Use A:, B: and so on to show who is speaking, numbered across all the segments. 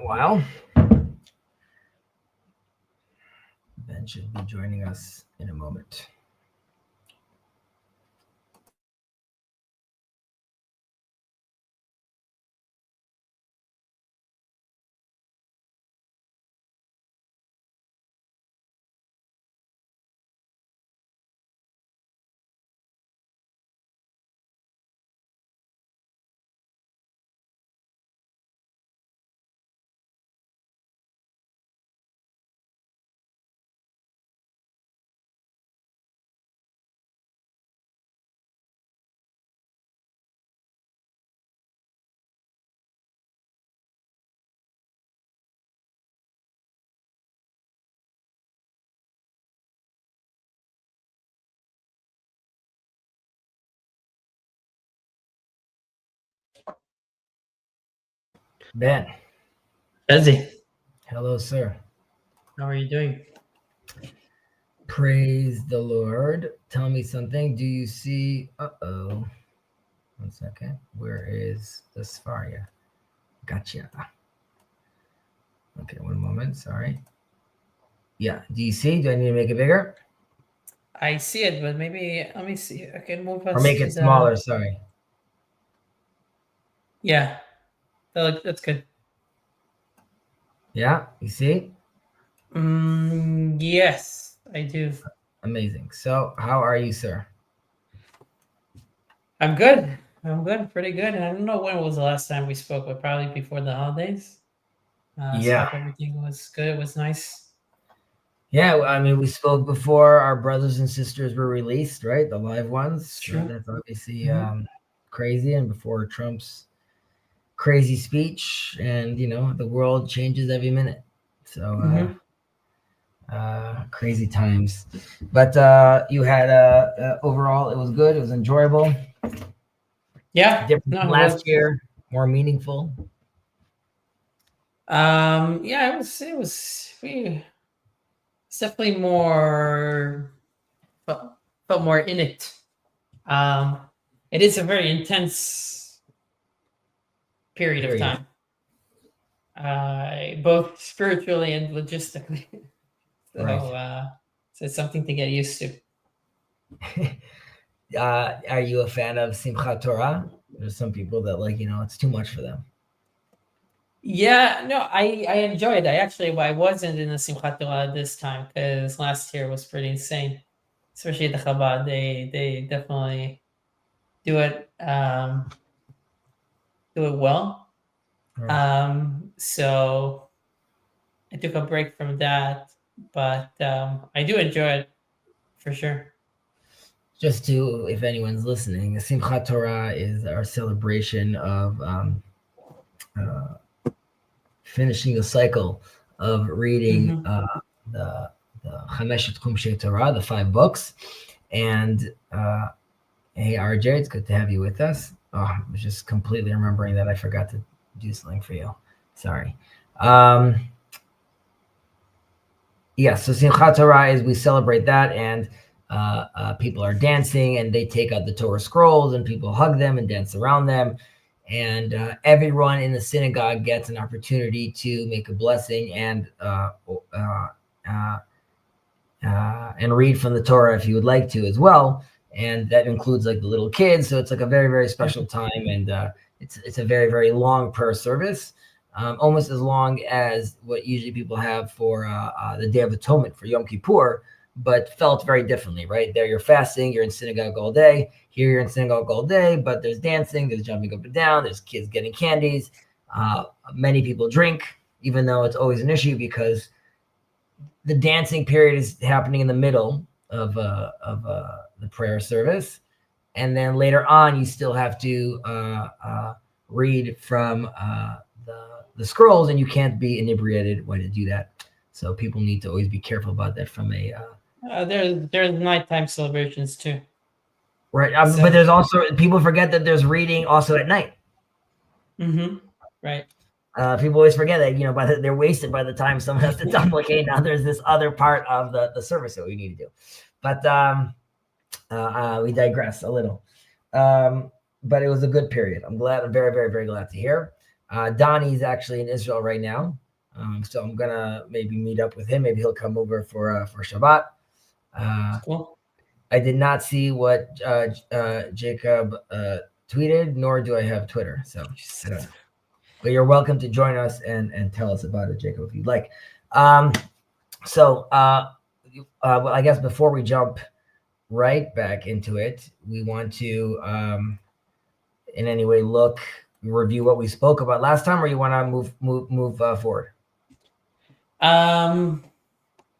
A: while. Ben should be joining us in a moment. Ben.
B: Ezzy,
A: Hello, sir.
B: how are you doing?
A: Praise the Lord. Tell me something. Do you see? One second. Where is the Sfaria? Gotcha. Okay, one moment. Sorry. Yeah. Do you see? Do I need to make it bigger?
B: I see it, but maybe let me see. I can move
A: Or
B: us
A: make
B: to
A: it
B: the.
A: smaller? Sorry.
B: Yeah, that's good.
A: Yeah. You see?
B: Yes, I do.
A: Amazing. So, how are you, sir?
B: I'm good. I'm good, pretty good. And I don't know when was the last time we spoke, but probably before the holidays. So I
A: Yeah.
B: hope everything was good. It was nice.
A: Yeah, I mean, we spoke before our brothers and sisters were released, right? The live ones.
B: It's
A: So
B: true.
A: that's obviously
B: Mm-hmm.
A: crazy. And before Trump's crazy speech, and the world changes every minute. So
B: Mm-hmm.
A: crazy times. But you had overall, it was good. It was enjoyable.
B: Yeah.
A: Different from
B: No, it
A: last
B: was.
A: year. More meaningful.
B: Yeah, it was. It was. It's definitely more. Felt, felt more in it. Um, it is a very intense period of
A: Period.
B: time, both spiritually and logistically. so,
A: Right.
B: so it's something to get used to.
A: Are you a fan of Simchat Torah? There's some people that it's too much for them.
B: Yeah, no, I enjoyed. I wasn't in the Simchat Torah this time because last year was pretty insane, especially the Chabad. They definitely do it do it well.
A: Right.
B: So I took a break from that, but I do enjoy it for sure.
A: Just to, if anyone's listening, Simchat Torah is our celebration of uh, finishing the cycle of reading
B: Hmm.
A: the the Chameshet Chumshei Torah, the 5 books. And hey, RJ, it's good to have you with us. Oh, I was just completely remembering that I forgot to do something for you. Sorry. Um, yeah, so Simchat Torah is we celebrate that, and people are dancing, and they take out the Torah scrolls, and people hug them and dance around them, and everyone in the synagogue gets an opportunity to make a blessing uh, and read from the Torah if you would like to as well, and that includes like the little kids. So it's like a very very special time, and it's a very very long prayer service, almost as long as what usually people have for the Day of Atonement for Yom Kippur, but felt very differently. Right there, you're fasting, you're in synagogue all day. Here, you're in synagogue all day, but there's dancing, there's jumping up and down, there's kids getting candies. Many people drink, even though it's always an issue because the dancing period is happening in the middle of the prayer service, and then later on you still have to read from the scrolls, and you can't be inebriated when you do that. So people need to always be careful about that from a
B: There's nighttime celebrations too.
A: right. But
B: So
A: there's also people forget that there's reading also at night.
B: hmm right.
A: People always forget that they're wasted by the time someone has to tell them, okay, now there's this other part of the service that we need to do. But we digress a little. But it was a good period. I'm very, very, very glad to hear. Donnie's actually in Israel right now, so I'm gonna maybe meet up with him. Maybe he'll come over for Shabbat.
B: Cool.
A: I did not see what Jacob tweeted, nor do I have Twitter, so I don't know. But you're welcome to join us and tell us about it, Jacob, if you'd like. Well, I guess before we jump right back into it, we want to, in any way, review what we spoke about last time, or you want to move forward?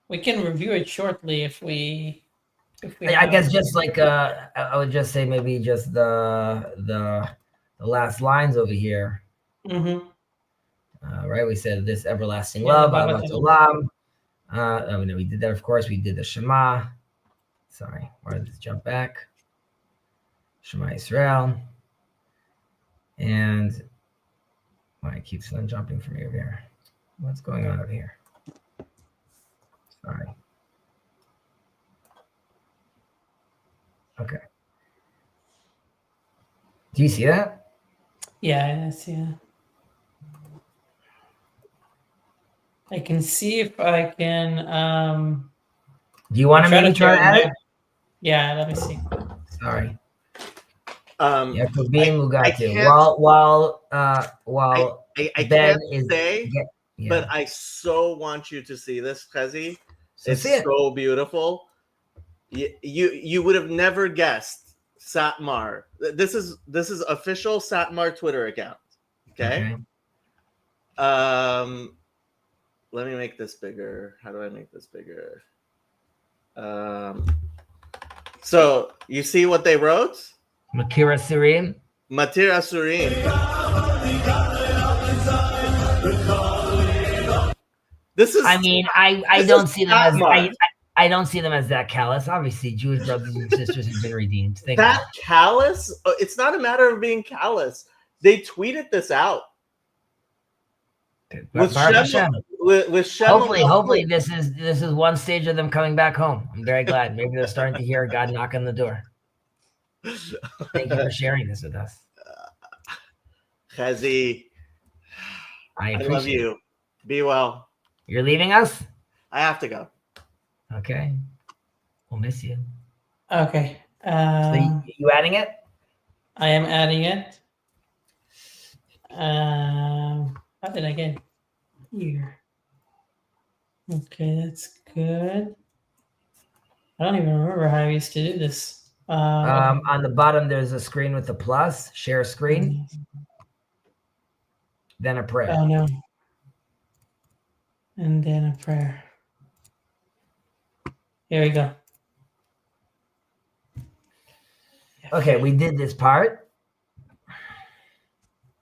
B: We can review it shortly if we
A: I guess just like I would just say maybe just the last lines over here.
B: Mm-hmm.
A: Right, we said this everlasting
B: Yeah,
A: love,
B: Baba
A: Ahavat
B: Olam.
A: Olam. We did that, of course. We did the Shema. Sorry, why did this jump back? Shema Israel. And why it keeps on jumping for me over here? What's going on over here? Sorry. Okay. Do you see that?
B: Yeah, I see it. I can see if I can.
A: Do you want to maybe try to add it?
B: Yeah, let me see.
A: Sorry.
C: I
A: Yakubim Mugatu.
C: can't-
A: While
C: I
A: Ben
C: can't
A: is
C: say,
A: yeah.
C: but I so want you to see this, Chezi.
A: So
C: It's
A: see it.
C: so beautiful. You would have never guessed Satmar. This is official Satmar Twitter account. Okay. Let me make this bigger. How do I make this bigger? So you see what they wrote?
A: Makira Surim.
C: Matir Asurim. This is.
A: I mean, I
C: this
A: don't
C: is
A: see them as
C: Satmar.
A: I don't see them as that callous. Obviously, Jewish brothers and sisters have been redeemed. Thank
C: That callous? It's not a matter of being callous. They tweeted this out.
A: you.
C: With
A: Baruch
C: Shema,
A: Hashem.
C: with Shema
A: Hopefully, this is one stage of them coming back home. I'm very glad. Maybe they're starting to hear God knock on the door. Thank you for sharing this with us.
C: Chezi,
A: I
C: I
A: appreciate
C: love you.
A: it.
C: Be well.
A: You're leaving us?
C: I have to go.
A: Okay. We'll miss you.
B: Okay.
A: So you adding it?
B: I am adding it. How did I get here? Okay, that's good. I don't even remember how I used to do this.
A: On the bottom, there's a screen with a plus. Share screen. Then a prayer.
B: Oh no. And then a prayer. Here we go.
A: Okay, we did this part.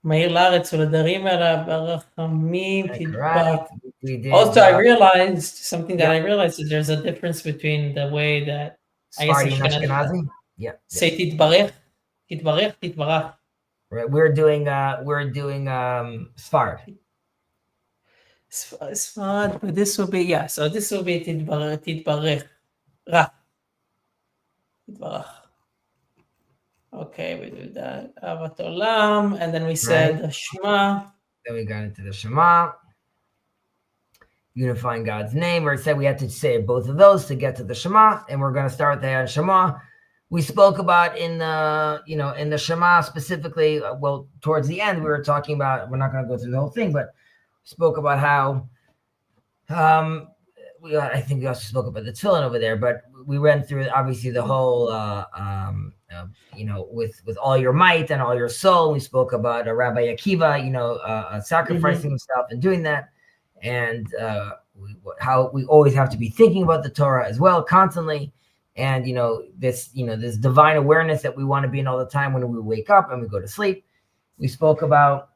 B: מהיר לארץ ולדרים אליו ברחמים תדבק.
A: Correct. We did.
B: Also, I realized something that
A: Yeah.
B: I realized is there's a difference between the way that I guess
A: Sephardi and Ashkenazi. Yeah.
B: say תתברך, תתברך, תתברך.
A: Right. We're doing Sfard.
B: Sfard, but this will be so this will be תתברך, תתברך. Ra. תתברך. Okay, we do that. Ahavat Olam, and then we said the Shema.
A: Then we got into the Shema, unifying God's name. We said we had to say both of those to get to the Shema, and we're going to start there on Shema. We spoke about in the Shema specifically. Well, towards the end, we were talking about. We're not going to go through the whole thing, but we spoke about how. I think we also spoke about the tefillin over there, but we went through obviously the whole. With all your might and all your soul. We spoke about Rabbi Akiva, sacrificing himself and doing that, and how we always have to be thinking about the Torah as well, constantly, and this divine awareness that we want to be in all the time when we wake up and we go to sleep. We spoke about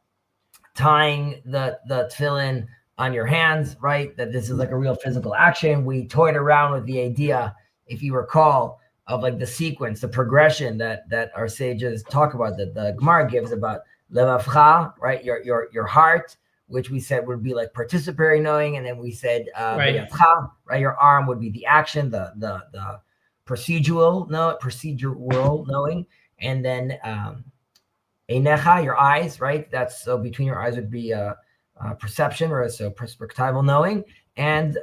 A: tying the tefillin on your hands, right? That this is like a real physical action. We toyed around with the idea, if you recall, of like the sequence, the progression that our sages talk about, that the Gemara gives about levavcha, right? Your heart, which we said would be like participatory knowing, and then we said yadcha, right? Your arm would be the action, the procedural knowing, and then Einecha, your eyes, right? That's so between your eyes would be perception, or so perspectival knowing. And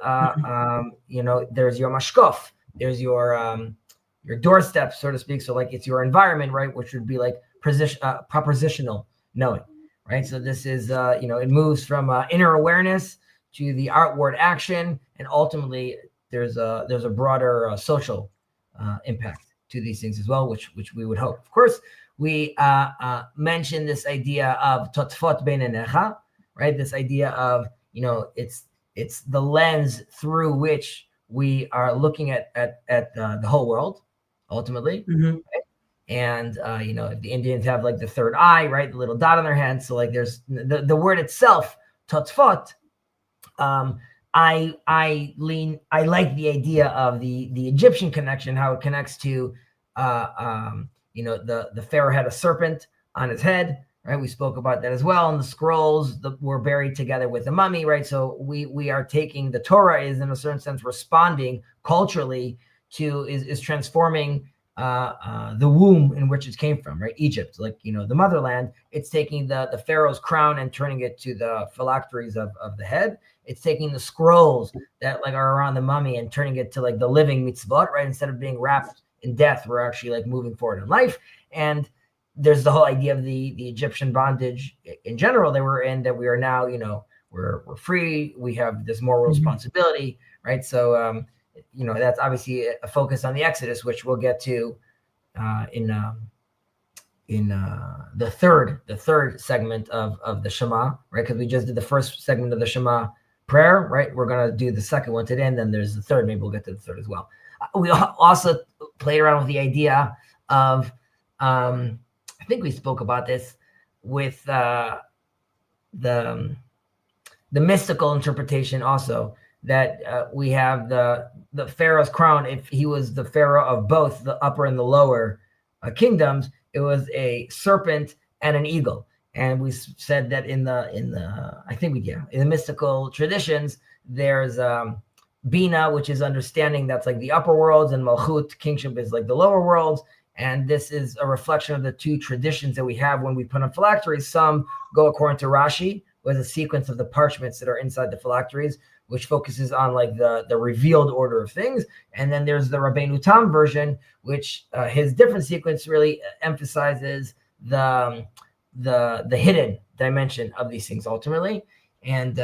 A: there's your mashkof, there's your doorstep, so to speak. So like it's your environment, right? Which would be like propositional knowing, right? So this is it moves from inner awareness to the outward action, and ultimately there's a broader social impact to these things as well, which we would hope. Of course, we mentioned this idea of totfot bein einecha, right? This idea of it's the lens through which we are looking at the whole world, ultimately.
B: Mm-hmm.
A: And if the Indians have like the third eye, right, the little dot on their hand. So like there's the word itself, totfot. I like the idea of the Egyptian connection, how it connects to the pharaoh had a serpent on his head, right? We spoke about that as well. And the scrolls were buried together with the mummy, right? So we are taking the Torah is in a certain sense responding culturally to is transforming the womb in which it came from, right? Egypt, like the motherland. It's taking the pharaoh's crown and turning it to the phylacteries of the head. It's taking the scrolls that like are around the mummy and turning it to like the living mitzvot, right? Instead of being wrapped in death, we're actually like moving forward in life. And there's the whole idea of the Egyptian bondage in general that we're in, that we are now, we're free. We have this moral responsibility, right? So, that's obviously a focus on the Exodus, which we'll get to in the third segment of the Shema, right? Because we just did the first segment of the Shema prayer, right? We're going to do the second one today, and then there's the third. Maybe we'll get to the third as well. We also played around with the idea of, I think we spoke about this with the mystical interpretation also, that we have the pharaoh's crown. If he was the pharaoh of both the upper and the lower kingdoms, it was a serpent and an eagle. And we said that in the mystical traditions, there's Bina, which is understanding, that's like the upper worlds, and Malchut, kingship, is like the lower worlds. And this is a reflection of the two traditions that we have when we put on phylacteries. Some go according to Rashi, with a sequence of the parchments that are inside the phylacteries, which focuses on like the revealed order of things. And then there's the Rabbeinu Tam version, which his different sequence really emphasizes the hidden dimension of these things ultimately. And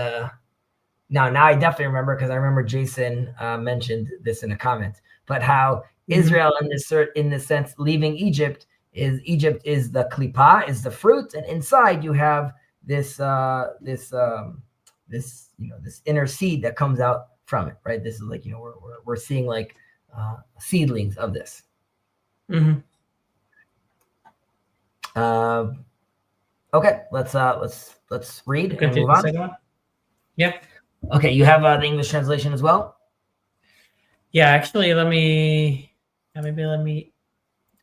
A: now I definitely remember, because I remember Jason mentioned this in a comment, but how Israel in this sense leaving Egypt is the klipa, is the fruit, and inside you have this inner seed that comes out from it, right? This is like we're seeing like seedlings of this. Okay, let's read and move on.
B: Second one. Yeah.
A: Okay, you have the English translation as well.
B: Yeah, actually, let me.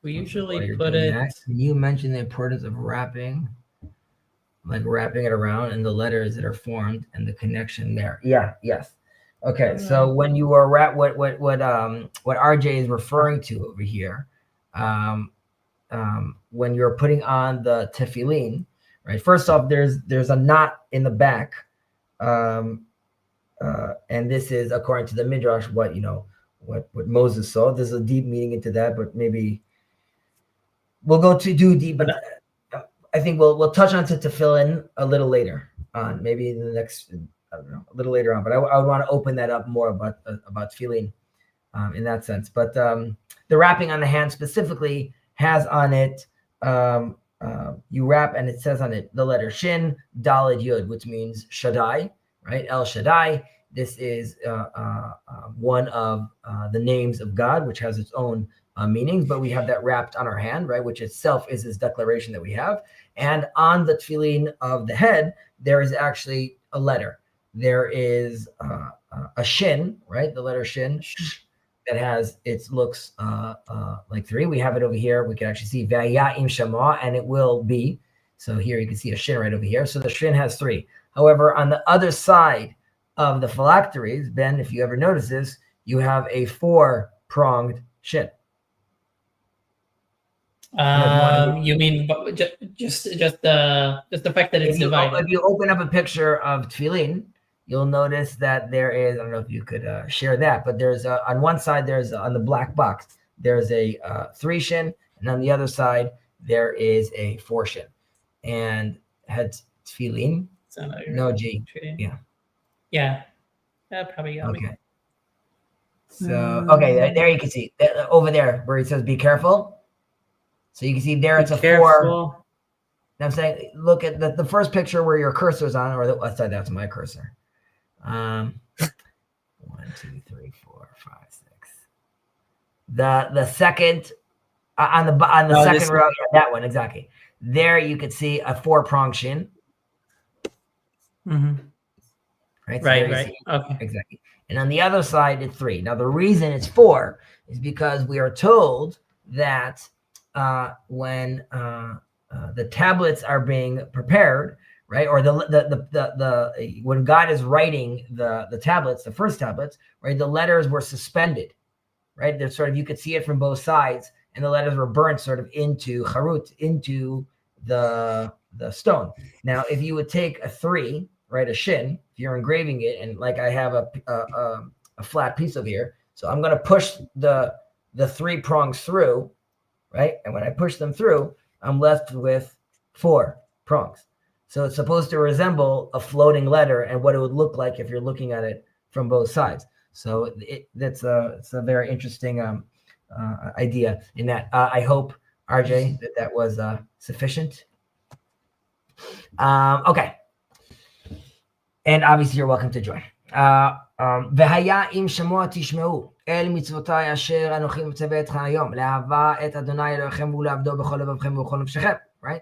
B: We usually put it.
A: Can you mention the importance of wrapping it around, and the letters that are formed and the connection there? Yeah. Yes. Okay. So when you are what RJ is referring to over here, when you're putting on the tefillin, right? First off, there's a knot in the back, and this is according to the Midrash what Moses saw. There's a deep meaning into that, but maybe we'll go too deep. But I think we'll touch on tefillin a little later on, maybe in the next, I don't know, a little later on. But I would want to open that up more about tefillin in that sense. But the wrapping on the hand specifically has on it, you wrap, and it says on it the letter Shin, Daled, Yud, which means Shaddai, right? El Shaddai. This is one of the names of God, which has its own meanings, but we have that wrapped on our hand, right? Which itself is this declaration that we have. And on the tefillin of the head, there is actually a letter. There is a Shin, right? The letter Shin, that has, it looks like 3. We have it over here. We can actually see Vaya'im Shema, and it will be. So here you can see a Shin right over here. So the Shin has 3. However, on the other side of the phylacteries, Ben, if you ever notice this, you have a 4-pronged Shin.
B: You mean just the fact that it's divided?
A: If you open up a picture of tefillin, you'll notice that there is. I don't know if you could share that, but there's on one side there's on the black box there's a 3 shin, and on the other side there is a 4 shin, and had tefillin. No G.
B: Yeah. That probably got me.
A: Okay. So there you can see over there where it says "Be careful." So you can see there it's a 4. I'm saying, look at the first picture where your cursor's on, or sorry, that's my cursor. 1, 2, 3, 4, 5, 6. The second on the second row, that one exactly. There you could see a 4-prong shin.
B: Mm-hmm.
A: Right.
B: So right. Okay.
A: Exactly. And on the other side, it's 3. Now the reason it's 4 is because we are told that when the tablets are being prepared, right, or the when God is writing the tablets, the first tablets, right, the letters were suspended, right. They're sort of, you could see it from both sides, and the letters were burnt sort of into charut, into the stone. Now, if you would take a 3, right, a shin, if you're engraving it, and like I have a flat piece of here, so I'm going to push the 3 prongs through, right, and when I push them through, I'm left with 4 prongs. So it's supposed to resemble a floating letter and what it would look like if you're looking at it from both sides. So it's a very interesting idea in that. I hope, RJ, that was sufficient. Okay. And obviously you're welcome to join. והיה אם שמוע תשמעו אל מצוותיי אשר אנוכי מצווה אתכם היום לאהבה את אדוני אלוהיכם ולעבדו בכל לבבכם ובכל נפשכם. Right?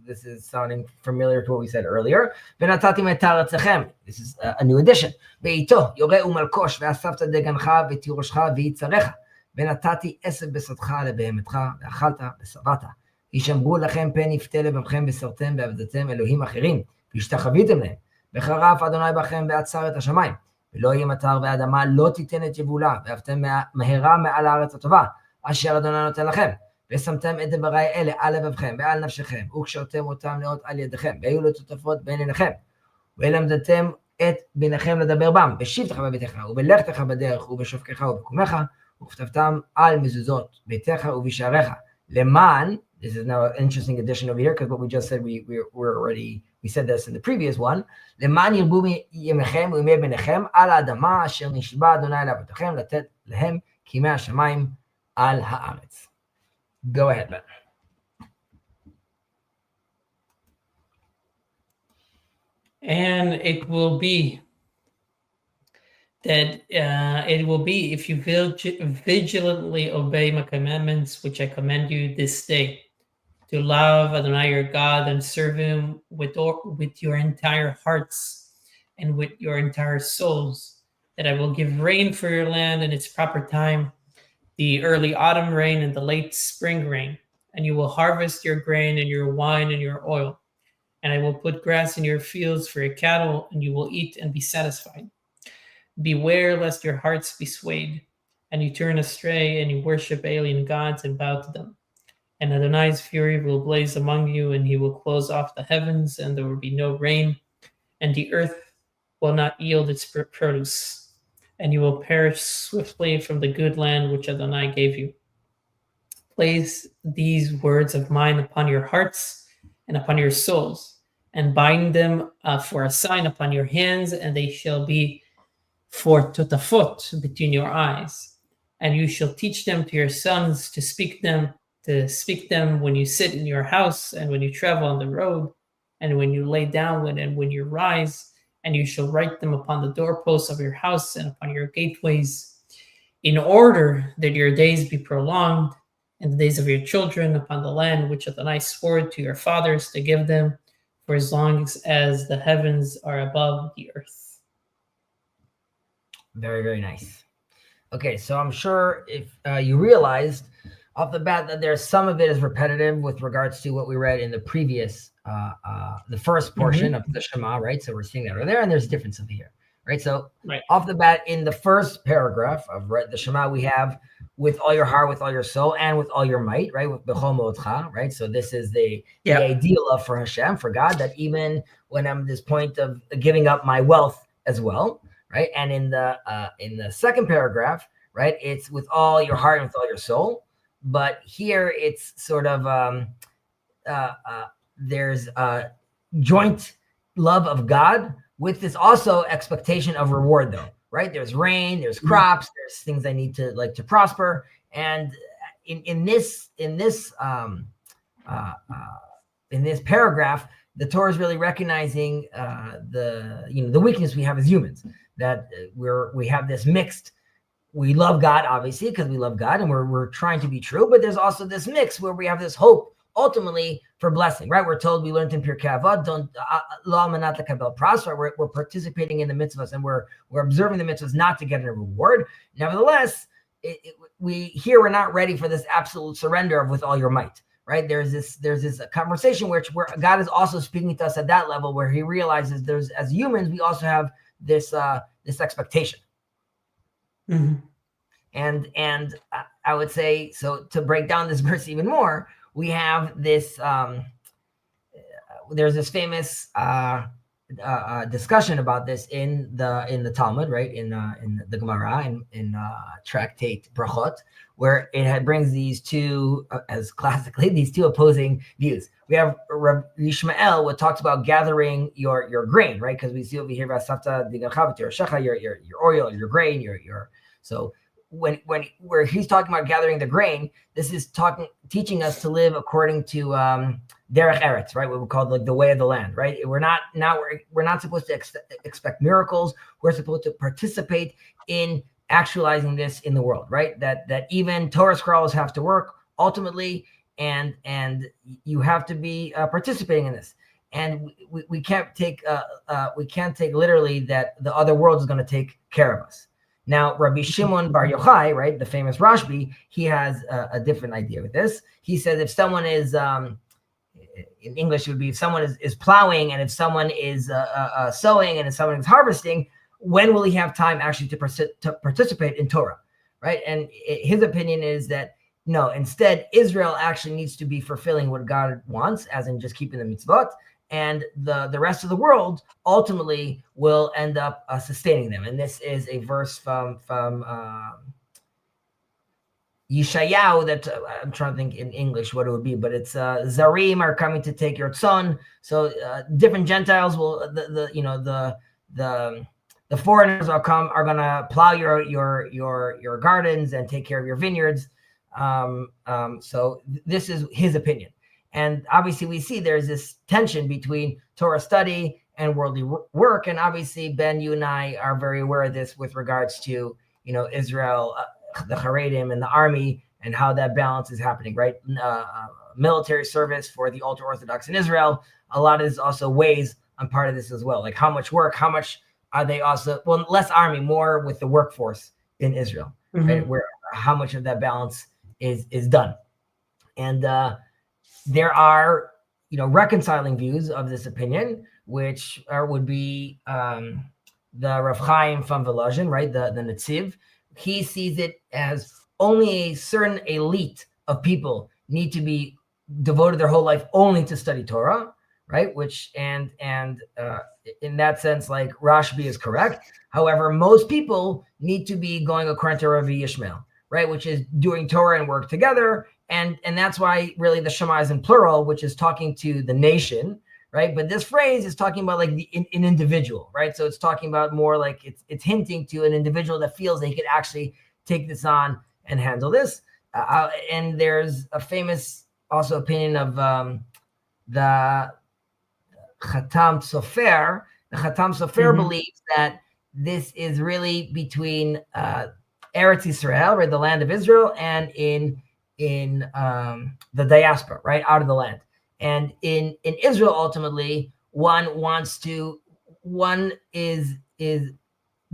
A: This is sounding familiar to what we said earlier. ונתתם את ארצכם. This is a new addition. ואיתו יורה ומלקוש ואספת דגנך ותירושך ויצריך. ונתתי עשב בשדך לבהמתך ואכלת ושבעת. ישמרו לכם פן יפתה לבבכם וסרתם ועבדתם אלוהים אחרים והשתחוויתם להם. וחרף אדוני בכם ועצר את השמיים, ולא יהיה מטר ואדמה לא תיתן את יבולה, ואהבתם מהרה מעל הארץ הטובה, אשר אדוני נותן לכם, ושמתם את דברי אלה על לבבכם ועל נפשכם, וקשרתם אותם לאות על ידיכם, והיו לטוטפות בין עיניכם, ולמדתם את בניכם לדבר בם, בשבתך בביתך, ובלכתך בדרך, ובשופקך ובקומך, וכתבתם על מזוזות ביתך ובשעריך, למען, this is now an interesting addition over here, because what we just said, we said this in the previous one, למען ירבו ימיכם וימי בניכם על האדמה אשר נשבע אדוני לאבותיכם לתת להם כימי השמיים על הארץ. Go ahead, Ben.
B: And it will be that if you vigilantly obey my commandments, which I command you this day, to love Adonai your God and serve him with your entire hearts and with your entire souls, that I will give rain for your land in its proper time, the early autumn rain and the late spring rain, and you will harvest your grain and your wine and your oil. And I will put grass in your fields for your cattle, and you will eat and be satisfied. Beware lest your hearts be swayed, and you turn astray, and you worship alien gods and bow to them. And Adonai's fury will blaze among you, and he will close off the heavens, and there will be no rain, and the earth will not yield its produce, and you will perish swiftly from the good land which Adonai gave you. Place these words of mine upon your hearts and upon your souls, and bind them for a sign upon your hands, and they shall be for totafot between your eyes. And you shall teach them to your sons to speak them when you sit in your house, and when you travel on the road, and when you lay down and when you rise, and you shall write them upon the doorposts of your house and upon your gateways, in order that your days be prolonged, and the days of your children upon the land which Adonai swore to your fathers to give them, for as long as the heavens are above the earth.
A: Very, very nice. Okay, so I'm sure if you realized off the bat that there's some of it is repetitive with regards to what we read in the previous, the first portion of the Shema, right? So we're seeing that over there, and there's a difference over here, right? So off the bat, in the first paragraph of the Shema, we have with all your heart, with all your soul, and with all your might, right? With b'chol mo'odcha, right? So this is the ideal of for Hashem, for God, that even when I'm at this point of giving up my wealth as well, right? And in the second paragraph, right, it's with all your heart and with all your soul. But here it's sort of there's a joint love of God with this also expectation of reward, though, right? There's rain, there's crops, there's things I need to prosper, and in this paragraph, the Torah is really recognizing the weakness we have as humans, that we have this mixed. We love God, obviously, because we love God and we're trying to be true, but there's also this mix where we have this hope ultimately for blessing, right? We're told, we learned in Pirkei Avot, don't lo almanat lekabel pras, right? We're participating in the mitzvahs and we're observing the mitzvahs not to get a reward. Nevertheless, we're not ready for this absolute surrender of with all your might, right? There's this conversation where God is also speaking to us at that level, where he realizes as humans, we also have this expectation.
B: Mm-hmm.
A: And I would say, so to break down this verse even more, we have this there's this famous discussion about this in the Talmud, right, in the Gemara, in tractate Brachot, where it brings these two these two opposing views. We have Rabbi Yishmael, what talks about gathering your grain, right? Because we see over here your oil, your grain, your so where he's talking about gathering the grain, this is teaching us to live according to derech eretz, right? What we call like the way of the land, right? We're not supposed to expect miracles. We're supposed to participate in actualizing this in the world, right? That even Torah scholars have to work ultimately, and you have to be participating in this. And we can't take literally that the other world is going to take care of us. Now, Rabbi Shimon Bar Yochai, right, the famous Rashbi, he has a different idea with this. He says if someone is, in English, it would be if someone is plowing and if someone is sowing and if someone is harvesting, when will he have time actually to participate in Torah, right? And his opinion is that, no, instead, Israel actually needs to be fulfilling what God wants, as in just keeping the mitzvot, and the rest of the world ultimately will end up sustaining them. And this is a verse from Yeshayahu that I'm trying to think in English what it would be, but it's Zarim are coming to take your son. So different Gentiles will the foreigners are gonna plow your gardens and take care of your vineyards. So this is his opinion. And obviously we see there's this tension between Torah study and worldly work. And obviously, Ben, you and I are very aware of this with regards to, Israel, the Haredim and the army, and how that balance is happening, right? Military service for the ultra-Orthodox in Israel. A lot of this also weighs on part of this as well. Like how much work, how much are they also, well, less army, more with the workforce in Israel, right? Where how much of that balance is done. And there are, reconciling views of this opinion, which would be the Rav Chaim from Volozhin, right? The Netziv. He sees it as only a certain elite of people need to be devoted their whole life only to study Torah, right? Which and in that sense, like Rashbi is correct. However, most people need to be going according to Rabbi Yishmael, right? Which is doing Torah and work together. And that's why really the Shema is in plural, which is talking to the nation, right? But this phrase is talking about like an individual, right? So it's talking about more like it's hinting to an individual that feels they could actually take this on and handle this. And there's a famous also opinion of the Khatam Sofer. The Khatam Sofer believes that this is really between Eretz Yisrael, right, the land of Israel, and in the diaspora, right, out of the land. And in Israel, ultimately, one is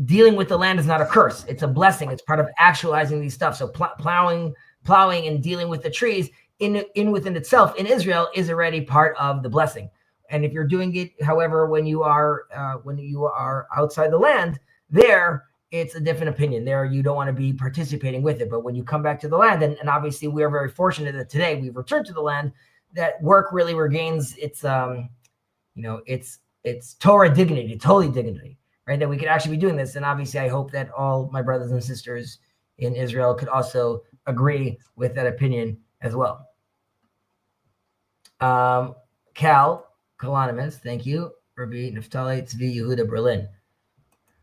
A: dealing with the land is not a curse; it's a blessing. It's part of actualizing these stuff. So plowing and dealing with the trees within itself in Israel is already part of the blessing. And if you're doing it, however, when you are outside the land, there it's a different opinion. There, you don't want to be participating with it. But when you come back to the land, and obviously we are very fortunate that today we've returned to the land, that work really regains its it's Torah dignity, it's holy dignity, right? That we could actually be doing this. And obviously I hope that all my brothers and sisters in Israel could also agree with that opinion as well. Kalanimus, thank you. Rabbi Naftali Tzvi Yehuda Berlin.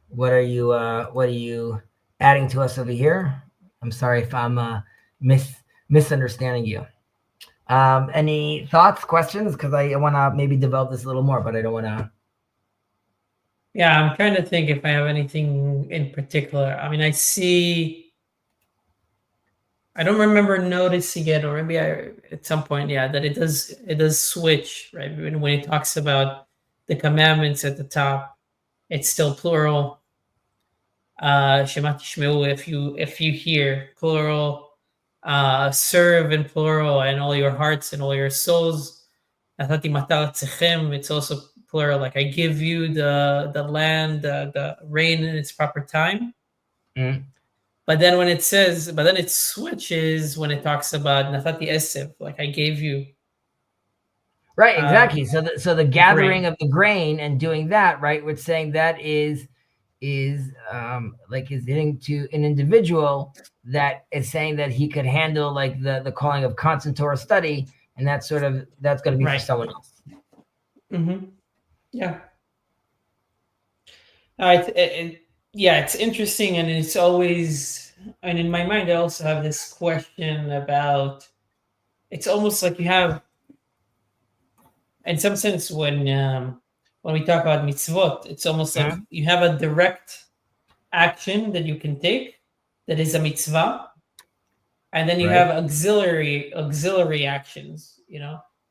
A: What are you adding to us over here? I'm sorry if I'm misunderstanding you. Any thoughts, questions? Because I want to maybe develop this a little more, but I don't want to.
B: Yeah, I'm trying to think if I have anything in particular. I mean, I don't remember noticing it, or maybe at some point, that it does switch, right? When it talks about the commandments at the top, it's still plural. Shema tishmeu, if you hear, plural. Serve in plural, and all your hearts and all your souls. It's also plural, like I give you the land, the rain in its proper time.
A: Mm.
B: But then it switches when it talks about natati esev, like I gave you.
A: Right, exactly. So the gathering
B: grain
A: of the grain and doing that, right? We're saying that is hitting to an individual that is saying that he could handle like the calling of constant Torah study, and that's going to be for someone else.
B: Mm-hmm. Yeah. It's interesting, and it's always, and in my mind I also have this question about, it's almost like you have, in some sense, when we talk about mitzvot, it's almost like you have a direct action that you can take that is a mitzvah, and then you have auxiliary actions,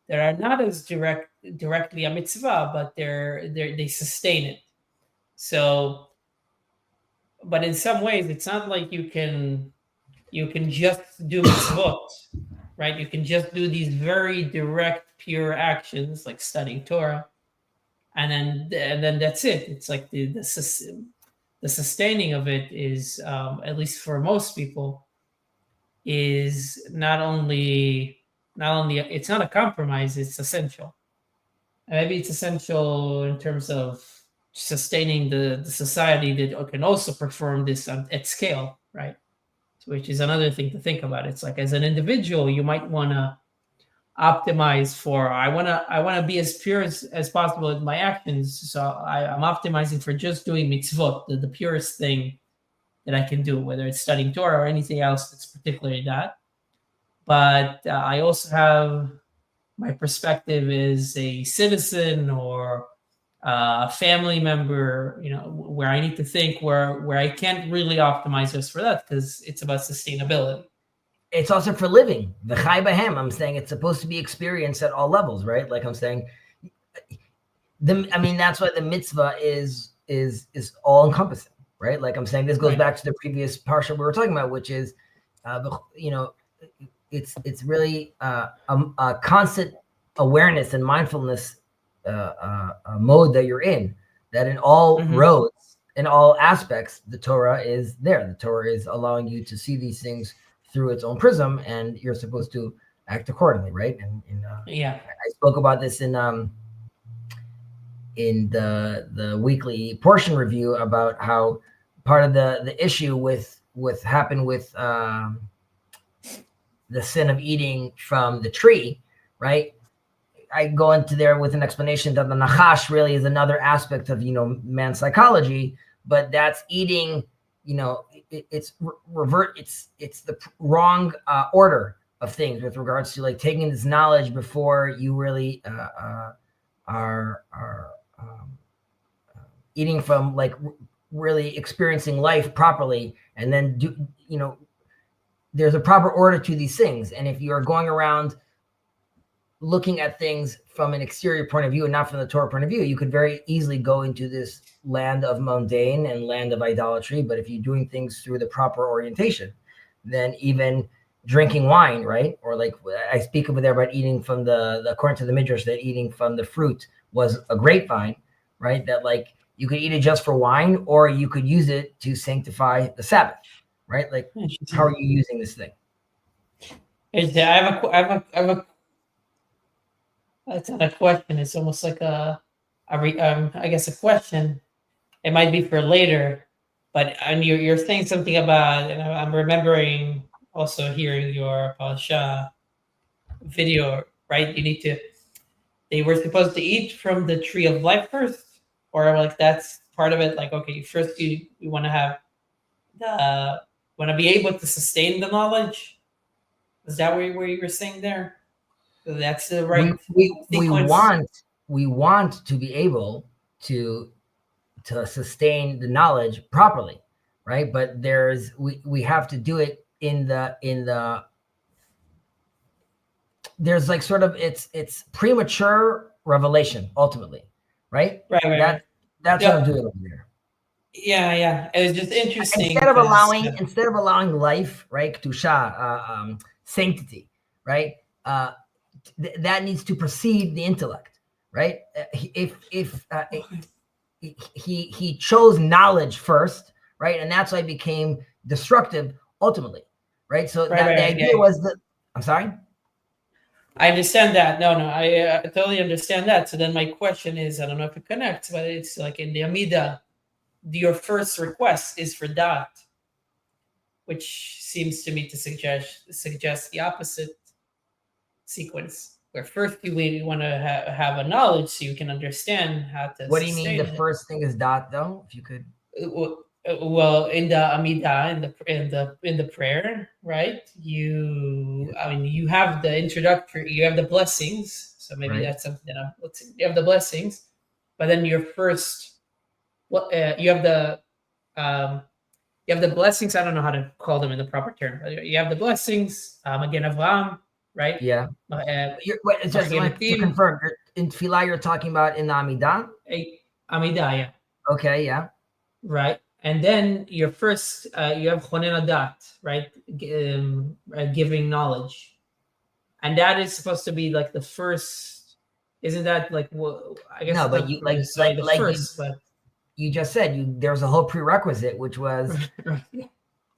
B: that are not as directly a mitzvah, but they sustain it. So, but in some ways, it's not like you can just do mitzvot, right? You can just do these very direct, pure actions like studying Torah, and then that's it. It's like the sustaining of it is, at least for most people, is not only it's not a compromise, it's essential. And maybe it's essential in terms of sustaining the society that can also perform this at scale, right? Which is another thing to think about. It's like, as an individual, you might want to optimize for, I want to be as pure as possible in my actions, so I'm optimizing for just doing mitzvot, the purest thing that I can do, whether it's studying Torah or anything else that's particularly that. But I also have my perspective as a citizen or a family member, where I need to think where I can't really optimize just for that, because it's about sustainability.
A: It's also for living. The chai b'hem, I'm saying it's supposed to be experienced at all levels, right? Like I'm saying, that's why the mitzvah is all encompassing, right? Like I'm saying, this goes back to the previous parsha we were talking about, which is, it's really a constant awareness and mindfulness mode that you're in, that in all roads, in all aspects, the Torah is there. The Torah is allowing you to see these things through its own prism, and you're supposed to act accordingly, right? And I spoke about this in the weekly portion review about how part of the issue with happened with the sin of eating from the tree, right? I go into there with an explanation that the nachash really is another aspect of man's psychology, but that's eating. It's the wrong order of things with regards to like taking this knowledge before you really are eating from, like really experiencing life properly, and then there's a proper order to these things. And if you are going around looking at things from an exterior point of view and not from the Torah point of view, you could very easily go into this land of mundane and land of idolatry. But if you're doing things through the proper orientation, then even drinking wine, right? Or like I speak over there about eating from the according to the Midrash, that eating from the fruit was a grapevine, right? That like You could eat it just for wine, or you could use it to sanctify the Sabbath, right? Like, how are you using this thing?
B: I have a. That's not a question. It's almost like I guess a question. It might be for later, but and you're saying something about, and I'm remembering also hearing your Pasha video, right? You need to. They were supposed to eat from the tree of life first, or like that's part of it. Like, okay, first you want to have the want to be able to sustain the knowledge. Is that where you were saying there? So that's the
A: We
B: right
A: we we
B: sequence.
A: want to be able to sustain the knowledge properly, right? But we have to do it in the there's like sort of it's premature revelation ultimately, right?
B: Right, right, right.
A: That's what I'm
B: Yeah,
A: doing over there.
B: yeah. It was just interesting
A: Instead of
B: because
A: allowing life, right, kedusha, sanctity, right, that needs to precede the intellect, right? If he chose knowledge first, right, and that's why it became destructive ultimately, right? So that the
B: right,
A: idea
B: yeah.
A: was that, I'm sorry.
B: I understand that. No, I totally understand that. So then my question is, I don't know if it connects, but it's like in the Amida, your first request is for that, which seems to me to suggest the opposite sequence, where first you want to have a knowledge so you can understand how to
A: What do you mean the
B: sustain it.
A: first thing is dot, though? If you could.
B: Well, in the Amida, in the prayer, right? I mean, you have the introductory, you have the blessings. So maybe
A: Right.
B: that's something that let's see. You have the blessings, but then your first, um, you have the blessings. I don't know how to call them in the proper term. But you have the blessings. Again, Avraham, right?
A: Yeah. Wait, just like to
B: Machir
A: confirm, in Tefillah you're talking about in the Amidah?
B: Amida, yeah.
A: Okay, yeah.
B: Right, and then your first you have chonen adat, right? Giving knowledge, and that is supposed to be like the first. Isn't that like, well, I guess
A: No,
B: it's
A: but
B: not
A: you like
B: necessarily the
A: like
B: first, but
A: you just said there was a whole prerequisite, which was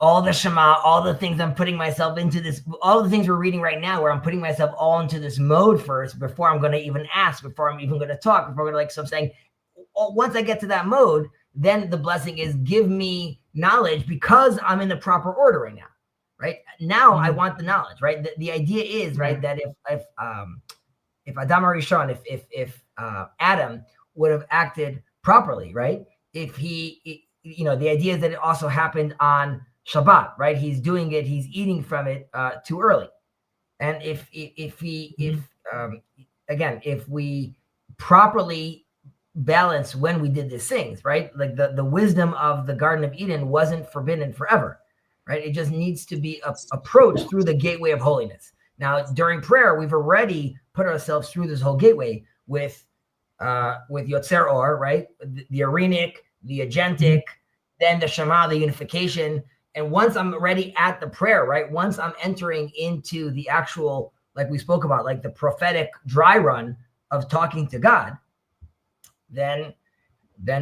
A: all the Shema, all the things I'm putting myself into this, all the things we're reading right now, where I'm putting myself all into this mode first before I'm going to even ask, before I'm even going to talk, before I'm going to so I'm saying, once I get to that mode, then the blessing is give me knowledge because I'm in the proper order right now, right? Now I want the knowledge, right? The idea is, right, that if Adam Rishon, if Adam would have acted properly, right? If he, the idea is that it also happened on Shabbat, right? He's doing it, he's eating from it too early, and if we properly balance when we did these things, right? Like the wisdom of the Garden of Eden wasn't forbidden forever, right? It just needs to be approached through the gateway of holiness. Now, during prayer, we've already put ourselves through this whole gateway with Yotzer Or, right? The Arenic, the Agentic, then the Shema, the unification. And once I'm already at the prayer, right? Once I'm entering into the actual, like we spoke about, like the prophetic dry run of talking to God, then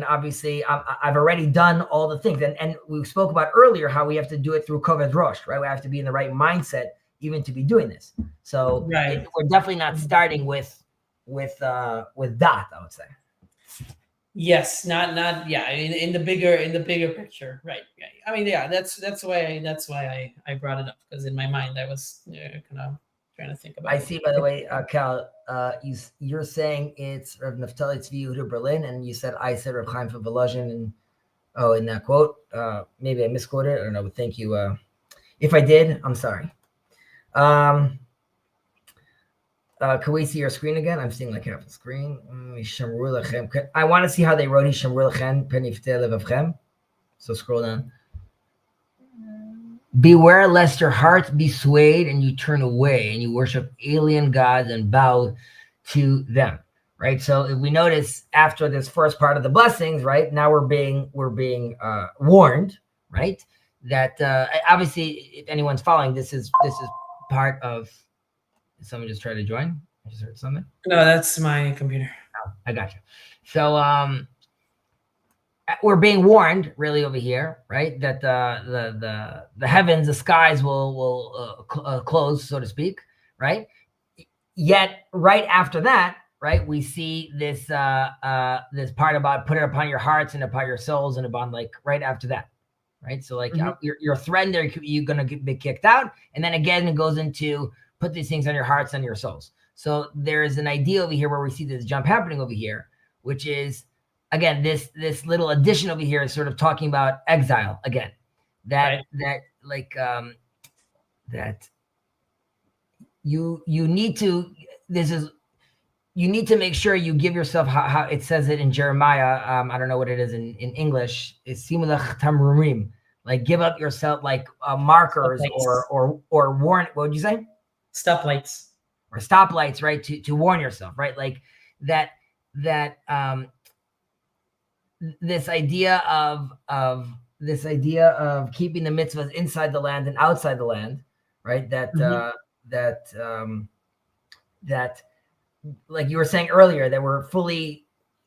A: obviously I've already done all the things. And we spoke about earlier how we have to do it through Koved Rosh, right? We have to be in the right mindset even to be doing this. So
B: right.
A: we're definitely not starting with dot, I would say.
B: Yes, not yeah. In the bigger picture, right? Yeah. I mean, yeah. That's why I brought it up, because in my mind I was kind of trying to think about.
A: I see. By the way, Cal, you're saying it's Rav Naftali Tzvi Yehuda Berlin, and you said I said Rav Chaim from Volozhin, and in that quote, maybe I misquoted. I don't know, but thank you. If I did, I'm sorry. Can we see your screen again? I'm seeing like half the screen. I want to see how they wrote Hishamru Lechem Penifte Levavchem. So scroll down. Beware lest your heart be swayed and you turn away and you worship alien gods and bow to them. Right. So if we notice after this first part of the blessings, right, now we're being warned, right, that obviously if anyone's following, this is part of. Someone just tried to join. I just heard something.
B: No, that's my computer.
A: Oh, I got you. So we're being warned really over here, right? That the heavens, the skies will close, so to speak, right? Yet right after that, right, we see this this part about put it upon your hearts and upon your souls and upon like right after that, right? So like you're threatened, you're gonna be kicked out, and then again it goes into put these things on your hearts and your souls. So there's an idea over here where we see this jump happening over here, which is again this little addition over here is sort of talking about exile again. That you need to you need to make sure you give yourself how it says it in Jeremiah. I don't know what it is in English. It's simulach tamrurim, like give up yourself like markers or warn. What would you say?
B: Stoplights.
A: Or stoplights, right? To warn yourself, right? Like that this idea of keeping the mitzvahs inside the land and outside the land, right? That like you were saying earlier, that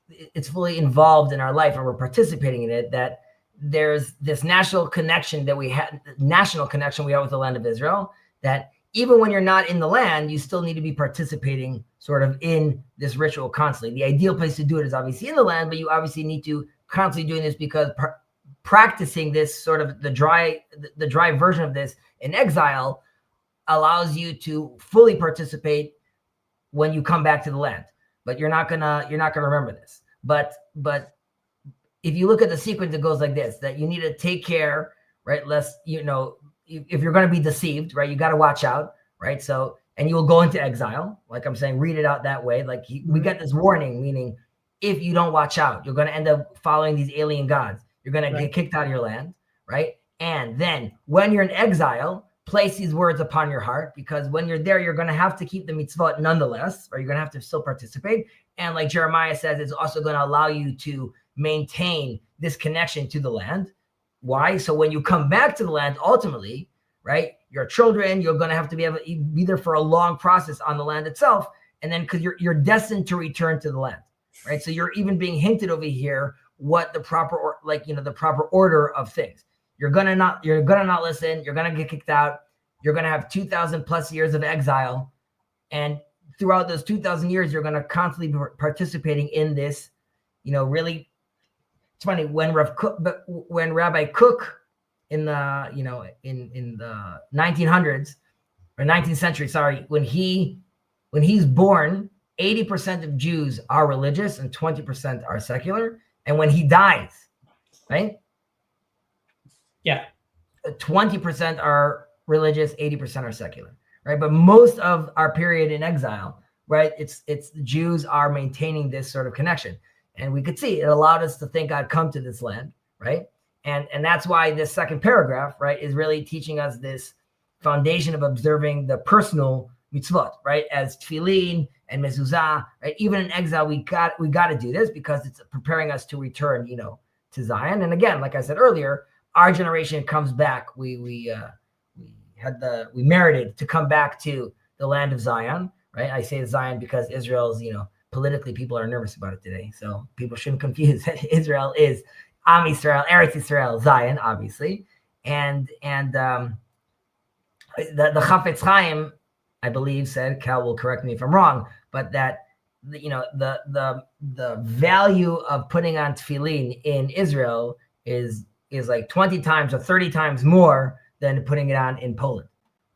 A: it's fully involved in our life and we're participating in it, that there's this national connection we have with the land of Israel, that even when you're not in the land, you still need to be participating sort of in this ritual constantly. The ideal place to do it is obviously in the land, but you obviously need to constantly doing this because practicing this sort of the dry version of this in exile allows you to fully participate when you come back to the land. But you're not gonna remember this. But if you look at the sequence, it goes like this: that you need to take care, right? Lest if you're going to be deceived, right? You got to watch out, right? So, and you will go into exile. Like I'm saying, read it out that way. Like we get this warning, meaning if you don't watch out, you're going to end up following these alien gods. You're going to get kicked out of your land, right? And then when you're in exile, place these words upon your heart, because when you're there, you're going to have to keep the mitzvot nonetheless, or you're going to have to still participate. And like Jeremiah says, it's also going to allow you to maintain this connection to the land. Why? So when you come back to the land, ultimately, right, your children, you're going to have to be able to be there for a long process on the land itself. And then because you're destined to return to the land, right? So you're even being hinted over here what the proper, the proper order of things. You're going to not listen. You're going to get kicked out. You're going to have 2,000 plus years of exile. And throughout those 2,000 years, you're going to constantly be participating in this, really. It's funny when Rabbi Cook in the in the 1900s or 19th century, when he's born, 80% of Jews are religious and 20% are secular. And when he dies, right?
B: Yeah.
A: 20% are religious, 80% are secular, right? But most of our period in exile, right? It's the Jews are maintaining this sort of connection. And we could see it allowed us to think I'd come to this land, right? And that's why this second paragraph, right, is really teaching us this foundation of observing the personal mitzvot, right? As tefillin and mezuzah, right? Even in exile, we got to do this because it's preparing us to return, to Zion. And again, like I said earlier, our generation comes back. We merited to come back to the land of Zion, right? I say Zion because Israel's, politically, people are nervous about it today. So people shouldn't confuse that Israel is Am Yisrael, Eretz Yisrael, Zion, obviously. And the Chafetz Chaim, I believe, said, Cal will correct me if I'm wrong, but that, the value of putting on tefillin in Israel is like 20 times or 30 times more than putting it on in Poland,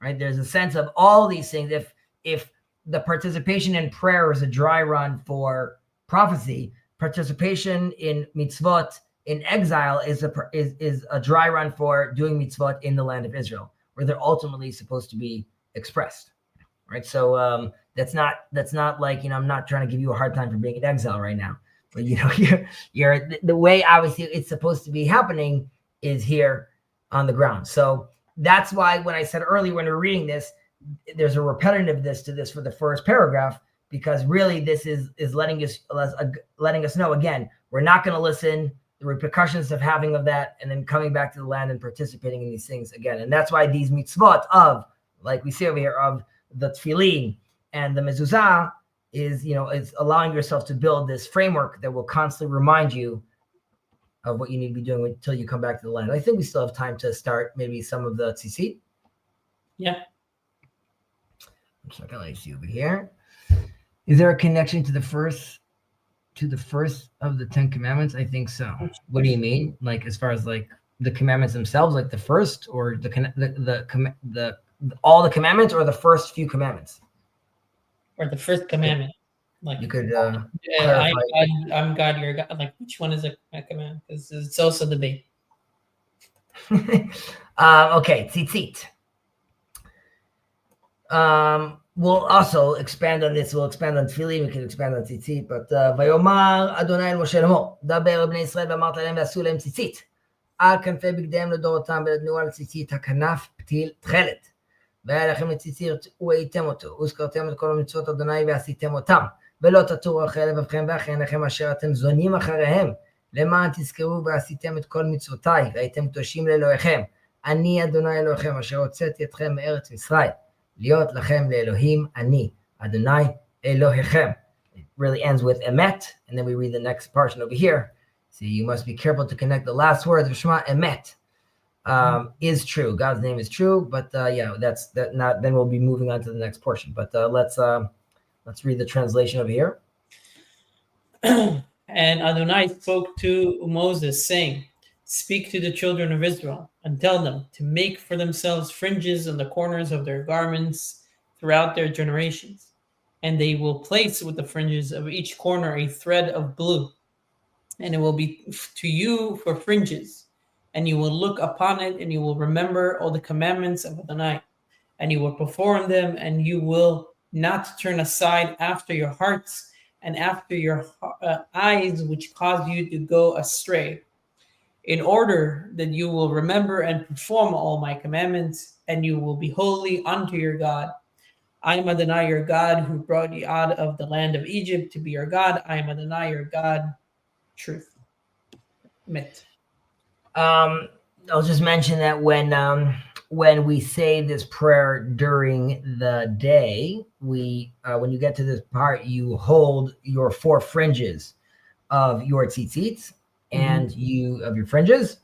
A: right? There's a sense of all these things. If the participation in prayer is a dry run for prophecy, participation in mitzvot in exile is a dry run for doing mitzvot in the land of Israel, where they're ultimately supposed to be expressed, right? So that's not like, I'm not trying to give you a hard time for being in exile right now, but you're the way obviously it's supposed to be happening is here on the ground. So that's why when I said earlier when we were reading this, there's a repetitiveness to this for the first paragraph, because really this is letting us know, again, we're not going to listen, the repercussions of having of that, and then coming back to the land and participating in these things again. And that's why these mitzvot of, like we see over here, of the tefillin and the mezuzah is allowing yourself to build this framework that will constantly remind you of what you need to be doing until you come back to the land. I think we still have time to start maybe some of the tzitzit.
B: Yeah.
A: So I see over here. Is there a connection to the first of the 10 commandments? I think so. What do you mean? Like as far as like the commandments themselves, like the first, or the all the commandments, or the first few commandments?
B: Or the first commandment. Like
A: You could
B: I'm
A: clarify.
B: God, I'm God, you're God. Like which one is a command? Because it's also debate.
A: Okay, tzitzit. We'll also expand on this. We'll expand on tefillin. We can expand on tzitzit. But ויאמר אדוני אל משה לאמור, דבר אל בני ישראל ואמרת להם ועשו להם ציצית. על כנפי בגדיהם לדורותם ונתנו על ציצית הכנף פתיל תכלת. והיה לכם לציצית וראיתם אותו, וזכרתם את כל המצוות אדוני ועשיתם אותם. ולא תטורו אחרי לבבכם ואחרי עיניכם אשר אתם זונים אחריהם. למען תזכרו ועשיתם את כל מצוותיי, והייתם קדושים לאלוהיכם. אני אדוני אלוהיכם אשר הוצאתי אתכם מארץ מצרים. להיות לכם לאלוהים אני, אדוני אלוהיכם. It really ends with emet, and then we read the next portion over here. See, you must be careful to connect the last words of Shema, emet. Is true. God's name is true, but yeah, that's that. Not then we'll be moving on to the next portion. But let's read the translation over here.
B: And Adonai spoke to Moses, saying, "Speak to the children of Israel and tell them to make for themselves fringes on the corners of their garments throughout their generations, and they will place with the fringes of each corner a thread of blue, and it will be to you for fringes. And you will look upon it, and you will remember all the commandments of Adonai, and you will perform them, and you will not turn aside after your hearts and after your eyes, which cause you to go astray, in order that you will remember and perform all my commandments, and you will be holy unto your God. I am Adonai your God, who brought you out of the land of Egypt to be your God. I am Adonai your God. Truth. Mit.
A: I'll just mention that when we say this prayer during the day, we when you get to this part, you hold your 4 fringes of your tzitzit and you of your fringes,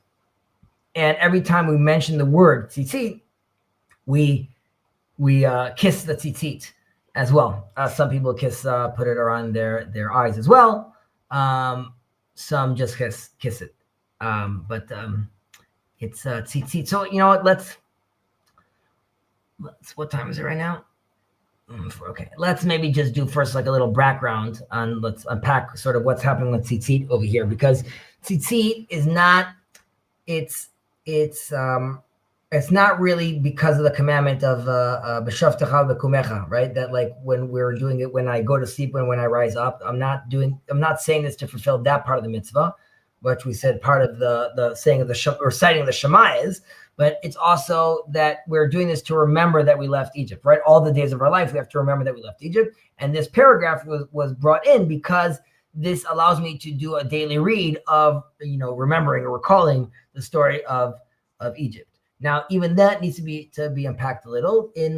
A: and every time we mention the word tzitzit, we kiss the tzitzit as well. Some people kiss, put it around their eyes as well. Some just kiss it. But it's tzitzit. So you know what? Let's. What time is it right now? Okay, let's maybe just do first like a little background on. Let's unpack sort of what's happening with tzitzit over here, because tzitzit is not. It's not really because of the commandment of b'shavtecha v'kumecha, right? That like when we're doing it when I go to sleep and when I rise up. I'm not saying this to fulfill that part of the mitzvah, which we said part of the saying of the or citing the Shema is, but it's also that we're doing this to remember that we left Egypt, right? All the days of our life, we have to remember that we left Egypt. And this paragraph was brought in because this allows me to do a daily read of, remembering or recalling the story of Egypt. Now, even that needs to be unpacked a little in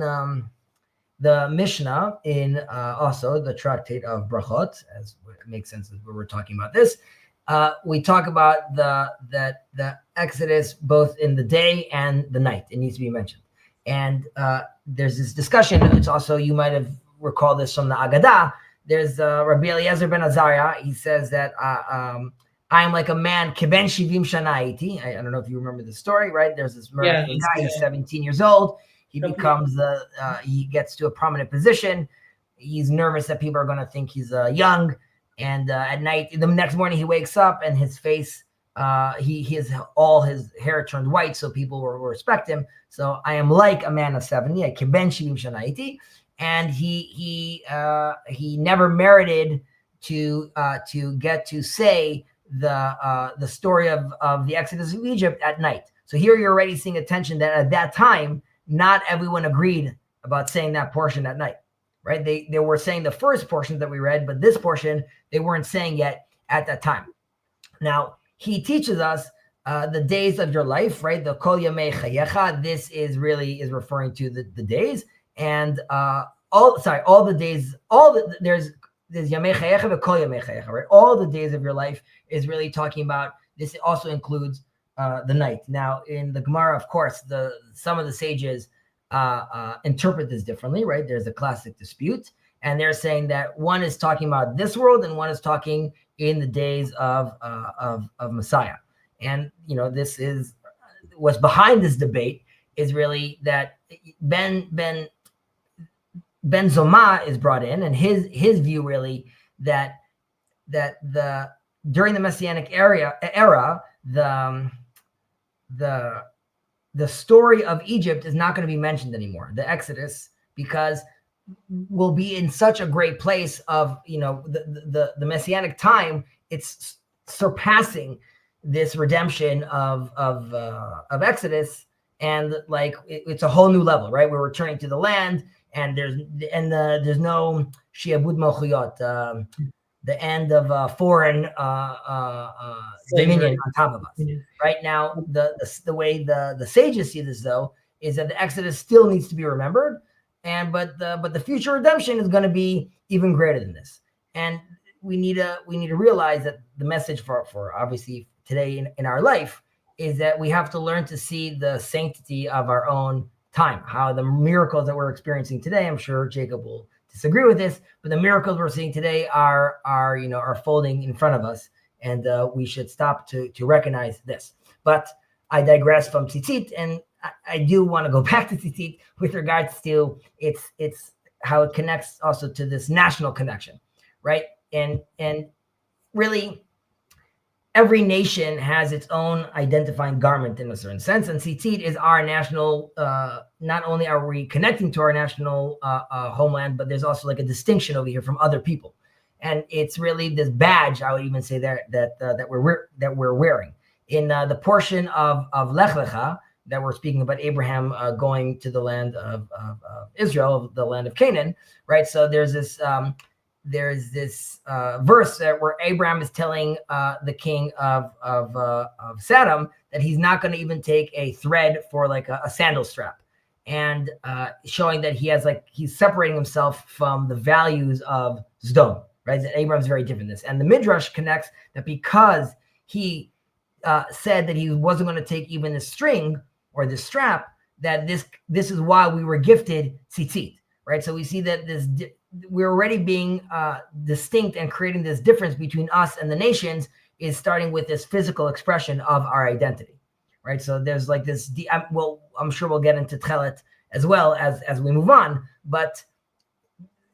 A: the Mishnah, in also the tractate of Brachot, as it makes sense as we're talking about this. We talk about the Exodus both in the day and the night. It needs to be mentioned. And there's this discussion. It's also, you might have recalled this from the Agadah. There's Rabbi Eliezer ben Azariah. He says that I am like a man, kiben shivim shana haiti. I don't know if you remember the story, right? There's this miraculous guy. He's 17 years old. He becomes he gets to a prominent position. He's nervous that people are going to think he's young. And at night, the next morning, he wakes up and his face, he has all his hair turned white, so people will respect him. So I am like a man of 70, I kiben shivim shana haiti. And he never merited to get to say the story of the Exodus of Egypt at night. So here you're already seeing a tension that at that time, not everyone agreed about saying that portion at night, right? They were saying the first portion that we read, but this portion they weren't saying yet at that time. Now he teaches us the days of your life, right? The kol yamei chayecha. This is referring to the days. And all the days, there's Yamei Chayecha v'Kol Yamei Chayecha, right? All the days of your life is really talking about this also includes the night. Now, in the Gemara, of course, some of the sages interpret this differently, right? There's a classic dispute, and they're saying that one is talking about this world and one is talking in the days of Messiah. And this is what's behind this debate is really that Ben Zoma is brought in, and his view really that during the Messianic era, the story of Egypt is not going to be mentioned anymore, the Exodus, because we'll be in such a great place of the Messianic time. It's surpassing this redemption of Exodus, and like it's a whole new level, right? We're returning to the land, and there's no shiabud malchuyot, the end of foreign dominion on top of us. Right now, the way the sages see this though is that the Exodus still needs to be remembered, but the future redemption is going to be even greater than this, and we need to realize that the message for obviously today in our life is that we have to learn to see the sanctity of our own time, how the miracles that we're experiencing today, I'm sure Jacob will disagree with this, but the miracles we're seeing today are folding in front of us, and we should stop to recognize this. But I digress from tzitzit, and I do want to go back to tzitzit with regards to it's how it connects also to this national connection, right? And really, every nation has its own identifying garment in a certain sense, and tzitzit is our national. Not only are we connecting to our national homeland, but there's also like a distinction over here from other people, and it's really this badge, I would even say that we're wearing in the portion of Lech Lecha that we're speaking about Abraham going to the land of Israel, the land of Canaan, right? So there's this verse where Abraham is telling the king of Sodom that he's not going to even take a thread for like a sandal strap, and showing that he's separating himself from the values of Sodom, right? That Abraham's very different in this, and the Midrash connects that because he said that he wasn't going to take even the string or the strap, that this is why we were gifted tzitzit, right? So we see that we're already being distinct, and creating this difference between us and the nations is starting with this physical expression of our identity, right? So there's like this, I'm sure we'll get into Tchelet as well as we move on, but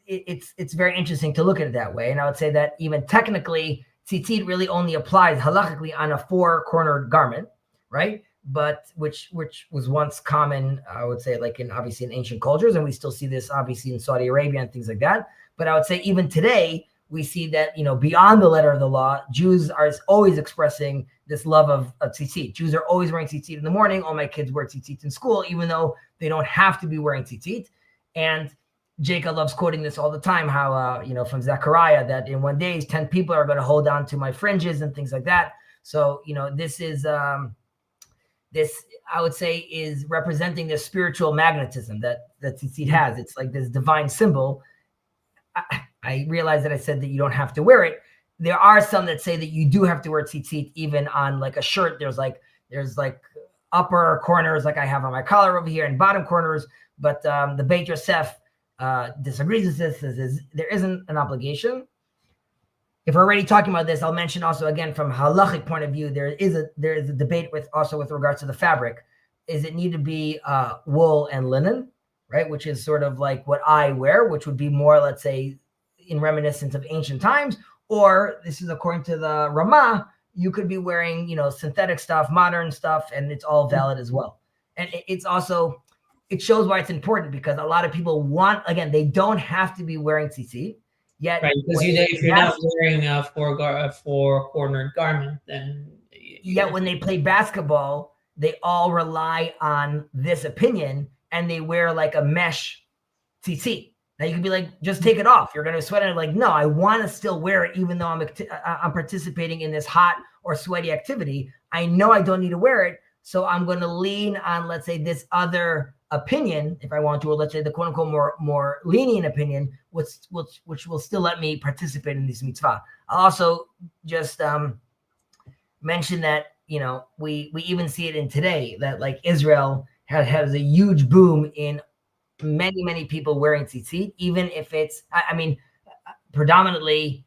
A: it's very interesting to look at it that way. And I would say that even technically, tzitzit really only applies halachically on a four-cornered garment, right? But which was once common, I would say, like obviously in ancient cultures, and we still see this obviously in Saudi Arabia and things like that. But I would say even today, we see that, beyond the letter of the law, Jews are always expressing this love of tzitzit. Jews are always wearing tzitzit in the morning. All my kids wear tzitzit in school, even though they don't have to be wearing tzitzit. And Jacob loves quoting this all the time, how, from Zechariah, that in one day, 10 people are going to hold on to my fringes and things like that. So, this is... this, I would say, is representing the spiritual magnetism that tzitzit has. It's like this divine symbol. I realize that I said that you don't have to wear it. There are some that say that you do have to wear tzitzit even on like a shirt. There's like upper corners, like I have on my collar over here, and bottom corners. But the Beit Yosef disagrees with this. Says there isn't an obligation. If we're already talking about this, I'll mention also, again, from a halachic point of view, there is a debate with regards to the fabric. Is it need to be wool and linen, right? Which is sort of like what I wear, which would be more, let's say, in reminiscence of ancient times, or this is according to the Ramah, you could be wearing, synthetic stuff, modern stuff, and it's all valid as well. And it's also, it shows why it's important, because a lot of people they don't have to be wearing tzitzit. Yet,
B: right, because if you're not wearing a four-cornered garment, then...
A: Yet when they play basketball, they all rely on this opinion, and they wear like a mesh tzitzit. Now you could be like, just take it off. You're going to sweat in it. Like, no, I want to still wear it, even though I'm participating in this hot or sweaty activity. I know I don't need to wear it, so I'm going to lean on, let's say, this other opinion, if I want to, or let's say the quote unquote more lenient opinion, which will still let me participate in this mitzvah. I'll also just mention that, we even see it in today that like Israel has a huge boom in many people wearing tzitzit, even if it's, I mean, predominantly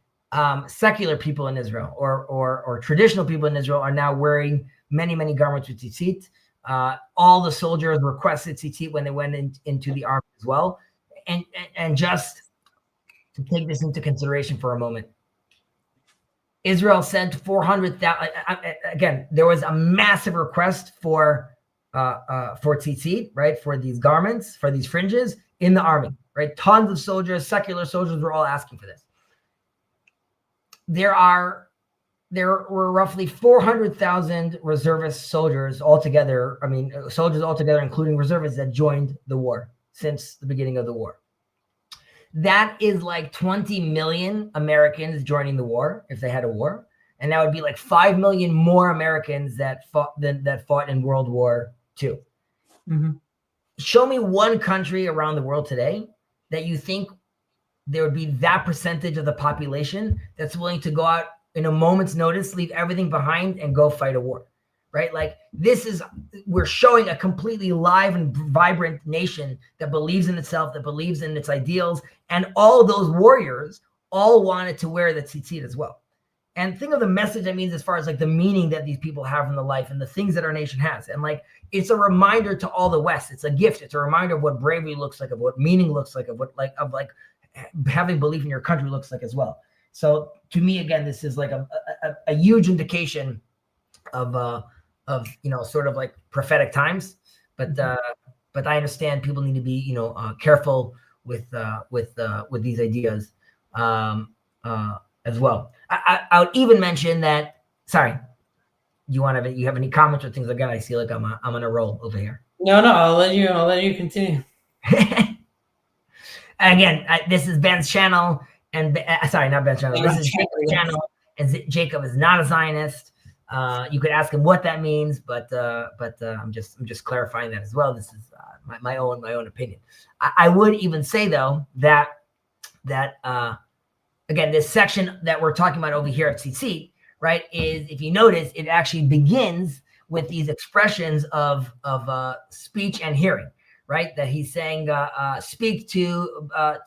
A: secular people in Israel or traditional people in Israel are now wearing many garments with tzitzit. All the soldiers requested tzitzit when they went into the army as well. And just to take this into consideration for a moment, Israel sent 400,000. Again, there was a massive request for tzitzit, right? For these garments, for these fringes in the army, right? Tons of soldiers, secular soldiers were all asking for this. There were roughly 400,000 reservist soldiers altogether. I mean, soldiers altogether, including reservists, that joined the war since the beginning of the war. That is like 20 million Americans joining the war if they had a war. And that would be like 5 million more Americans that fought in World War II.
B: Mm-hmm.
A: Show me one country around the world today that you think there would be that percentage of the population that's willing to go out in a moment's notice, leave everything behind and go fight a war, right? Like we're showing a completely live and vibrant nation that believes in itself, that believes in its ideals. And all those warriors all wanted to wear the tzitzit as well. And think of the message that means as far as like the meaning that these people have in the life and the things that our nation has. And like, it's a reminder to all the West. It's a gift. It's a reminder of what bravery looks like, of what meaning looks like, of what having belief in your country looks like as well. So to me, again, this is like a huge indication of sort of like prophetic times. But I understand people need to be careful with these ideas as well. I would even mention that. Sorry, you have any comments or things like that? I see like I'm on a roll over here.
B: No, I'll let you continue.
A: Again, this is Ben's channel, and sorry, not Ben's channel. This is Jacob's channel, and Jacob is not a Zionist. You could ask him what that means, but I'm just clarifying that as well. This is my own opinion. I would even say though that again, this section that we're talking about over here at tzitzit, right, is, if you notice, it actually begins with these expressions of speech and hearing. Right, that he's saying, speak to the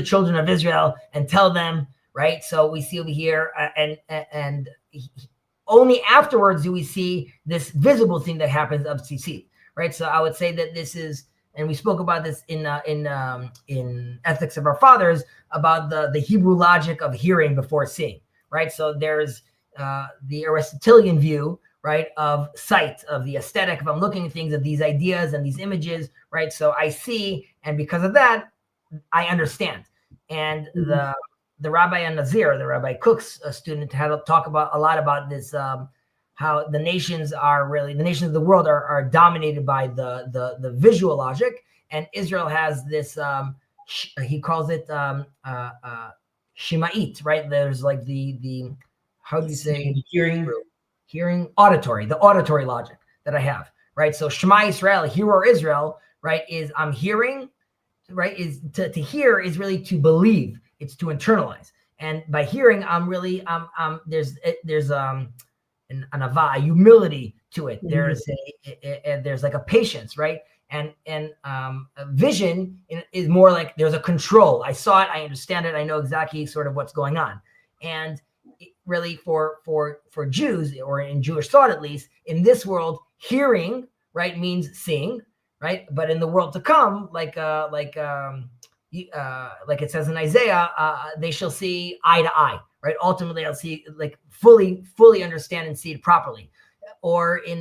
A: children of Israel and tell them. Right, so we see over here, and only afterwards do we see this visible thing that happens of tzitzit. Right, so I would say that this is, and we spoke about this in Ethics of Our Fathers about the Hebrew logic of hearing before seeing. Right, so there's the Aristotelian view, right, of sight, of the aesthetic, if I'm looking at things, of these ideas and these images, right? So I see, and because of that, I understand. And the Rabbi Nazir, the Rabbi Cook's student, had to talk about a lot about this, how the nations of the world are dominated by the visual logic, and Israel has this, he calls it Shema'it, right? There's like the how do you say hearing auditory, the auditory logic that I have, right? So Shema Israel, hear, or Israel, right, is I'm hearing, right, is to hear is really to believe, it's to internalize. And by hearing, I'm really, there's an ava, a humility to it. There's there's like a patience, right? And a vision is more like there's a control. I saw it, I understand it, I know exactly sort of what's going on. And really for Jews, or in Jewish thought at least, in this world, hearing, right, means seeing, right? But in the world to come, like it says in Isaiah, they shall see eye to eye, right? Ultimately, I'll see, like, fully understand and see it properly. Or in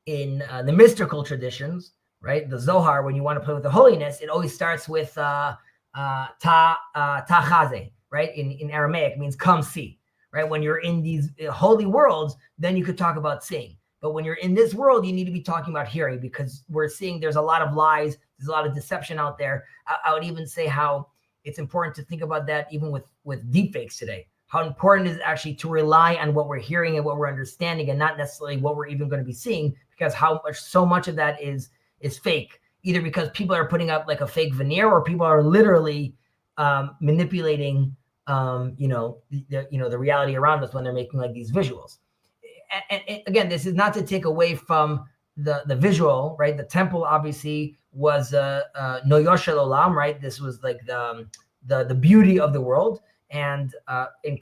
A: the mystical traditions, right, the Zohar, when you want to play with the holiness, it always starts with ta chaze. Right, in Aramaic means come see. Right, when you're in these holy worlds, then you could talk about seeing. But when you're in this world, you need to be talking about hearing, because we're seeing there's a lot of lies, there's a lot of deception out there. I would even say how it's important to think about that even with deepfakes today. How important is it actually to rely on what we're hearing and what we're understanding, and not necessarily what we're even going to be seeing, because so much of that is fake, either because people are putting up like a fake veneer, or people are literally manipulating the reality around us when they're making like these visuals. And again, this is not to take away from the visual, right? The temple obviously was Noyo Shel Olam, right? This was like the beauty of the world, and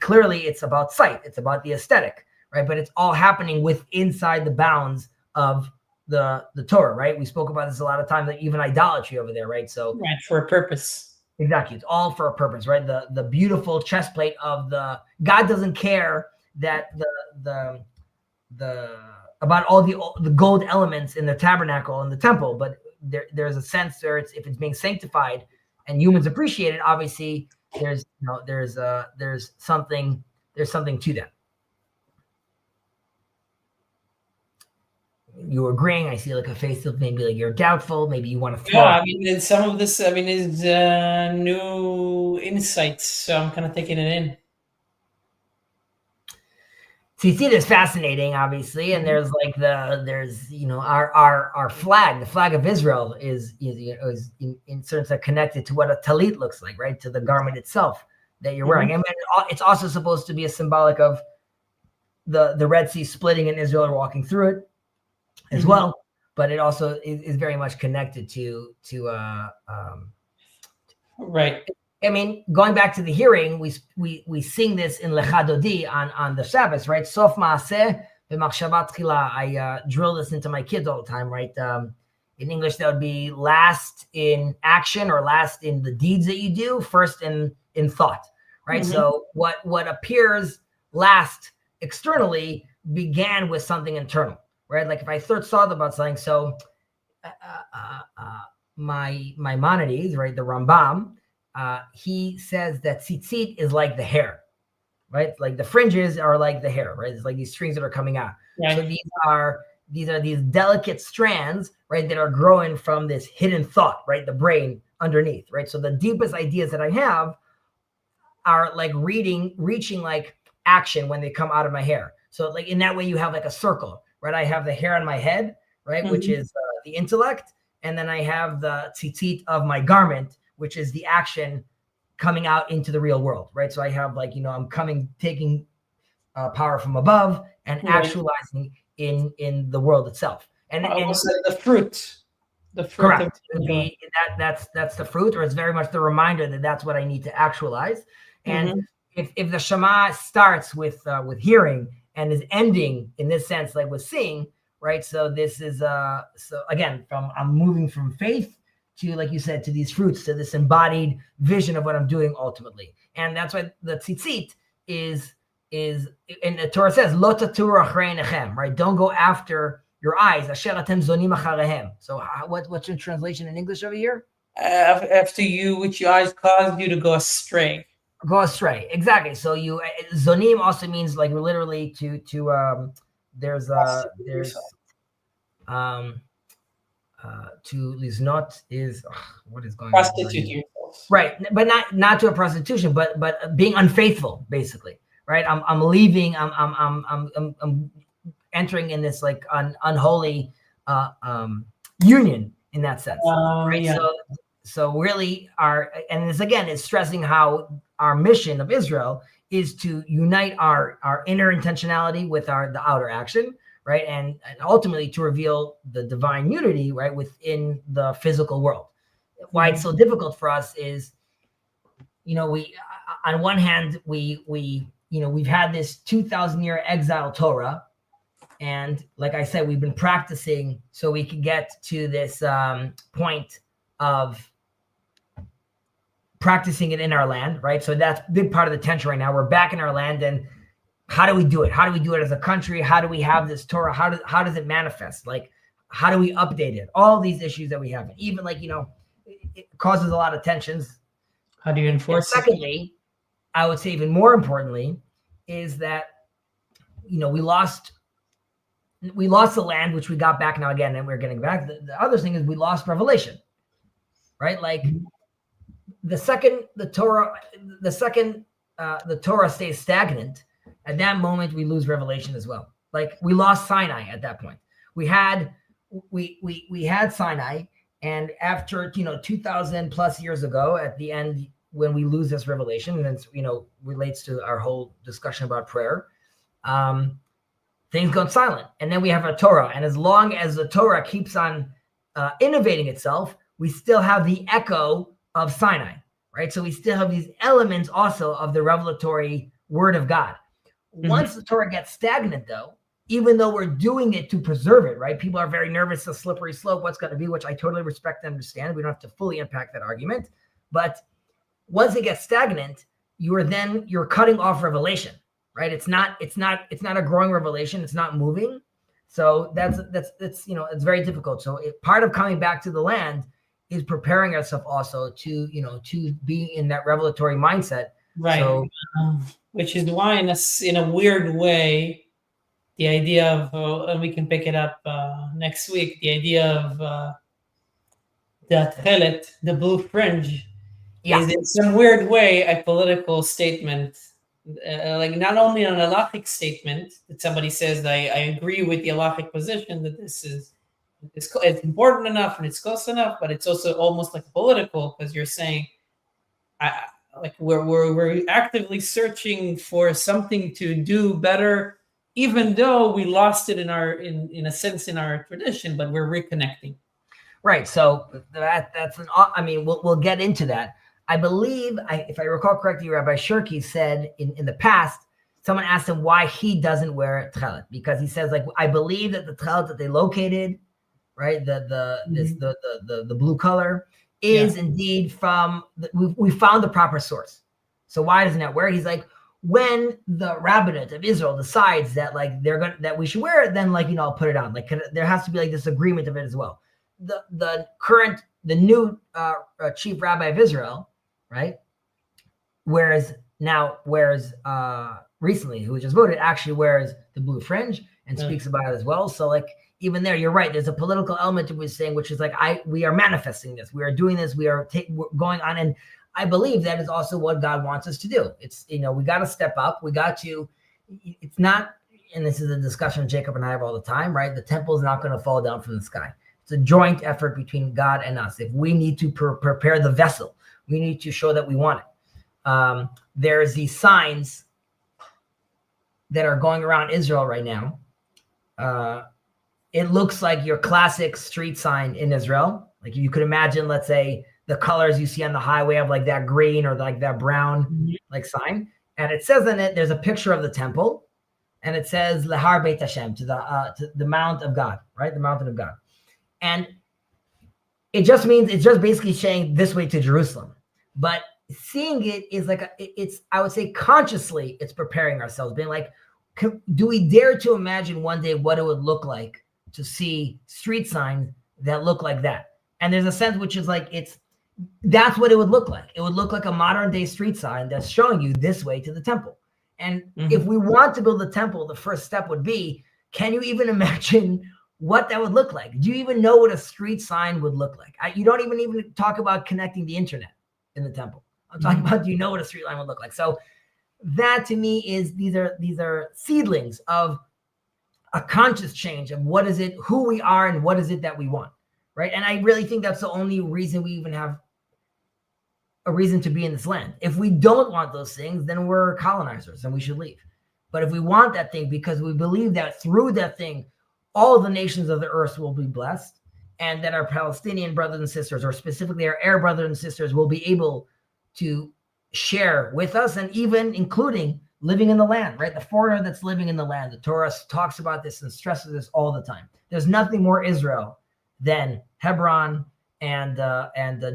A: clearly it's about sight, it's about the aesthetic, right? But it's all happening inside the bounds of the Torah, right? We spoke about this a lot of times, like even idolatry over there, right? So
B: Right, for a purpose.
A: exactly, it's all for a purpose, right? The beautiful chest plate of God doesn't care that the about all the gold elements in the tabernacle and the temple, but there's a sense where if it's being sanctified and humans appreciate it, obviously there's something to that. You agreeing? I see like a face of maybe like you're doubtful. Maybe you want to throw.
B: Yeah, I mean, and some of this, I mean, is new insights. So I'm kind of taking it in.
A: Tzitzit is fascinating, obviously, and there's like our flag, the flag of Israel is in certain sense connected to what a talit looks like, right? To the garment itself that you're wearing. And it's also supposed to be a symbolic of the Red Sea splitting and Israel walking through it as well. But it also is very much connected to
B: right.
A: I mean, going back to the hearing, we sing this in Lecha Dodi on the Shabbos, right? Sof Maaseh v'Machshava Tchila. I drill this into my kids all the time, right? In English, that would be last in action or last in the deeds that you do, first in thought, right? So what appears last externally began with something internal, right? Like if I first thought about something, so my Maimonides, right, the Rambam, he says that tzitzit is like the hair, right? Like the fringes are like the hair, right? It's like these strings that are coming out. Right. So these are these delicate strands, right, that are growing from this hidden thought, right? The brain underneath, right? So the deepest ideas that I have are like reaching like action when they come out of my hair. So like in that way, you have like a circle, right? I have the hair on my head, right, which is the intellect, and then I have the tzitzit of my garment, which is the action coming out into the real world, right? So I have like, I'm taking power from above and actualizing in the world itself. And
B: the fruit.
A: Correct. That's the fruit, or it's very much the reminder that that's what I need to actualize. And if the Shema starts with hearing and is ending in this sense, like with seeing, right? So this is so again, I'm moving from faith to, like you said, to these fruits, to this embodied vision of what I'm doing ultimately. And that's why the tzitzit is and the Torah says, Lo taturu achrei einechem, right? Don't go after your eyes. Asher atem zonim acharehem. So what's your translation in English over here?
B: After you, which your eyes caused you to go astray.
A: Go astray. Exactly. So zonim also means like literally to to liznot is what is going
B: prostitute
A: on?
B: yourself.
A: Right, but not to a prostitution, but being unfaithful, basically. Right, I'm leaving. I'm entering in this like unholy union in that sense. Right.
B: Yeah.
A: So really, and this again is stressing how our mission of Israel is to unite our inner intentionality with the outer action. Right, and ultimately to reveal the divine unity, right, within the physical world. Why it's so difficult for us is, we on one hand we've had this 2,000-year exile Torah, and like I said, we've been practicing so we can get to this point of practicing it in our land, right? So that's a big part of the tension right now. We're back in our land, and how do we do it? How do we do it as a country? How do we have this Torah? How does it manifest? Like, how do we update it? All these issues that we have, even like, it causes a lot of tensions.
B: How do you enforce
A: it? Secondly, I would say even more importantly is that, we lost the land, which we got back now again, and we're getting back. The other thing is we lost revelation, right? Like the second the Torah stays stagnant, at that moment, we lose revelation as well. Like we lost Sinai at that point. We had Sinai, and after 2,000 plus years ago, at the end when we lose this revelation, and it's, relates to our whole discussion about prayer, things go silent. And then we have a Torah. And as long as the Torah keeps on innovating itself, we still have the echo of Sinai, right? So we still have these elements also of the revelatory word of God. Once the Torah gets stagnant, though, even though we're doing it to preserve it, right? People are very nervous, a slippery slope, what's going to be, which I totally respect and understand. We don't have to fully unpack that argument. But once it gets stagnant, you're cutting off revelation, right? It's not a growing revelation. It's not moving. So that's it's very difficult. So part of coming back to the land is preparing ourselves also to be in that revelatory mindset.
B: Right.
A: So,
B: which is why in a weird way, the idea of, and we can pick it up next week, the idea of the tchelet, the blue fringe, is in some weird way a political statement. Like not only an halachic statement that somebody says, I agree with the halachic position that it's important enough and it's close enough, but it's also almost like political, because you're saying, we're actively searching for something to do better, even though we lost it in a sense in our tradition, but we're reconnecting.
A: Right. So we'll get into that. I believe, if I recall correctly, Rabbi Shirky said in the past, someone asked him why he doesn't wear tchelet, because he says, I believe that the tchelet that they located, right, the blue color, is indeed from we found the proper source. So why doesn't that wear it? He's like, when the rabbinate of Israel decides that that we should wear it, then I'll put it on. There has to be this agreement of it as well. The new chief rabbi of Israel, right? Whereas recently, who just voted, actually wears the blue fringe and speaks about it as well. So even there, you're right. There's a political element to what we're saying, which is we are manifesting this. We are doing this. We're going on. And I believe that is also what God wants us to do. It's, we got to step up. It's not, and this is a discussion Jacob and I have all the time, right? The temple is not going to fall down from the sky. It's a joint effort between God and us. If we need to prepare the vessel, we need to show that we want it. There's these signs that are going around Israel right now. It looks like your classic street sign in Israel. You could imagine, let's say, the colors you see on the highway of that green or that brown sign. And it says in it, there's a picture of the temple, and it says Lehar Beit Hashem, to the Mount of God, right? The mountain of God. And it just means, it's just basically saying this way to Jerusalem. But seeing it is I would say consciously, it's preparing ourselves, being do we dare to imagine one day what it would look like to see street signs that look like that? And there's a sense which is that's what it would look like. It would look like a modern day street sign that's showing you this way to the temple. And if we want to build the temple, the first step would be, can you even imagine what that would look like? Do you even know what a street sign would look like? You don't even talk about connecting the internet in the temple. I'm talking about, do you know what a street line would look like? So that to me is, these are seedlings of a conscious change of what is it, who we are, and what is it that we want, right? And I really think that's the only reason we even have a reason to be in this land. If we don't want those things, then we're colonizers and we should leave. But if we want that thing because we believe that through that thing, all the nations of the earth will be blessed, and that our Palestinian brothers and sisters, or specifically our Arab brothers and sisters, will be able to share with us, and even including living in the land, right? The foreigner that's living in the land. The Torah talks about this and stresses this all the time. There's nothing more Israel than Hebron and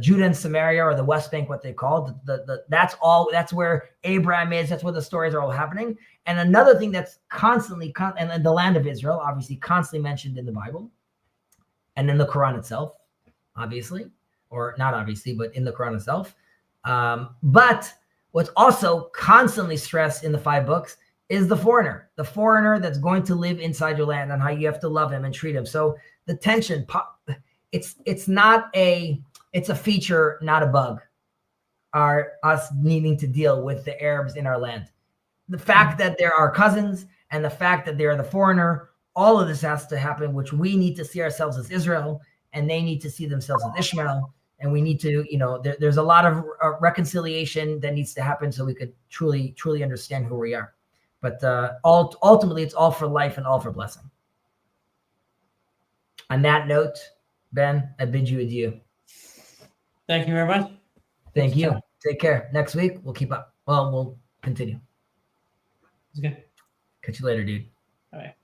A: Judah and Samaria, or the West Bank, what they call that's where Abraham is. That's where the stories are all happening. And another thing that's constantly, and the land of Israel, obviously constantly mentioned in the Bible and in the Quran itself, obviously, or not obviously, but in the Quran itself. But what's also constantly stressed in the 5 books is the foreigner that's going to live inside your land, and how you have to love him and treat him. So the tension, it's a feature, not a bug, are us needing to deal with the Arabs in our land. The fact that they're our cousins, and the fact that they're the foreigner, all of this has to happen, which we need to see ourselves as Israel, and they need to see themselves as Ishmael. and we need to, there's a lot of reconciliation that needs to happen so we could truly understand who we are. But ultimately, it's all for life and all for blessing. On that note, Ben, I bid you adieu.
B: Thank you very much.
A: Thank you. Take care. Next week, we'll keep up. Well, we'll continue.
B: It's good.
A: Catch you later, dude.
B: All right.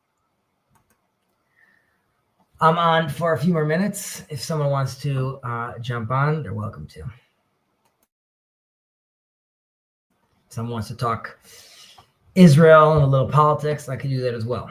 A: I'm on for a few more minutes. If someone wants to jump on, they're welcome to. Someone wants to talk Israel and a little politics, I can do that as well.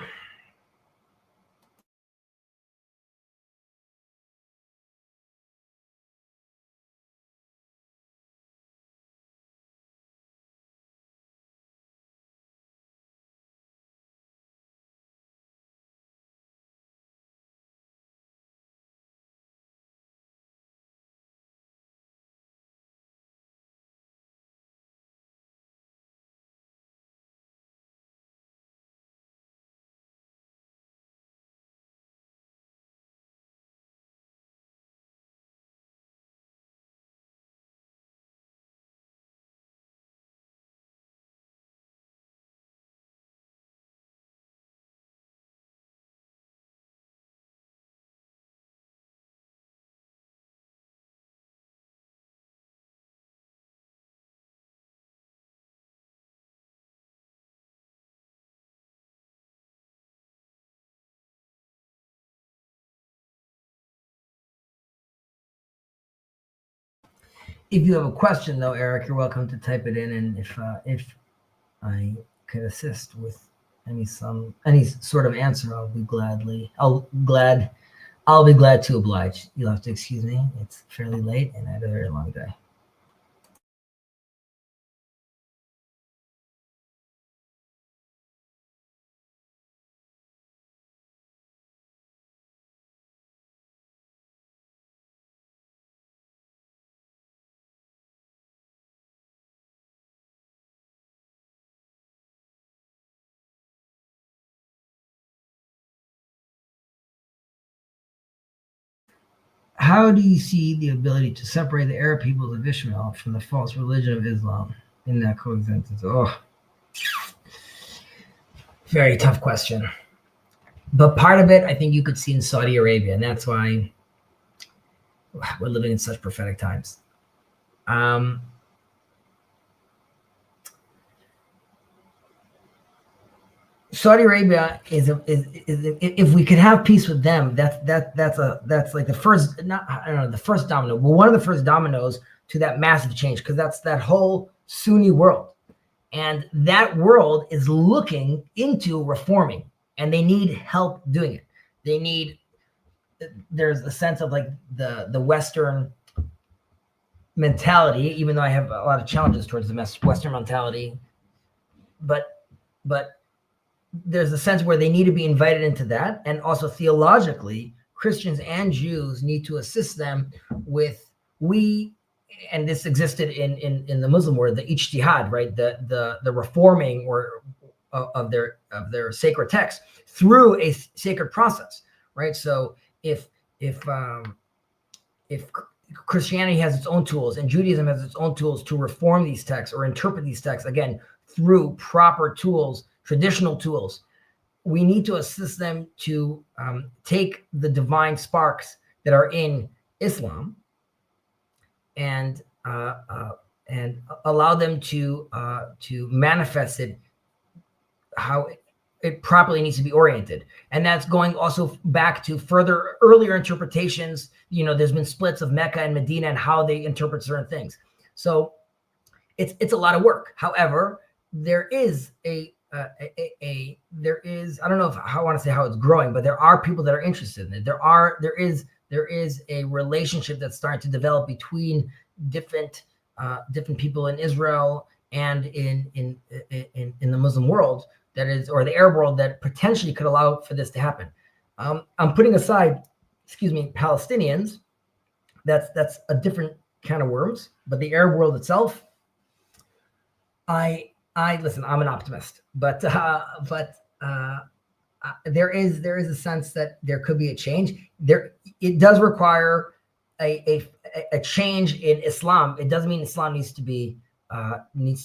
A: If you have a question, though, Eric, you're welcome to type it in, and if I could assist with any sort of answer, I'll be glad to oblige. You'll have to excuse me. It's fairly late, and I had a very long day. How do you see the ability to separate the Arab peoples of Ishmael from the false religion of Islam in that coexistence? Oh, very tough question. But part of it, I think you could see in Saudi Arabia, and that's why we're living in such prophetic times. Saudi Arabia is if we could have peace with them, that's like the first, I don't know, the first domino, but one of the first dominoes to that massive change, because that's that whole Sunni world, and that world is looking into reforming, and they need help doing it. There's a sense of like the Western mentality, even though I have a lot of challenges towards the Western mentality, but there's a sense where they need to be invited into that. And also theologically, Christians and Jews need to assist them with, and this existed in the Muslim world, the ijtihad, right? The reforming of their sacred text through a sacred process, right? So if Christianity has its own tools and Judaism has its own tools to reform these texts or interpret these texts, again, through proper tools, traditional tools, we need to assist them to take the divine sparks that are in Islam and allow them to manifest it how it properly needs to be oriented. And that's going also back to earlier interpretations. There's been splits of Mecca and Medina and how they interpret certain things. So it's a lot of work. However, there is I don't know how I want to say how it's growing, but there are people that are interested in it. There is a relationship that's starting to develop between different people in Israel and in the Muslim world, that is, or the Arab world, that potentially could allow for this to happen. I'm putting aside, Palestinians. That's a different kind of worms, but the Arab world itself, I listen, I'm an optimist, but there is a sense that there could be a change. It does require a change in Islam. It doesn't mean Islam needs to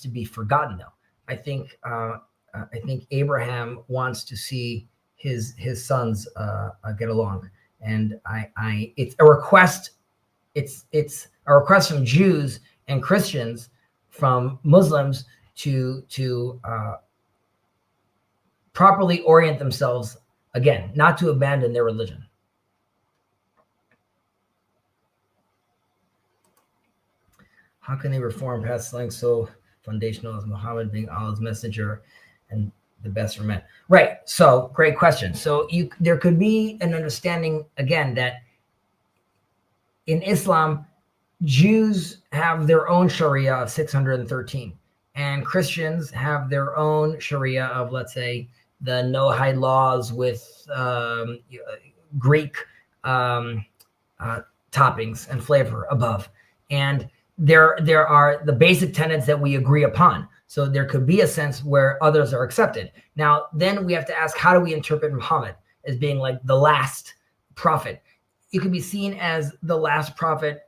A: be forgotten, though. I think Abraham wants to see his sons get along, and it's a request. It's a request from Jews and Christians, from Muslims, to properly orient themselves again, not to abandon their religion. How can they reform past something so foundational as Muhammad being Allah's messenger and the best for men? Right. So great question. So there could be an understanding again that in Islam, Jews have their own Sharia of 613, and Christians have their own Sharia of, let's say, the Noahide laws with Greek toppings and flavor above. And there are the basic tenets that we agree upon. So there could be a sense where others are accepted. Now, then we have to ask, how do we interpret Muhammad as being like the last prophet? It could be seen as the last prophet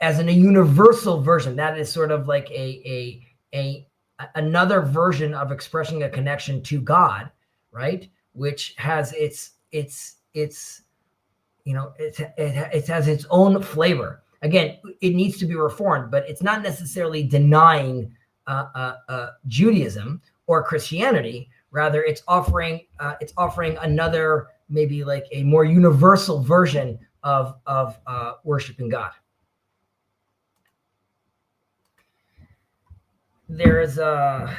A: as in a universal version. That is sort of like another version of expressing a connection to God, right? Which has it has its own flavor. Again, it needs to be reformed, but it's not necessarily denying Judaism or Christianity. Rather, it's offering another, maybe like a more universal version of worshiping God. There's a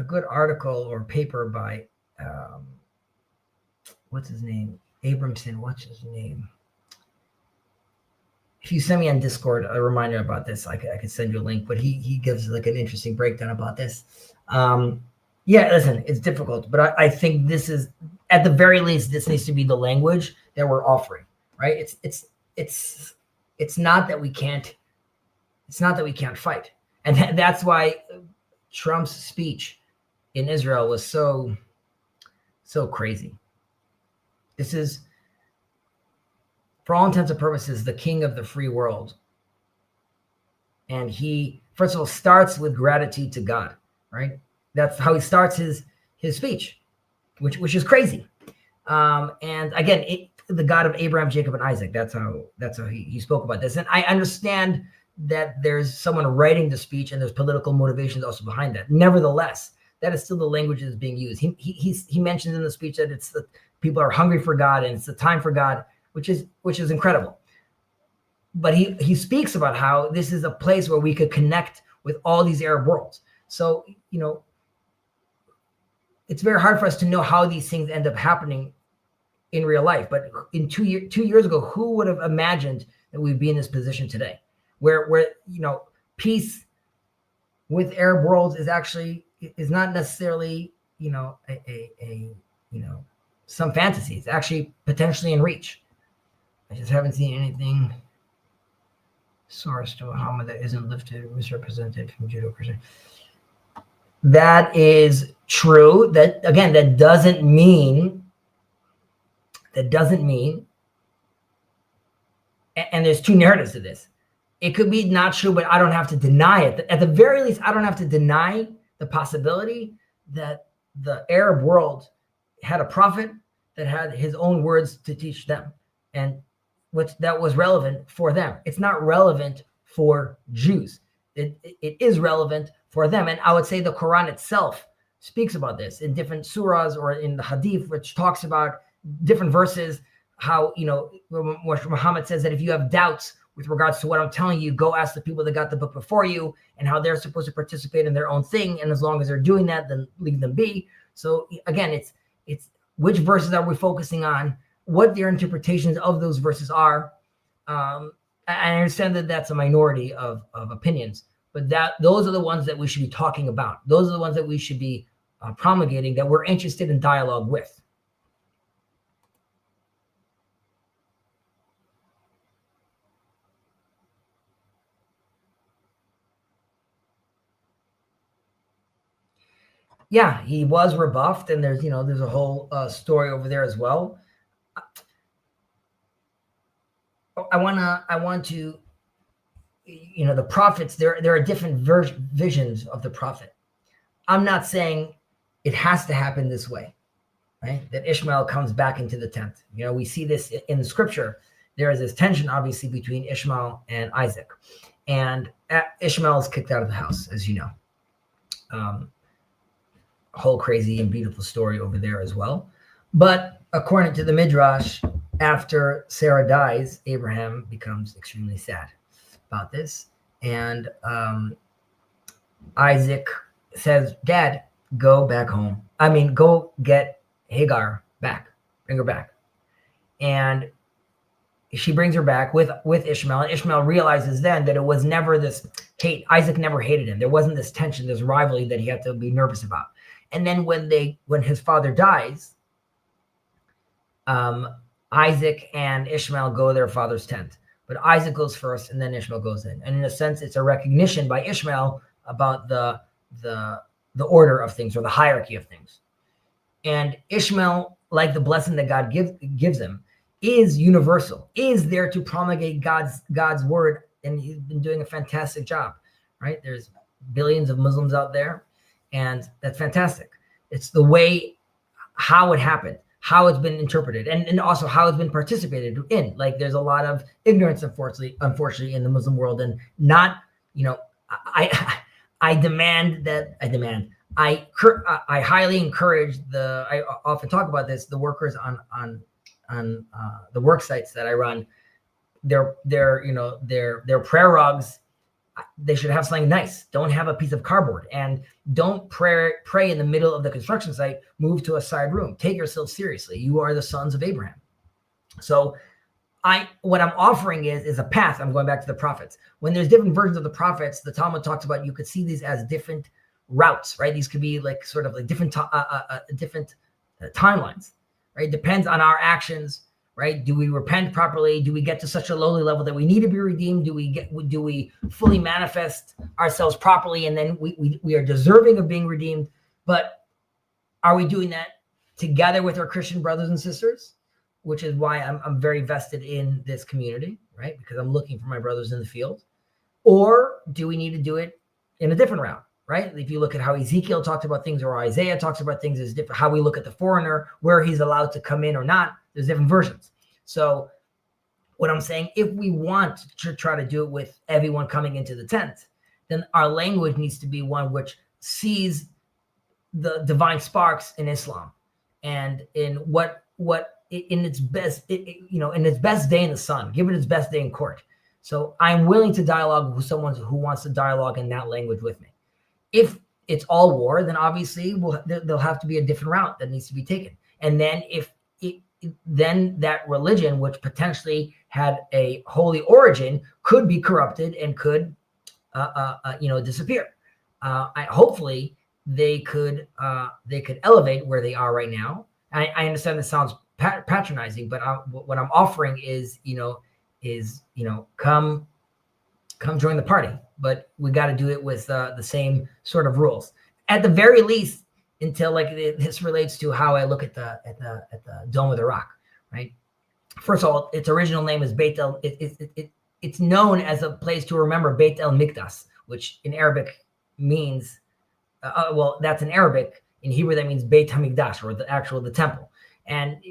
A: good article or paper by what's his name? Abramson. What's his name? If you send me on Discord a reminder about this, I could send you a link. But he gives like an interesting breakdown about this. Yeah, listen, it's difficult, but I think this is, at the very least, this needs to be the language that we're offering, right? It's not that we can't. It's not that we can't fight. And that's why Trump's speech in Israel was so crazy. This is, for all intents and purposes, the king of the free world. And he, first of all, starts with gratitude to God, right? That's how he starts his speech, which is crazy. And again, the God of Abraham, Jacob, and Isaac. That's how he spoke about this. And I understand that there's someone writing the speech and there's political motivations also behind that. Nevertheless, that is still the language that is being used. He mentions in the speech that it's the people are hungry for God and it's the time for God, which is incredible. But he speaks about how this is a place where we could connect with all these Arab worlds. So, it's very hard for us to know how these things end up happening in real life. But in 2 years ago, who would have imagined that we'd be in this position today? Where peace with Arab worlds is not necessarily some fantasy. It's actually potentially in reach. I just haven't seen anything sourced to Muhammad that isn't lifted or misrepresented from Judeo-Christian. That is true. That again, that doesn't mean. And there's two narratives to this. It could be not true, but I don't have to deny it. At the very least, I don't have to deny the possibility that the Arab world had a prophet that had his own words to teach them, and that was relevant for them. It's not relevant for Jews. It is relevant for them. And I would say the Quran itself speaks about this in different surahs or in the Hadith, which talks about different verses, how, Muhammad says that if you have doubts with regards to what I'm telling you, go ask the people that got the book before you, and how they're supposed to participate in their own thing. And as long as they're doing that, then leave them be. So again, it's which verses are we focusing on, what their interpretations of those verses are. I understand that that's a minority of opinions, but those are the ones that we should be talking about. Those are the ones that we should be promulgating, that we're interested in dialogue with. Yeah, he was rebuffed, and there's a whole story over there as well. I want to, the prophets, there are different visions of the prophet. I'm not saying it has to happen this way, right? That Ishmael comes back into the tent. We see this in the scripture. There is this tension, obviously, between Ishmael and Isaac. And Ishmael is kicked out of the house, as you know. Whole crazy and beautiful story over there as well. But according to the Midrash, after Sarah dies, Abraham becomes extremely sad about this. And Isaac says, Dad, go back home. Go get Hagar back. Bring her back. And she brings her back with Ishmael. And Ishmael realizes then that it was never this hate. Isaac never hated him. There wasn't this tension, this rivalry that he had to be nervous about. And then when his father dies, Isaac and Ishmael go to their father's tent. But Isaac goes first, and then Ishmael goes in. And in a sense, it's a recognition by Ishmael about the order of things, or the hierarchy of things. And Ishmael, like the blessing that God gives him, is universal, is there to promulgate God's word, and he's been doing a fantastic job, right? There's billions of Muslims out there, and that's fantastic. It's the way, how it happened, how it's been interpreted, and also how it's been participated in. Like, there's a lot of ignorance, unfortunately, in the Muslim world, and not, I highly encourage I often talk about this, the workers on the work sites that I run, their prayer rugs, they should have something nice. Don't have a piece of cardboard, and don't pray in the middle of the construction site. Move to a side room. Take yourself seriously. You are the sons of Abraham. So what I'm offering is a path. I'm going back to the prophets. When there's different versions of the prophets, the Talmud talks about, you could see these as different routes, right? These could be like sort of like different timelines, right? Depends on our actions, right? Do we repent properly? Do we get to such a lowly level that we need to be redeemed? Do we fully manifest ourselves properly, and then we are deserving of being redeemed? But are we doing that together with our Christian brothers and sisters? Which is why I'm very vested in this community, right? Because I'm looking for my brothers in the field. Or do we need to do it in a different route, right? If you look at how Ezekiel talked about things, or Isaiah talks about things, is different. How we look at the foreigner, where he's allowed to come in or not, there's different versions. So what I'm saying, if we want to try to do it with everyone coming into the tent, then our language needs to be one which sees the divine sparks in Islam, and in what in its best, in its best day in the sun, give it its best day in court. So I'm willing to dialogue with someone who wants to dialogue in that language with me. If it's all war, then obviously there'll have to be a different route that needs to be taken. And then then that religion, which potentially had a holy origin, could be corrupted and could, disappear. Hopefully they could elevate where they are right now. I understand this sounds patronizing, but what I'm offering is, come join the party, but we got to do it with the same sort of rules, at the very least, until this relates to how I look at the Dome of the Rock, right? First of all, its original name is Beit El. It's known as a place to remember Beit El Mikdash, which in Arabic means, that's in Arabic. In Hebrew, that means Beit HaMikdash, or the temple. And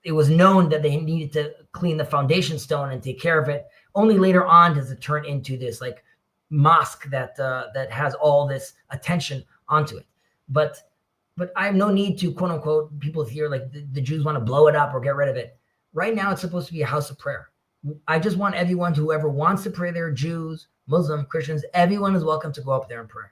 A: it was known that they needed to clean the foundation stone and take care of it. Only later on does it turn into this mosque that has all this attention onto it. But I have no need to, quote unquote, people here the Jews want to blow it up or get rid of it. Right now, it's supposed to be a house of prayer. I just want everyone, whoever wants to pray there, Jews, Muslim, Christians, everyone is welcome to go up there and pray.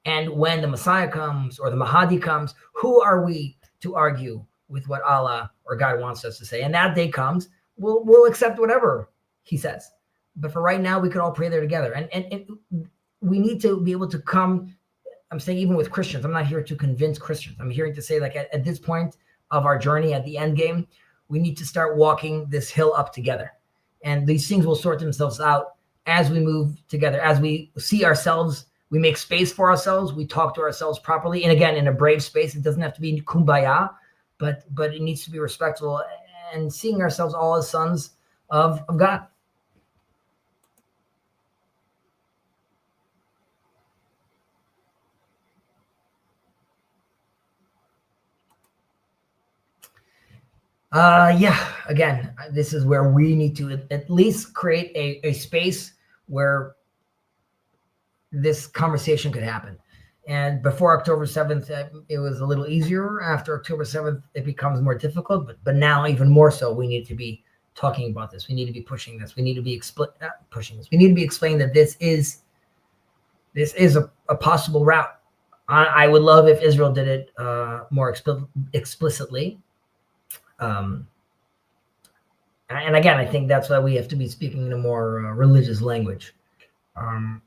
A: And when the Messiah comes, or the Mahdi comes, who are we to argue with what Allah or God wants us to say? And that day comes, we'll accept whatever he says. But for right now, we can all pray there together. And we need to be able to come. I'm saying even with Christians, I'm not here to convince Christians. I'm here to say, at this point of our journey, at the end game, we need to start walking this hill up together. And these things will sort themselves out as we move together, as we see ourselves. We make space for ourselves. We talk to ourselves properly. And again, in a brave space, it doesn't have to be kumbaya, but it needs to be respectful, and seeing ourselves all as sons of God. Yeah, again, this is where we need to at least create a space where this conversation could happen. And before October 7th, it was a little easier. After October 7th, it becomes more difficult, but now even more so, we need to be talking about this. We need to be pushing this. We need to be pushing this. We need to be explaining that this is a possible route. I would love if Israel did it more explicitly. And again, I think that's why we have to be speaking in a more religious language. And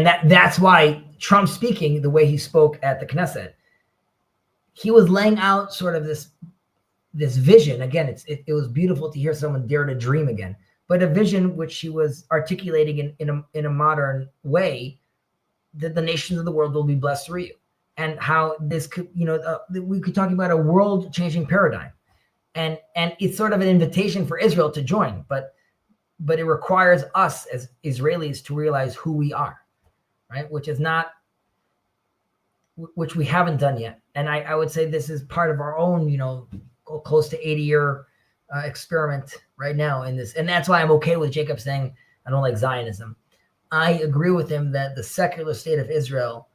A: that's why Trump speaking the way he spoke at the Knesset, he was laying out sort of this vision. Again, it was beautiful to hear someone dare to dream again, but a vision which he was articulating in a modern way, that the nations of the world will be blessed through you, and how this could, we could talk about a world-changing paradigm, and it's sort of an invitation for Israel to join, but it requires us as Israelis to realize who we are, right? Which we haven't done yet. And I would say this is part of our own, close to 80-year experiment right now in this. And that's why I'm okay with Jacob saying, I don't like Zionism. I agree with him that the secular state of Israel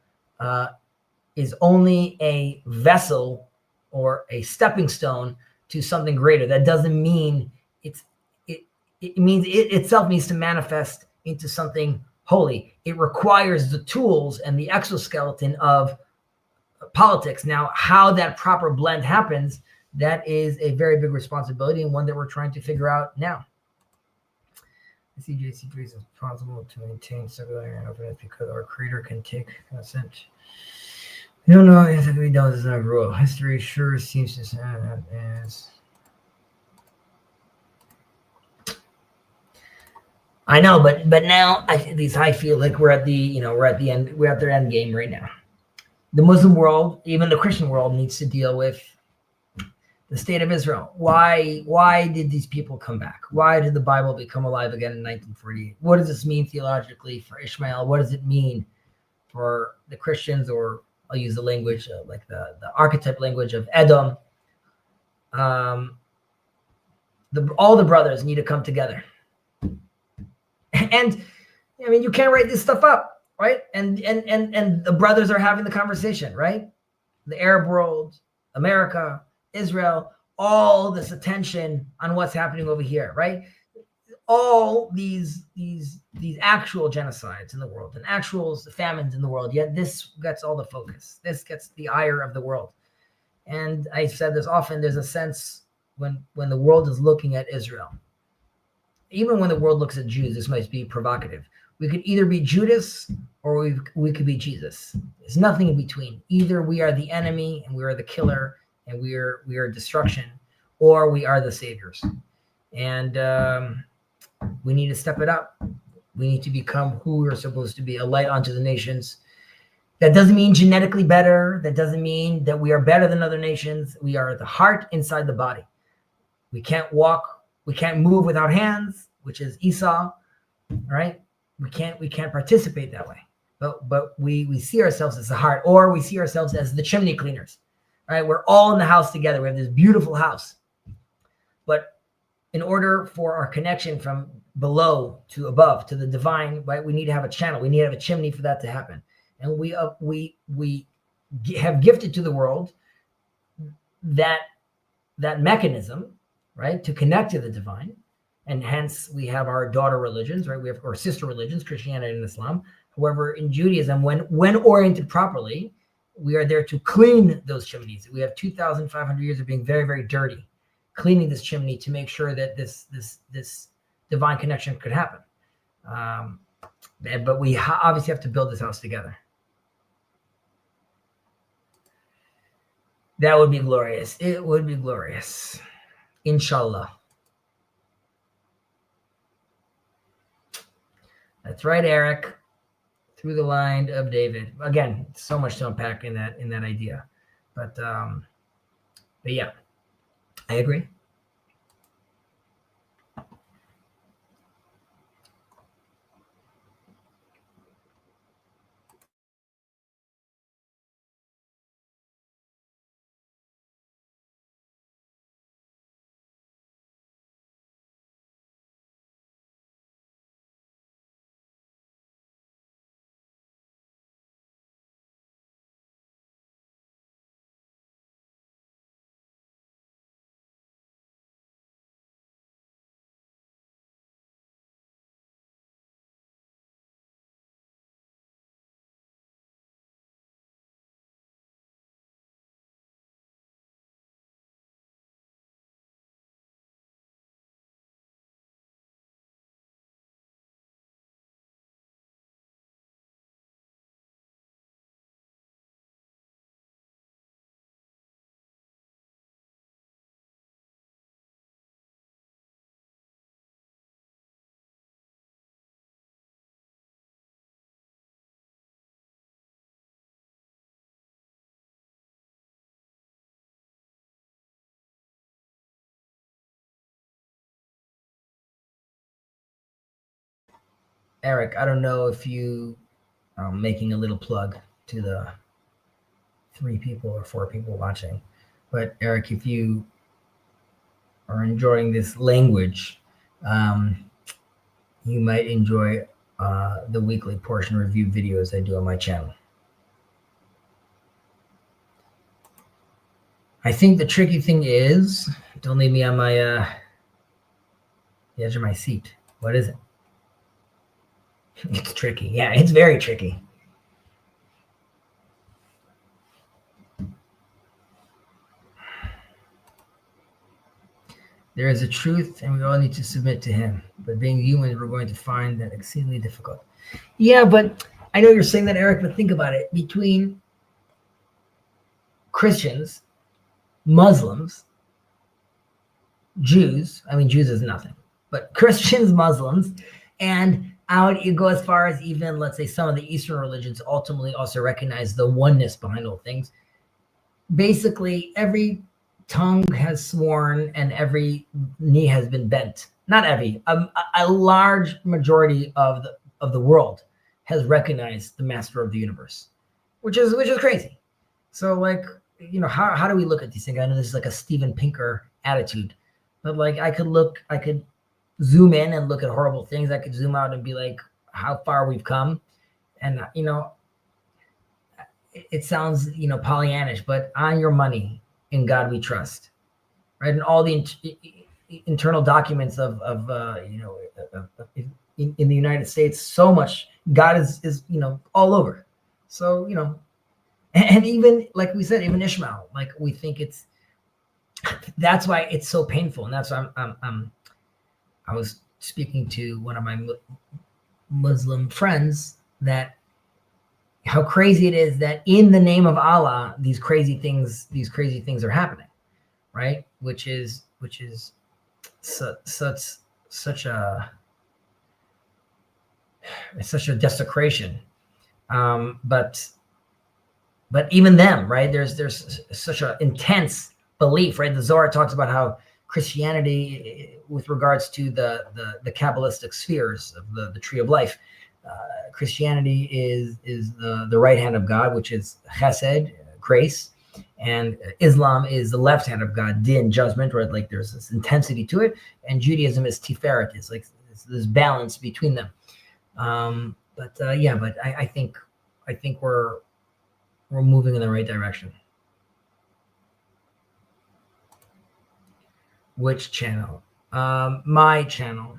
A: is only a vessel or a stepping stone to something greater. That doesn't mean it means it itself needs to manifest into something holy. It requires the tools and the exoskeleton of politics. Now, how that proper blend happens, that is a very big responsibility, and one that we're trying to figure out now. The CJC3 is responsible to maintain secular and openness because our creator can take consent. We don't know if we don't. This is not a rule. History sure seems to say that as. I know, but now I feel like we're at the end. We're at their end game right now. The Muslim world, even the Christian world, needs to deal with the state of Israel. Why did these people come back? Why did the Bible become alive again in 1948? What does this mean theologically for Ishmael? What does it mean for the Christians? Or I'll use the language like the archetype language of Edom. All the brothers need to come together. And I mean, you can't write this stuff up, right? And the brothers are having the conversation, right? The Arab world, America, Israel, all this attention on what's happening over here, right? All these actual genocides in the world and actual famines in the world, yet this gets all the focus. This gets the ire of the world. And I've said this often, there's a sense when the world is looking at Israel, even when the world looks at Jews, this might be provocative. We could either be Judas or we could be Jesus. There's nothing in between. Either we are the enemy and we are the killer and we are destruction, or we are the saviors. And we need to step it up. We need to become who we're supposed to be, a light unto the nations. That doesn't mean genetically better. That doesn't mean that we are better than other nations. We are the heart inside the body. We can't walk. We can't move without hands, which is Esau, right? We can't participate that way. But we see ourselves as the heart, or we see ourselves as the chimney cleaners, right? We're all in the house together. We have this beautiful house. But in order for our connection from below to above to the divine, right, we need to have a channel. We need to have a chimney for that to happen. And we have gifted to the world that mechanism, right, to connect to the divine. And hence we have our daughter religions, right? We have our sister religions, Christianity and Islam. However, in Judaism, when oriented properly, we are there to clean those chimneys. We have 2,500 years of being very, very dirty, cleaning this chimney to make sure that this divine connection could happen. But we obviously have to build this house together. That would be glorious. It would be glorious. Inshallah. That's right, Eric. Through the line of David. Again, so much to unpack in that idea. But yeah, I agree. Eric, I don't know if you are making a little plug to the 3 people or 4 people watching, but Eric, if you are enjoying this language, you might enjoy the weekly portion review videos I do on my channel. I think the tricky thing is, don't leave me on my the edge of my seat. What is it? It's tricky. Yeah, it's very tricky. There is a truth, and we all need to submit to him. But being human, we're going to find that exceedingly difficult. Yeah, but I know you're saying that, Eric, but think about it. Between Christians, Muslims, Jews, I mean, Jews is nothing, but Christians, Muslims, and out you go as far as even, let's say, some of the Eastern religions ultimately also recognize the oneness behind all things. Basically, every tongue has sworn and every knee has been bent. Not every, a large majority of the world has recognized the master of the universe, which is crazy. So, like, you know, how do we look at these things? I know this is like a Steven Pinker attitude, but like I could zoom in and look at horrible things. I could zoom out and be like, how far we've come. And, you know, it sounds, you know, Pollyannish, but on your money, in God we trust, right? And all the internal documents of in the United States, so much God is, you know, all over. So, you know, and even like we said, even Ishmael, like we think that's why it's so painful. And that's why I was speaking to one of my Muslim friends that how crazy it is that in the name of Allah, these crazy things are happening, right? Which is such a desecration. But even them, right? There's such an intense belief, right? The Zohar talks about how Christianity, with regards to the Kabbalistic spheres of the tree of life, Christianity is the right hand of God, which is chesed, grace, and Islam is the left hand of God, din, judgment, right? Like there's this intensity to it, and Judaism is tiferet, it's like this balance between them. But I think we're moving in the right direction. Which channel? My channel.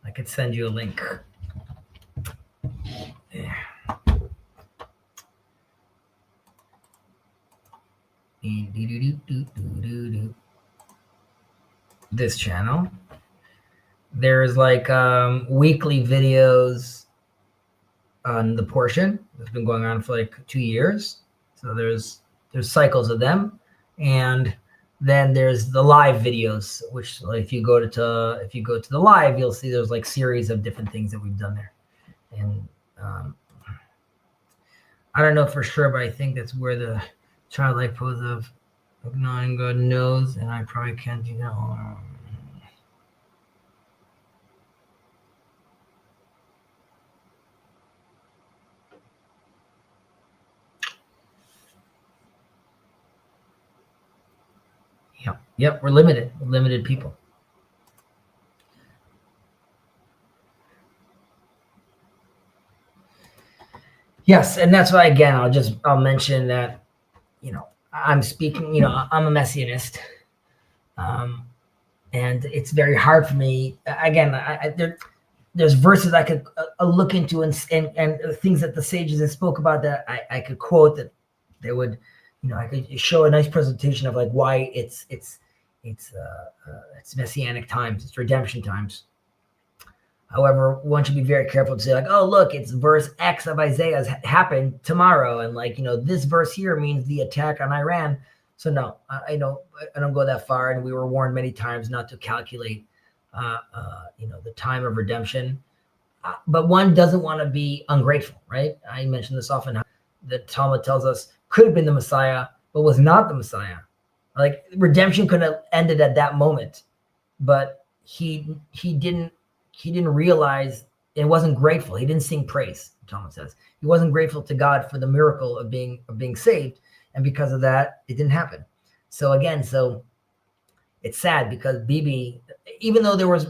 A: I could send you a link. Yeah. This channel. There's like weekly videos on the portion that's been going on for like 2 years. So there's cycles of them, and then there's the live videos, which if you go to the live, you'll see there's like series of different things that we've done there. And I don't know for sure, but I think that's where the childlike pose of knowing God knows, and I probably can't do that. Yep, we're limited people. Yes, and that's why, again, I'll mention that, you know, I'm speaking, you know, I'm a messianist, and it's very hard for me. Again, there's verses I could look into and things that the sages have spoke about that I could quote that they would, you know, I could show a nice presentation of like why it's messianic times, it's redemption times. However, one should be very careful to say like, oh, look, it's verse X of Isaiah's happened tomorrow. And like, you know, this verse here means the attack on Iran. So no, I don't go that far. And we were warned many times not to calculate, you know, the time of redemption. But one doesn't want to be ungrateful, right? I mention this often. How the Talmud tells us could have been the Messiah, but was not the Messiah. Like redemption could have ended at that moment, but he didn't realize It wasn't grateful. He didn't sing praise, Talmud says. He wasn't grateful to God for the miracle of being saved. And because of that, it didn't happen. So again, it's sad because Bibi, even though there was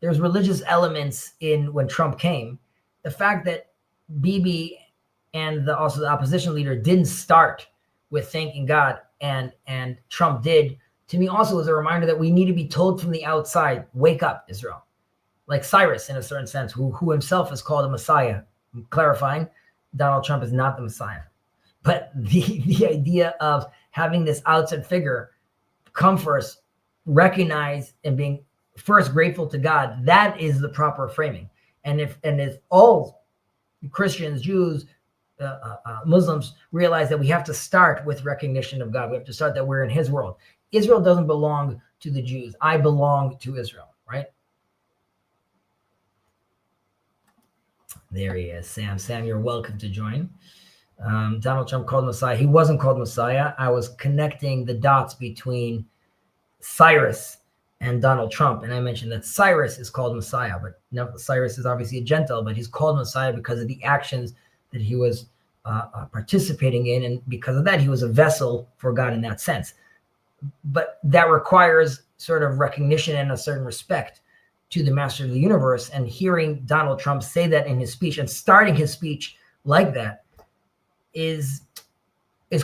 A: religious elements in when Trump came, the fact that Bibi and also the opposition leader didn't start with thanking God and Trump did, to me also is a reminder that we need to be told from the outside, wake up, Israel. Like Cyrus, in a certain sense, who himself is called a Messiah. I'm clarifying, Donald Trump is not the Messiah. But the idea of having this outside figure come first, recognize and being first grateful to God, that is the proper framing. And if all Christians, Jews, Muslims realize that we have to start with recognition of God, we have to start that we're in his world. Israel doesn't belong to the Jews. I belong to Israel, right? There he is, Sam. Sam, you're welcome to join. Donald Trump called Messiah. He wasn't called Messiah. I was connecting the dots between Cyrus and Donald Trump. And I mentioned that Cyrus is called Messiah, but no, Cyrus is obviously a Gentile, but he's called Messiah because of the actions that he was participating in. And because of that, he was a vessel for God in that sense. But that requires sort of recognition and a certain respect to the master of the universe. And hearing Donald Trump say that in his speech and starting his speech like that is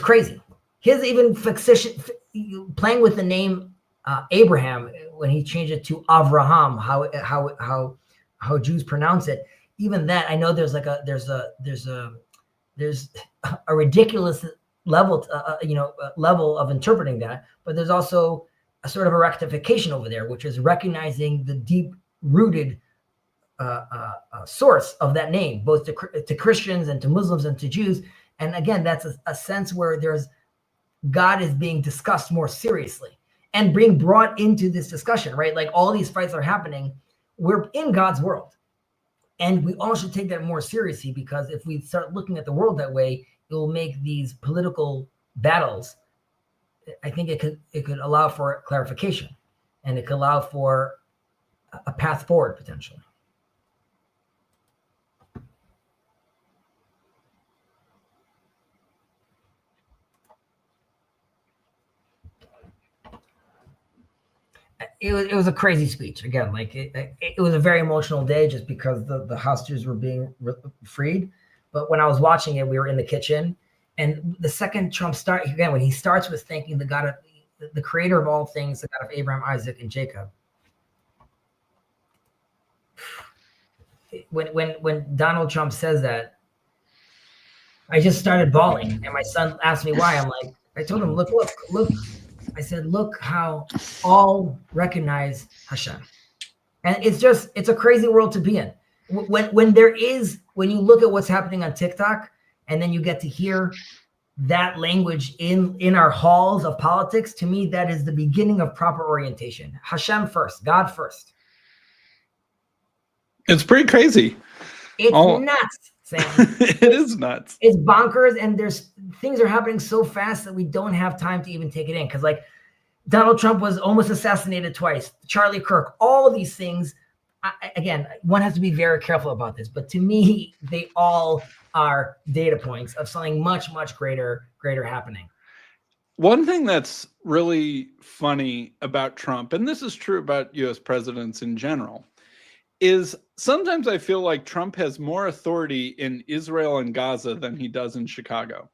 A: crazy. His even fixation, playing with the name Abraham when he changed it to Avraham, how Jews pronounce it. Even that, I know there's a ridiculous level, level of interpreting that, but there's also a sort of a rectification over there, which is recognizing the deep-rooted source of that name, both to Christians and to Muslims and to Jews. And again, that's a sense where God is being discussed more seriously and being brought into this discussion, right? Like all these fights are happening. We're in God's world. And we all should take that more seriously, because if we start looking at the world that way, it will make these political battles, I think it could allow for clarification, and it could allow for a path forward potentially. It was a crazy speech. Again, like it was a very emotional day just because the hostages were being freed. But when I was watching it, we were in the kitchen, and the second Trump when he starts with thanking the God of the creator of all things, the God of Abraham, Isaac, and Jacob. When Donald Trump says that, I just started bawling, and my son asked me why. I'm like, I told him, look. I said, look how all recognize Hashem. And it's a crazy world to be in. When you look at what's happening on TikTok, and then you get to hear that language in our halls of politics, to me, that is the beginning of proper orientation. Hashem first, God first.
D: It's pretty crazy.
A: It's nuts, Sam.
D: It is nuts.
A: It's bonkers, and things are happening so fast that we don't have time to even take it in. Because like Donald Trump was almost assassinated twice, Charlie Kirk, all of these things. Again, one has to be very careful about this, but to me, they all are data points of something much, much greater happening.
D: One thing that's really funny about Trump, and this is true about U.S. presidents in general, is sometimes I feel like Trump has more authority in Israel and Gaza than he does in Chicago.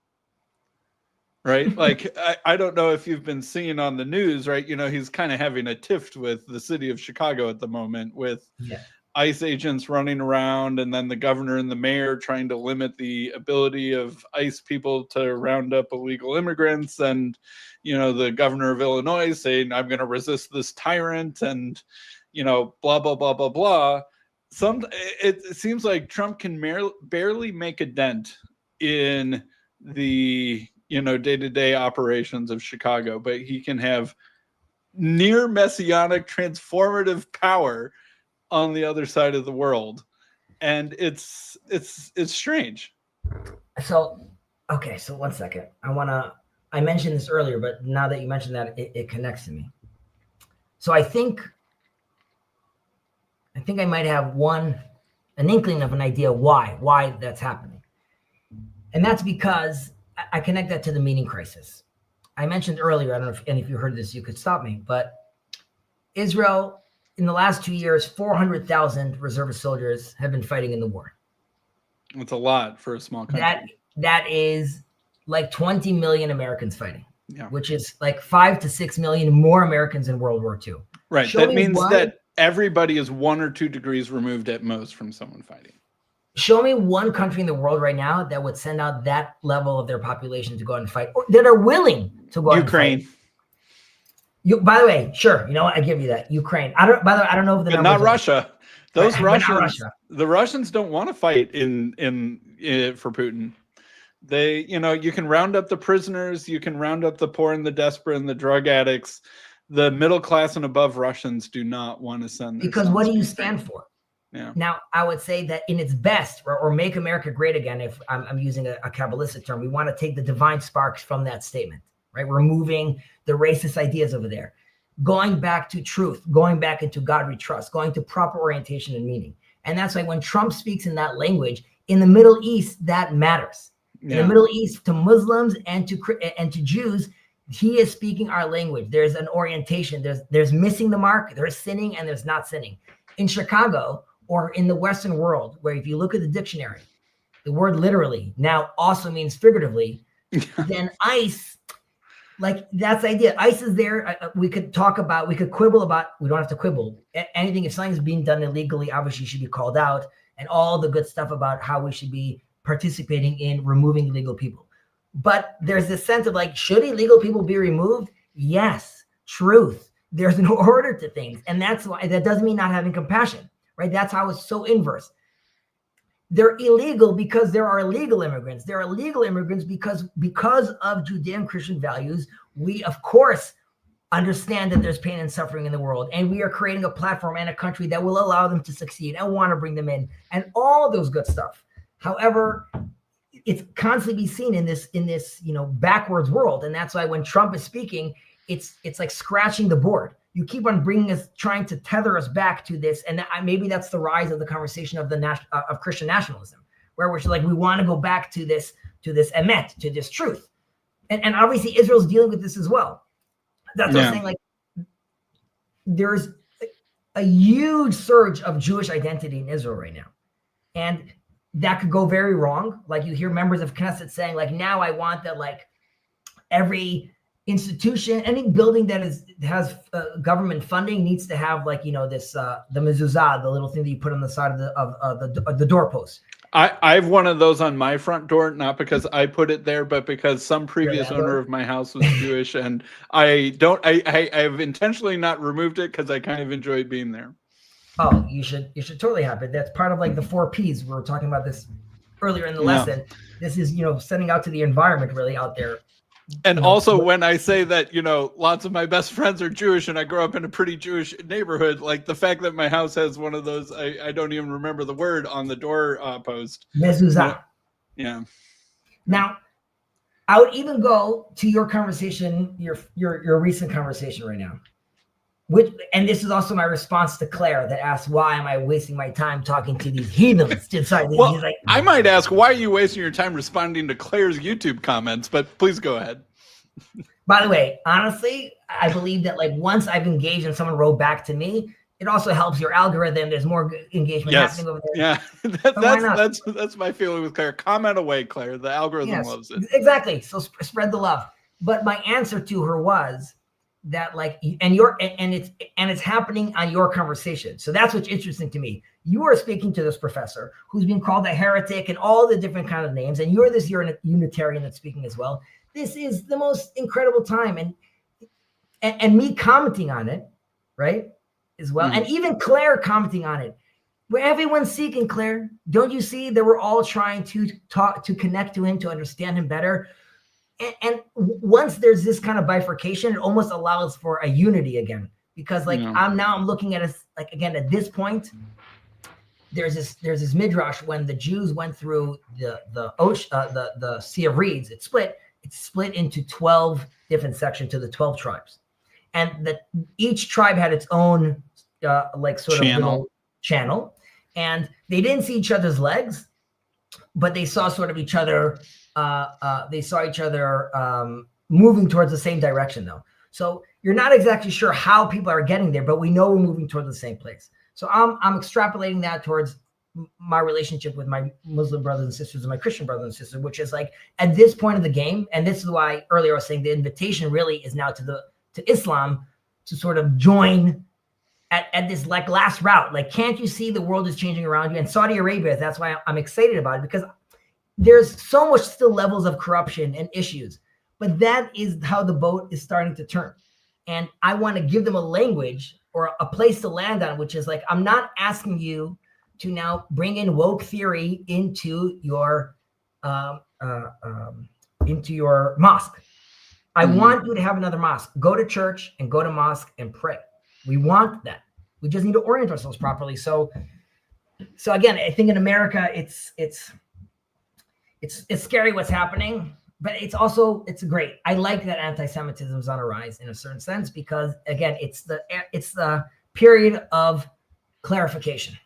D: Right? Like, I don't know if you've been seeing on the news, right? You know, he's kind of having a tiff with the city of Chicago at the moment with ICE agents running around, and then the governor and the mayor trying to limit the ability of ICE people to round up illegal immigrants. And, you know, the governor of Illinois saying, I'm going to resist this tyrant, and, you know, blah, blah, blah, blah, blah. It seems like Trump can barely make a dent in the, you know, day-to-day operations of Chicago, but he can have near messianic transformative power on the other side of the world. And it's strange.
A: So, okay. So 1 second. I mentioned this earlier, but now that you mentioned that, it connects to me. So I think I think I might have an inkling of an idea why that's happening. And that's because I connect that to the meaning crisis. I mentioned earlier, I don't know if any of you heard this, you could stop me, but Israel, in the last 2 years, 400,000 reservist soldiers have been fighting in the war.
D: It's a lot for a small country.
A: That is like 20 million Americans fighting,
D: Yeah.
A: which is like 5 to 6 million more Americans in World War II.
D: Right. That means that everybody is 1 or 2 degrees removed at most from someone fighting.
A: Show me one country in the world right now that would send out that level of their population to go out and fight, or that are willing to go out and fight.
D: Ukraine.
A: By the way, sure. You know what? I give you that. Ukraine. By the way, I don't know if the numbers
D: not Russia. Those Russians.
A: Not Russia.
D: The Russians don't want to fight in for Putin. They, you can round up the prisoners, you can round up the poor and the desperate and the drug addicts. The middle class and above Russians do not want to send.
A: Because what do you stand for?
D: Yeah.
A: Now, I would say that in its best, or make America great again, if I'm using a Kabbalistic term, we want to take the divine sparks from that statement, right? Removing the racist ideas over there, going back to truth, going back into God we trust, going to proper orientation and meaning. And that's why when Trump speaks in that language, in the Middle East, that matters.
D: Yeah.
A: In the Middle East, to Muslims and to Jews, he is speaking our language. There's an orientation. There's missing the mark. There's sinning and there's not sinning. In Chicago, or in the Western world, where if you look at the dictionary, the word literally now also means figuratively, then ICE, like that's the idea. ICE is there. We could quibble about, we don't have to quibble. Anything, if something's being done illegally, obviously should be called out, and all the good stuff about how we should be participating in removing illegal people. But there's this sense of like, should illegal people be removed? Yes, truth. There's an order to things. And that's why, that doesn't mean not having compassion. Right? That's how it's so inverse. They're illegal because there are illegal immigrants. There are legal immigrants because of Judean Christian values. We, of course, understand that there's pain and suffering in the world. And we are creating a platform and a country that will allow them to succeed and want to bring them in and all those good stuff. However, it's constantly be seen in this backwards world. And that's why when Trump is speaking, it's like scratching the board. You keep on trying to tether us back to this, and maybe that's the rise of the conversation of of Christian nationalism, where we're like, we want to go back to this emet, to this truth, and obviously Israel's dealing with this as well. That's what I'm saying. Like, there's a huge surge of Jewish identity in Israel right now, and that could go very wrong. Like you hear members of Knesset saying, like, now I want that, like every institution, any building that has government funding needs to have this the mezuzah, the little thing that you put on the side of the doorpost.
D: I have one of those on my front door, not because I put it there, but because some previous owner of my house was Jewish, and I've intentionally not removed it because I kind of enjoyed being there.
A: Oh, you should totally have it. That's part of like the 4 Ps. We were talking about this earlier in the lesson. This is sending out to the environment really out there.
D: And also when I say that, lots of my best friends are Jewish and I grew up in a pretty Jewish neighborhood, like the fact that my house has one of those, I don't even remember the word on the door post.
A: Mezuzah.
D: Yeah.
A: Now, I would even go to your conversation, your recent conversation right now. And this is also my response to Claire that asked, why am I wasting my time talking to these heathens?
D: Well, I might ask, why are you wasting your time responding to Claire's YouTube comments? But please go ahead.
A: By the way, honestly, I believe that like once I've engaged and someone wrote back to me, it also helps your algorithm. There's more engagement happening over there.
D: Yeah, that's my feeling with Claire. Comment away, Claire. The algorithm loves it.
A: Exactly. So spread the love. But my answer to her was that it's happening on your conversation. So that's what's interesting to me. You are speaking to this professor who's been called a heretic and all the different kind of names, and you're a Unitarian that's speaking as well. This is the most incredible time, and me commenting on it, right, as well, and even Claire commenting on it. Where everyone's seeking, Claire, don't you see that we're all trying to connect to him, to understand him better? And once there's this kind of bifurcation, it almost allows for a unity again, because I'm looking at us like, again, at this point, there's this midrash when the Jews went through the Sea of Reeds, it's split into 12 different sections to the 12 tribes, and that each tribe had its own sort of little channel, and they didn't see each other's legs, but they saw sort of each other. They saw each other moving towards the same direction, though. So you're not exactly sure how people are getting there, but we know we're moving towards the same place. So I'm extrapolating that towards my relationship with my Muslim brothers and sisters and my Christian brothers and sisters, which is like at this point of the game, and this is why earlier I was saying the invitation really is now to Islam to sort of join at this like last route. Like, can't you see the world is changing around you? And Saudi Arabia, that's why I'm excited about it, because there's so much still levels of corruption and issues, but that is how the boat is starting to turn. And I want to give them a language or a place to land on, which is like, I'm not asking you to now bring in woke theory into your mosque. I want you to have another mosque. Go to church and go to mosque and pray. We want that. We just need to orient ourselves properly. So again, I think in America, it's scary what's happening, but it's great. I like that anti-Semitism is on a rise in a certain sense, because again, it's the period of clarification.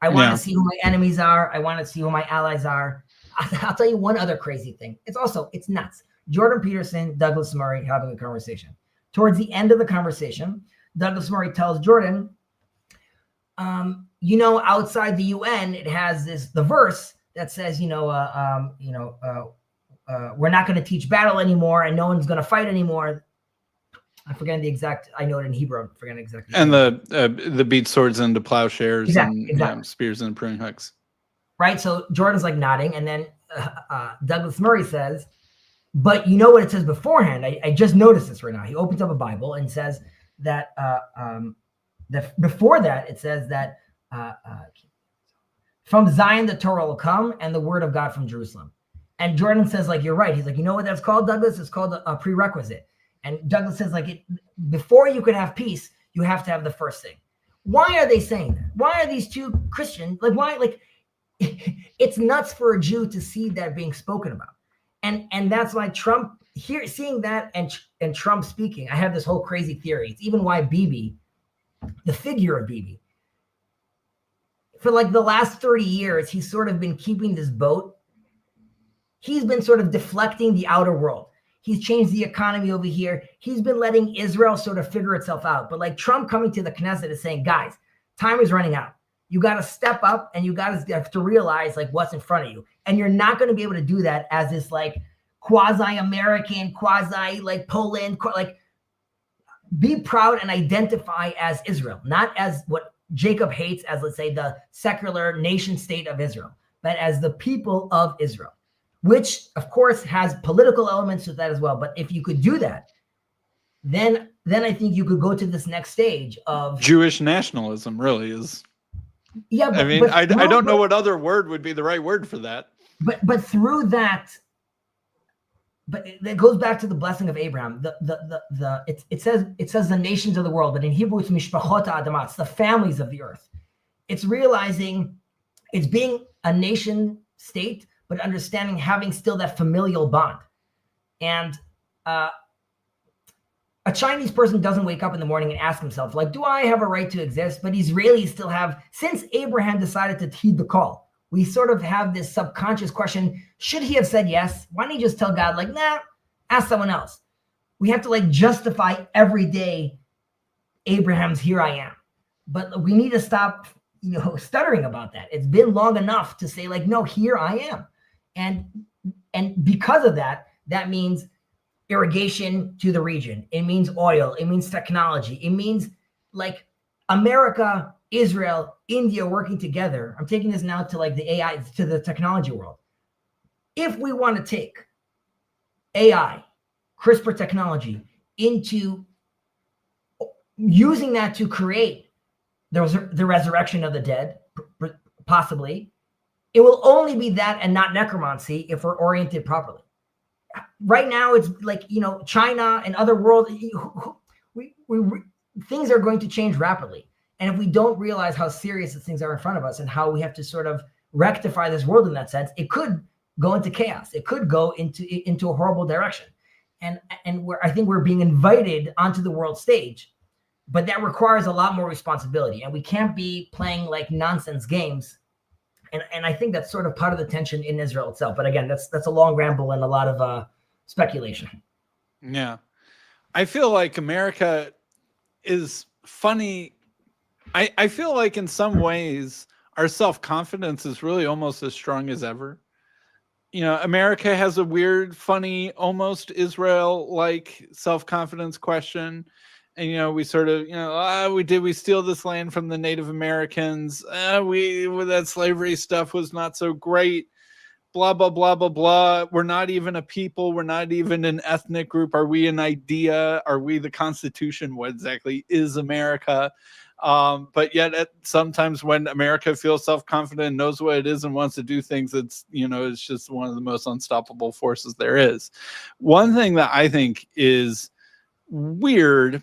A: I want to see who my enemies are. I want to see who my allies are. I'll tell you one other crazy thing. It's nuts. Jordan Peterson, Douglas Murray having a conversation. Towards the end of the conversation, Douglas Murray tells Jordan, outside the UN, it has the verse that says, we're not going to teach battle anymore and no one's going to fight anymore. I'm forgetting the exact, I know it in Hebrew, I'm forgetting exactly.
D: And the beat swords into plowshares
A: exactly.
D: and spears into pruning hooks.
A: Right. So Jordan's like nodding. And then Douglas Murray says, but you know what it says beforehand? I just noticed this right now. He opens up a Bible and says that before that, it says that from Zion, the Torah will come and the word of God from Jerusalem. And Jordan says, like, you're right. He's like, you know what that's called, Douglas? It's called a prerequisite. And Douglas says, like, before you could have peace, you have to have the first thing. Why are they saying that? Why are these two Christians, it's nuts for a Jew to see that being spoken about. And that's why Trump, seeing that and Trump speaking, I have this whole crazy theory. It's even why Bibi, the figure of Bibi, for like the last 30 years, he's sort of been keeping this boat. He's been sort of deflecting the outer world. He's changed the economy over here. He's been letting Israel sort of figure itself out. But like Trump coming to the Knesset is saying, guys, time is running out. You got to step up and you got to realize like what's in front of you. And you're not going to be able to do that as this like quasi-American, quasi like Poland, like be proud and identify as Israel, not as what Jacob hates as, let's say, the secular nation state of Israel, but as the people of Israel, which of course has political elements to that as well. But if you could do that, then I think you could go to this next stage of
D: Jewish nationalism really is.
A: Yeah.
D: But, I don't know what other word would be the right word for that.
A: But through that, but it goes back to the blessing of Abraham. It says the nations of the world, but in Hebrew it's mishpachot ha'adamah. It's the families of the earth. It's realizing it's being a nation state, but understanding having still that familial bond. And a Chinese person doesn't wake up in the morning and ask himself, like, do I have a right to exist? But Israelis still have, since Abraham decided to heed the call, we sort of have this subconscious question, should he have said yes? Why don't you just tell God, like, nah, ask someone else? We have to like justify every day Abraham's here I am. But we need to stop, stuttering about that. It's been long enough to say like, no, here I am. And because of that, that means irrigation to the region. It means oil. It means technology. It means like America, Israel, India working together. I'm taking this now to like the AI, to the technology world. If we want to take AI, CRISPR technology into using that to create the resurrection of the dead, possibly, it will only be that and not necromancy if we're oriented properly. Right now, it's like, China and other world, things are going to change rapidly. And if we don't realize how serious the things are in front of us and how we have to sort of rectify this world in that sense, it could go into chaos. It could go into a horrible direction. And I think we're being invited onto the world stage, but that requires a lot more responsibility, and we can't be playing like nonsense games. And I think that's sort of part of the tension in Israel itself. But again, that's a long ramble and a lot of speculation.
D: Yeah. I feel like America is funny. I feel like in some ways our self-confidence is really almost as strong as ever. You know, America has a weird, funny, almost Israel-like self-confidence question. And, you know, we sort of, you know, we steal this land from the Native Americans. That slavery stuff was not so great. Blah, blah, blah, blah, blah. We're not even a people. We're not even an ethnic group. Are we an idea? Are we the Constitution? What exactly is America? But yet sometimes when America feels self-confident, knows what it is and wants to do things, it's, you know, it's just one of the most unstoppable forces there is. One thing that I think is weird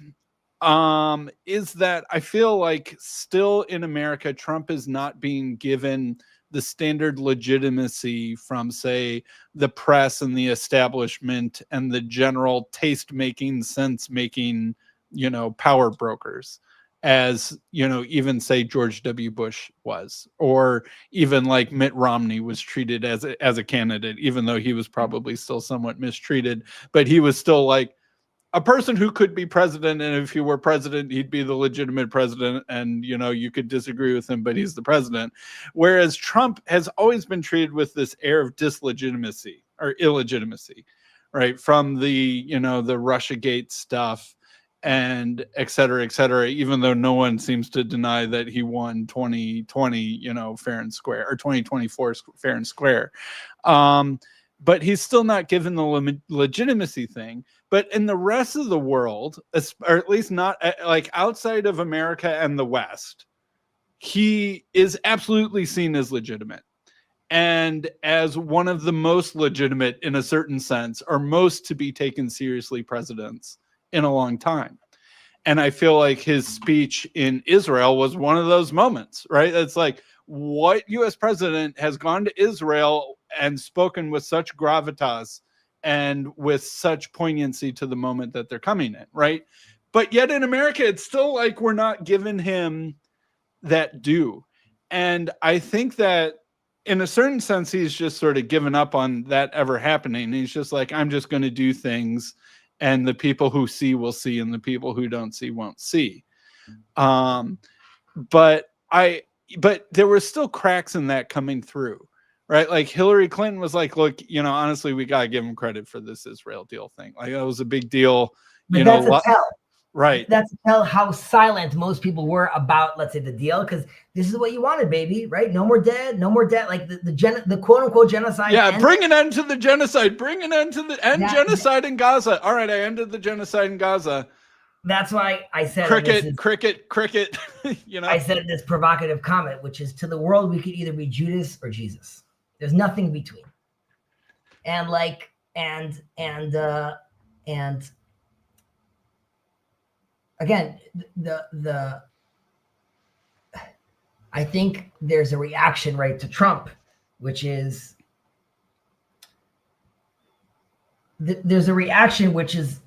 D: is that I feel like still in America, Trump is not being given the standard legitimacy from, say, the press and the establishment and the general taste-making, sense-making, you know, power brokers, as, you know, even say George W. Bush was, or even like Mitt Romney was treated as a candidate, even though he was probably still somewhat mistreated, but he was still like a person who could be president, and if he were president, he'd be the legitimate president, and, you know, you could disagree with him, but he's the president. Whereas Trump has always been treated with this air of dislegitimacy or illegitimacy, right? From the, you know, the Russiagate stuff and et cetera, even though no one seems to deny that he won 2020, you know, fair and square, or 2024 fair and square. But he's still not given the legitimacy thing. But in the rest of the world, or at least not like outside of America and the West, he is absolutely seen as legitimate and as one of the most legitimate, in a certain sense, or most to be taken seriously presidents in a long time. And I feel like his speech in Israel was one of those moments, right? It's like, what U.S. president has gone to Israel and spoken with such gravitas and with such poignancy to the moment that they're coming in, right? But yet in America, it's still like we're not giving him that due. And I think that in a certain sense, he's just sort of given up on that ever happening. He's just like, I'm just going to do things, and the people who see will see, and the people who don't see won't see. But there were still cracks in that coming through, right? Like Hillary Clinton was like, look, you know, honestly, we got to give him credit for this Israel deal thing. Like, that was a big deal.
A: But that's a tell.
D: Right.
A: That's a tell how silent most people were about, let's say, the deal, because this is what you wanted, baby, right? No more dead, no more dead. Like the quote unquote genocide.
D: Yeah, bring an end to the genocide. Bring an end to the genocide in Gaza. All right, I ended the genocide in Gaza.
A: That's why I said
D: cricket. You know,
A: I said this provocative comment, which is, to the world, we could either be Judas or Jesus. There's nothing between. And like, and again, I think there's a reaction, right, to Trump, which is there's a reaction which is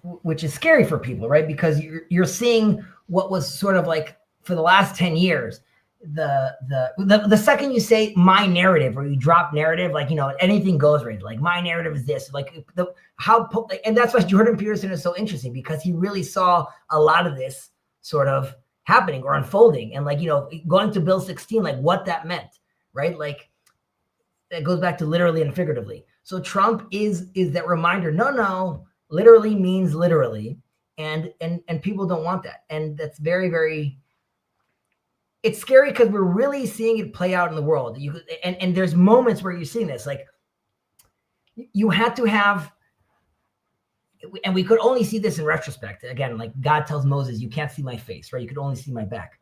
A: scary for people, right? Because you're seeing what was sort of like for the last 10 years, the second you say my narrative, or you drop narrative, like, you know, anything goes, right? Like, my narrative is this, like and that's why Jordan Peterson is so interesting, because he really saw a lot of this sort of happening or unfolding, and, like, you know, going to Bill 16, like what that meant, right? Like, that goes back to literally and figuratively. So Trump is that reminder. No, literally means literally, and people don't want that, and that's very, very. It's scary because we're really seeing it play out in the world. And there's moments where you're seeing this, like, you had to have, and we could only see this in retrospect. Again, like God tells Moses, you can't see my face, right? You could only see my back.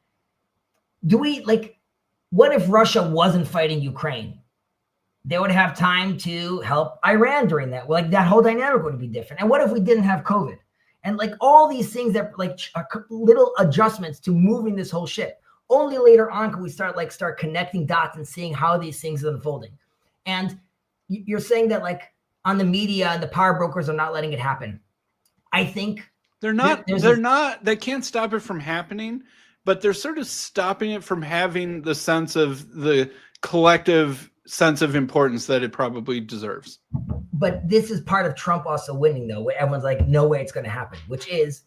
A: What if Russia wasn't fighting Ukraine? They would have time to help Iran during that. Like, that whole dynamic would be different. And what if we didn't have COVID? And like all these things that like are little adjustments to moving this whole ship. Only later on can we start connecting dots and seeing how these things are unfolding. And you're saying that, like, on the media and the power brokers are not letting it happen. I think
D: They're not.
A: There's
D: They're not. They can't stop it from happening, but they're sort of stopping it from having the sense of the collective sense of importance that it probably deserves.
A: But this is part of Trump also winning, though, where everyone's like, no way it's going to happen, which is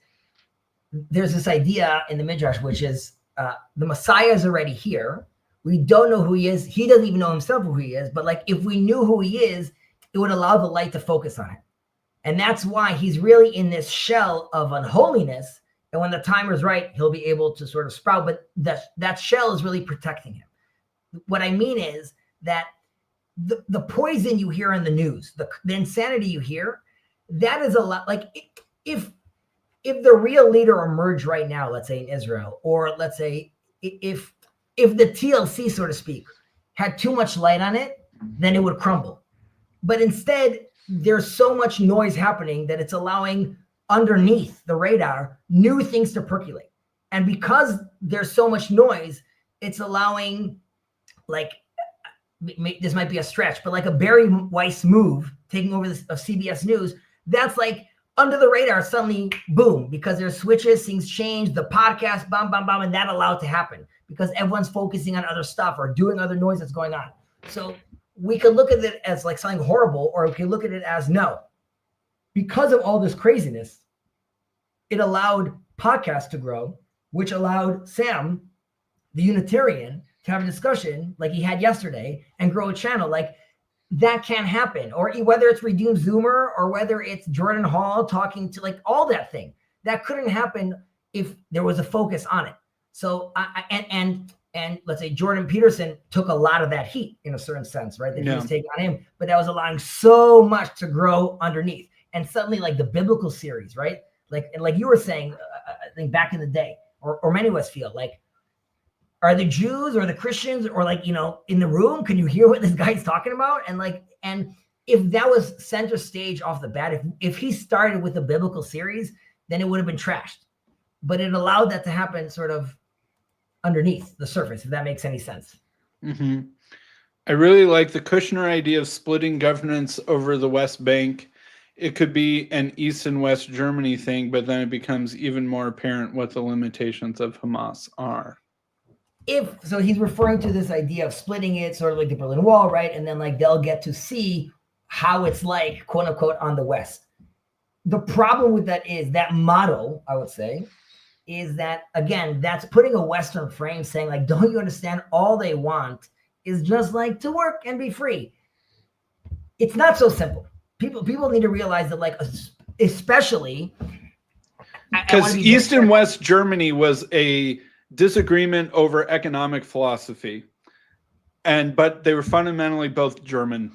A: there's this idea in the Midrash, which is the Messiah is already here. We don't know who he is. He doesn't even know himself who he is. But like, if we knew who he is, it would allow the light to focus on it. And that's why he's really in this shell of unholiness. And when the time is right, he'll be able to sort of sprout. But that shell is really protecting him. What I mean is that the poison you hear in the news, the insanity you hear, that is a lot. Like if the real leader emerged right now, let's say in Israel, or let's say if the TLC, so to speak, had too much light on it, then it would crumble. But instead, there's so much noise happening that it's allowing underneath the radar new things to percolate. And because there's so much noise, it's allowing, like, this might be a stretch, but like a Barry Weiss move taking over of CBS News, that's like under the radar, suddenly boom, because there's switches, things change, the podcast, bam, bam, bam, and that allowed to happen because everyone's focusing on other stuff or doing other noise that's going on. So we could look at it as like something horrible, or we could look at it as no. Because of all this craziness, it allowed podcasts to grow, which allowed Sam, the Unitarian, to have a discussion like he had yesterday and grow a channel. Like that can't happen. Or whether it's Redeemed Zoomer or whether it's Jordan Hall talking to, like, all that thing, that couldn't happen if there was a focus on it. So and let's say Jordan Peterson took a lot of that heat in a certain sense, right? That he was taking on him, but that was allowing so much to grow underneath. And suddenly, like the biblical series, right? Like you were saying, I think back in the day, or many of us feel like, are the Jews or the Christians or like, in the room, can you hear what this guy's talking about? And if that was center stage off the bat, if he started with a biblical series, then it would have been trashed. But it allowed that to happen sort of underneath the surface, if that makes any sense.
D: Mm-hmm. I really like the Kushner idea of splitting governance over the West Bank. It could be an East and West Germany thing, but then it becomes even more apparent what the limitations of Hamas are.
A: So he's referring to this idea of splitting it, sort of like the Berlin Wall, right? And then like they'll get to see how it's like, quote unquote, on the West. The problem with that is that model, I would say, is that, again, that's putting a Western frame saying, like, don't you understand? All they want is just like to work and be free. It's not so simple. People need to realize that, like, especially
D: because East and West Germany was a disagreement over economic philosophy, but they were fundamentally both German.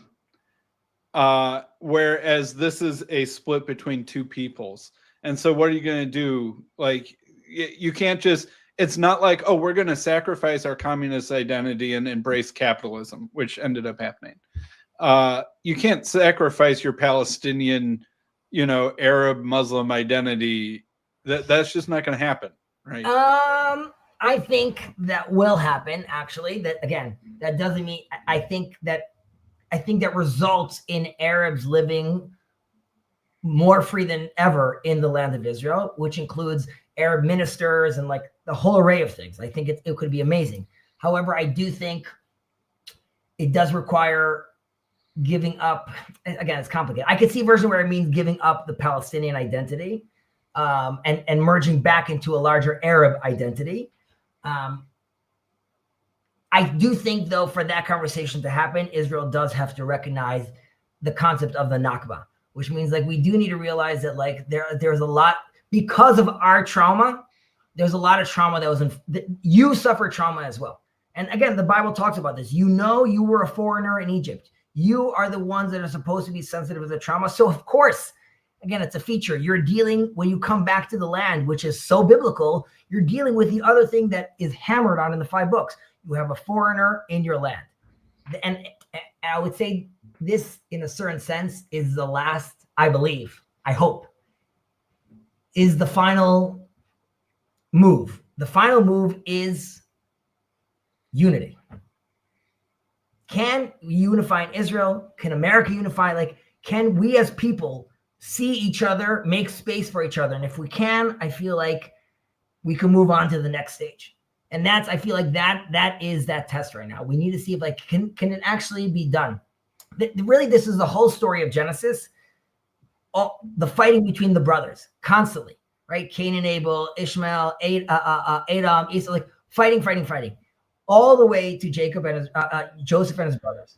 D: Whereas this is a split between two peoples. And so what are you going to do? Like, you can't just, it's not like, oh, we're going to sacrifice our communist identity and embrace capitalism, which ended up happening. You can't sacrifice your Palestinian, Arab Muslim identity. That's just not going to happen, right?
A: I think that will happen, actually. That, again, that doesn't mean, I think that results in Arabs living more free than ever in the land of Israel, which includes Arab ministers and like the whole array of things. I think it could be amazing. However, I do think it does require giving up. Again, it's complicated. I could see a version where it means giving up the Palestinian identity and merging back into a larger Arab identity. I do think, though, for that conversation to happen, Israel does have to recognize the concept of the Nakba, which means like we do need to realize that like there's a lot, because of our trauma, there's a lot of trauma you suffer trauma as well. And again, the Bible talks about this. You were a foreigner in Egypt. You are the ones that are supposed to be sensitive to the trauma. So of course, again, it's a feature. You're dealing, when you come back to the land, which is so biblical, you're dealing with the other thing that is hammered on in the 5 books. You have a foreigner in your land. And I would say this, in a certain sense, is the last, I believe, I hope, is the final move. The final move is unity. Can we unify in Israel? Can America unify? Like, can we as people see each other, make space for each other. And if we can, I feel like we can move on to the next stage. And I feel like that is that test right now. We need to see if like, can it actually be done? Really, this is the whole story of Genesis. The fighting between the brothers constantly, right? Cain and Abel, Ishmael, Adam, Esau, like fighting, all the way to Jacob and his, Joseph and his brothers.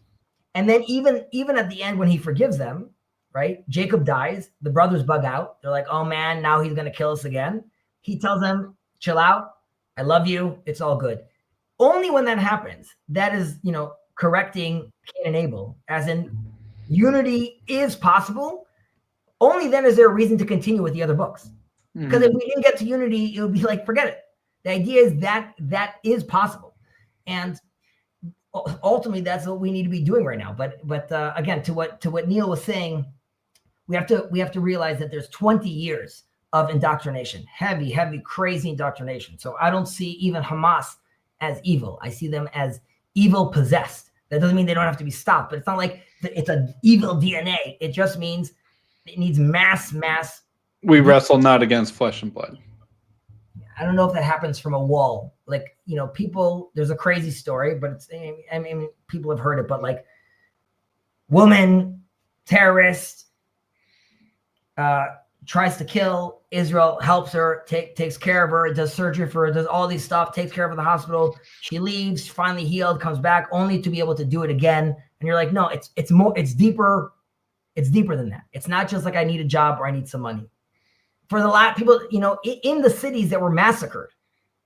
A: And then even at the end when he forgives them, right? Jacob dies. The brothers bug out. They're like, oh man, now he's going to kill us again. He tells them, chill out. I love you. It's all good. Only when that happens, that is, correcting Cain and Abel, as in unity is possible. Only then is there a reason to continue with the other books. Because if we didn't get to unity, it would be like, forget it. The idea is that is possible. And ultimately, that's what we need to be doing right now. But again, to what Neil was saying, we have to realize that there's 20 years of indoctrination, heavy, crazy indoctrination. So I don't see even Hamas as evil. I see them as evil possessed. That doesn't mean they don't have to be stopped, but it's not like it's an evil DNA. It just means it needs mass.
D: We wrestle not against flesh and blood.
A: I don't know if that happens from a wall. Like, people, there's a crazy story, but people have heard it, but like woman, terrorist, tries to kill Israel, helps her, takes care of her, does surgery for her, does all these stuff, takes care of her in the hospital. She leaves, finally healed, comes back only to be able to do it again. And you're like, no, it's more, it's deeper than that. It's not just like I need a job or I need some money. For the people, in the cities that were massacred,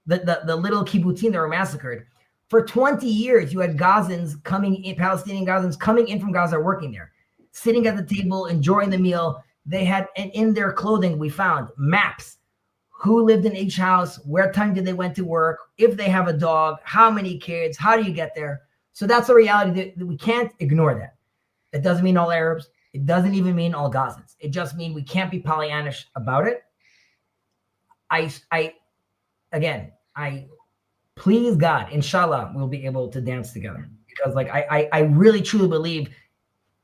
A: the little kibbutzim that were massacred, for 20 years, you had Gazans Palestinian Gazans coming in from Gaza, working there, sitting at the table, enjoying the meal. They had, and in their clothing, we found maps, who lived in each house, where time did they went to work, if they have a dog, how many kids, how do you get there? So that's a reality that we can't ignore that. That doesn't mean all Arabs. It doesn't even mean all Gazans. It just means we can't be Pollyannish about it. I please God, inshallah, we'll be able to dance together, because like I really truly believe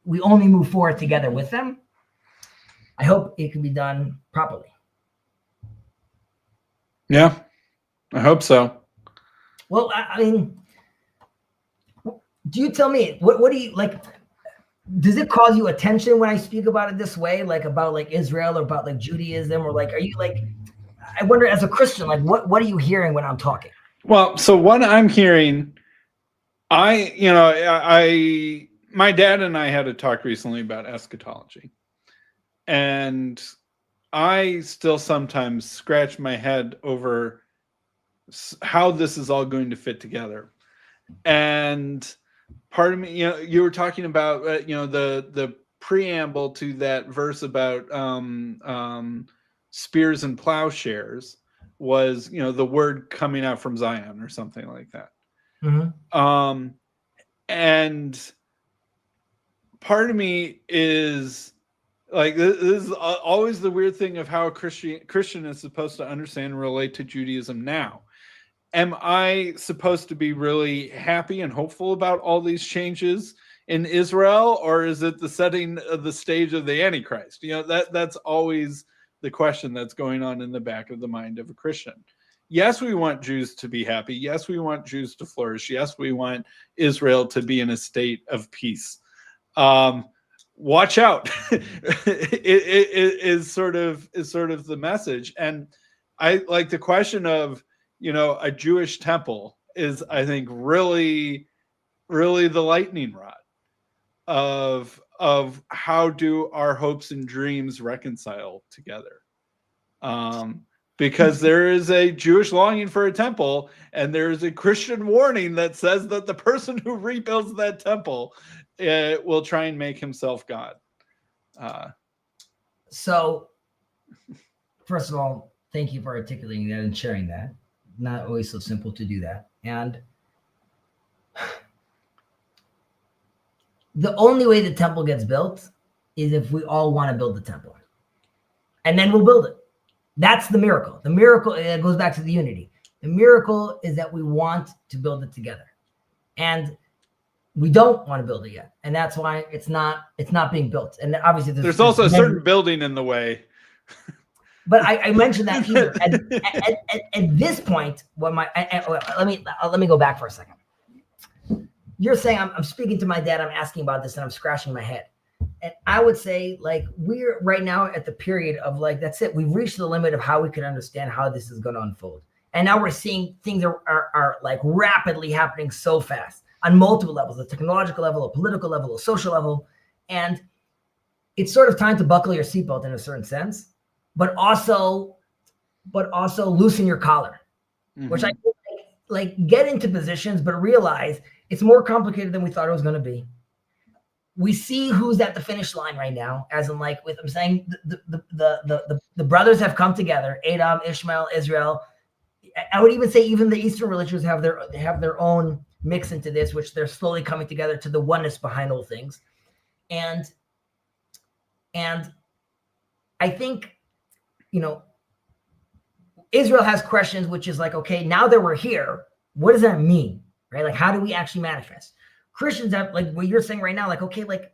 A: we only move forward together with them. I hope it can be done properly.
D: Yeah, I hope so.
A: Well, I mean, do you tell me, what do you like? Does it cause you attention when I speak about it this way, like about like Israel or about like Judaism, or like, are you like, I wonder as a Christian, like what are you hearing when I'm talking?
D: Well, so what I'm hearing, my dad and I had a talk recently about eschatology, and I still sometimes scratch my head over how this is all going to fit together. And part of me, you were talking about, the preamble to that verse about spears and plowshares was, the word coming out from Zion or something like that. Mm-hmm. And part of me is like, this is always the weird thing of how a Christian is supposed to understand and relate to Judaism now. Am I supposed to be really happy and hopeful about all these changes in Israel, or is it the setting of the stage of the Antichrist? That's always the question that's going on in the back of the mind of a Christian. Yes, we want Jews to be happy. Yes, we want Jews to flourish. Yes, we want Israel to be in a state of peace. Watch out it is sort of the message. And I like the question of, a Jewish temple is, I think, really, really the lightning rod of how do our hopes and dreams reconcile together. Because there is a Jewish longing for a temple, and there is a Christian warning that says that the person who rebuilds that temple will try and make himself God.
A: So, first of all, thank you for articulating that and sharing that. Not always so simple to do that. And the only way the temple gets built is if we all want to build the temple. And then we'll build it. That's the miracle. The miracle, it goes back to the unity. The miracle is that we want to build it together. And we don't want to build it yet, and that's why it's not being built. And obviously,
D: there's also a certain building in the way.
A: But I mentioned that either at this point. Let me go back for a second. You're saying I'm speaking to my dad. I'm asking about this, and I'm scratching my head. And I would say, like, we're right now at the period of, like, that's it. We've reached the limit of how we can understand how this is going to unfold. And now we're seeing things are like rapidly happening so fast on multiple levels, a technological level, a political level, a social level. And it's sort of time to buckle your seatbelt in a certain sense, but also loosen your collar, which I think, like, get into positions, but realize it's more complicated than we thought it was going to be. We see who's at the finish line right now, as in, like, with, I'm saying the brothers have come together, Adam, Ishmael, Israel. I would even say even the Eastern religions have their own mix into this, which they're slowly coming together to the oneness behind all things. And I think, Israel has questions, which is like, okay, now that we're here, what does that mean? Right? Like, how do we actually manifest? Christians have, like what you're saying right now, like, okay, like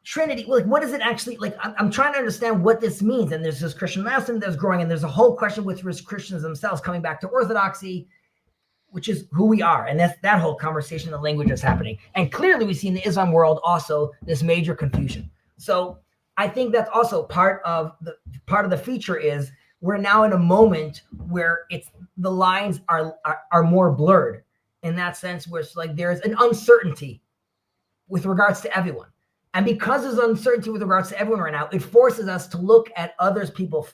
A: Trinity, like, what is it actually like? I'm trying to understand what this means. And there's this Christian nationalism that's growing, and there's a whole question with Christians themselves coming back to orthodoxy, which is who we are. And that's that whole conversation, the language is happening. And clearly we see in the Islam world also this major confusion. So I think that's also part of the feature is we're now in a moment where the lines are more blurred, in that sense, where it's like there's an uncertainty with regards to everyone. And because there's uncertainty with regards to everyone right now, it forces us to look at others people.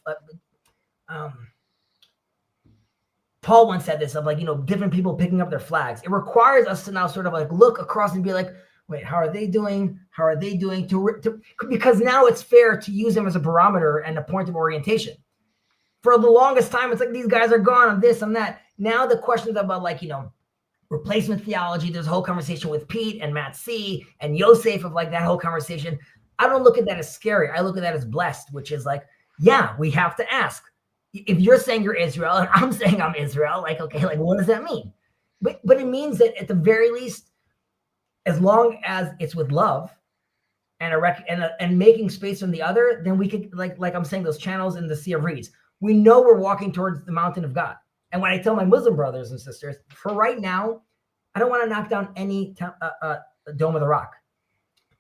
A: Paul once said this of, like, different people picking up their flags. It requires us to now sort of, like, look across and be like, wait, how are they doing? How are they doing? Because now it's fair to use them as a barometer and a point of orientation. For the longest time, it's like these guys are gone on this and that. Now the questions about, like, replacement theology. There's a whole conversation with Pete and Matt C. and Yosef of, like, that whole conversation. I don't look at that as scary. I look at that as blessed, which is like, yeah, we have to ask. If you're saying you're Israel and I'm saying I'm Israel, like, okay, like, what does that mean? But it means that at the very least, as long as it's with love and making space from the other, then we could, like I'm saying, those channels in the Sea of Reeds. We know we're walking towards the mountain of God. And when I tell my Muslim brothers and sisters, for right now, I don't want to knock down any Dome of the Rock.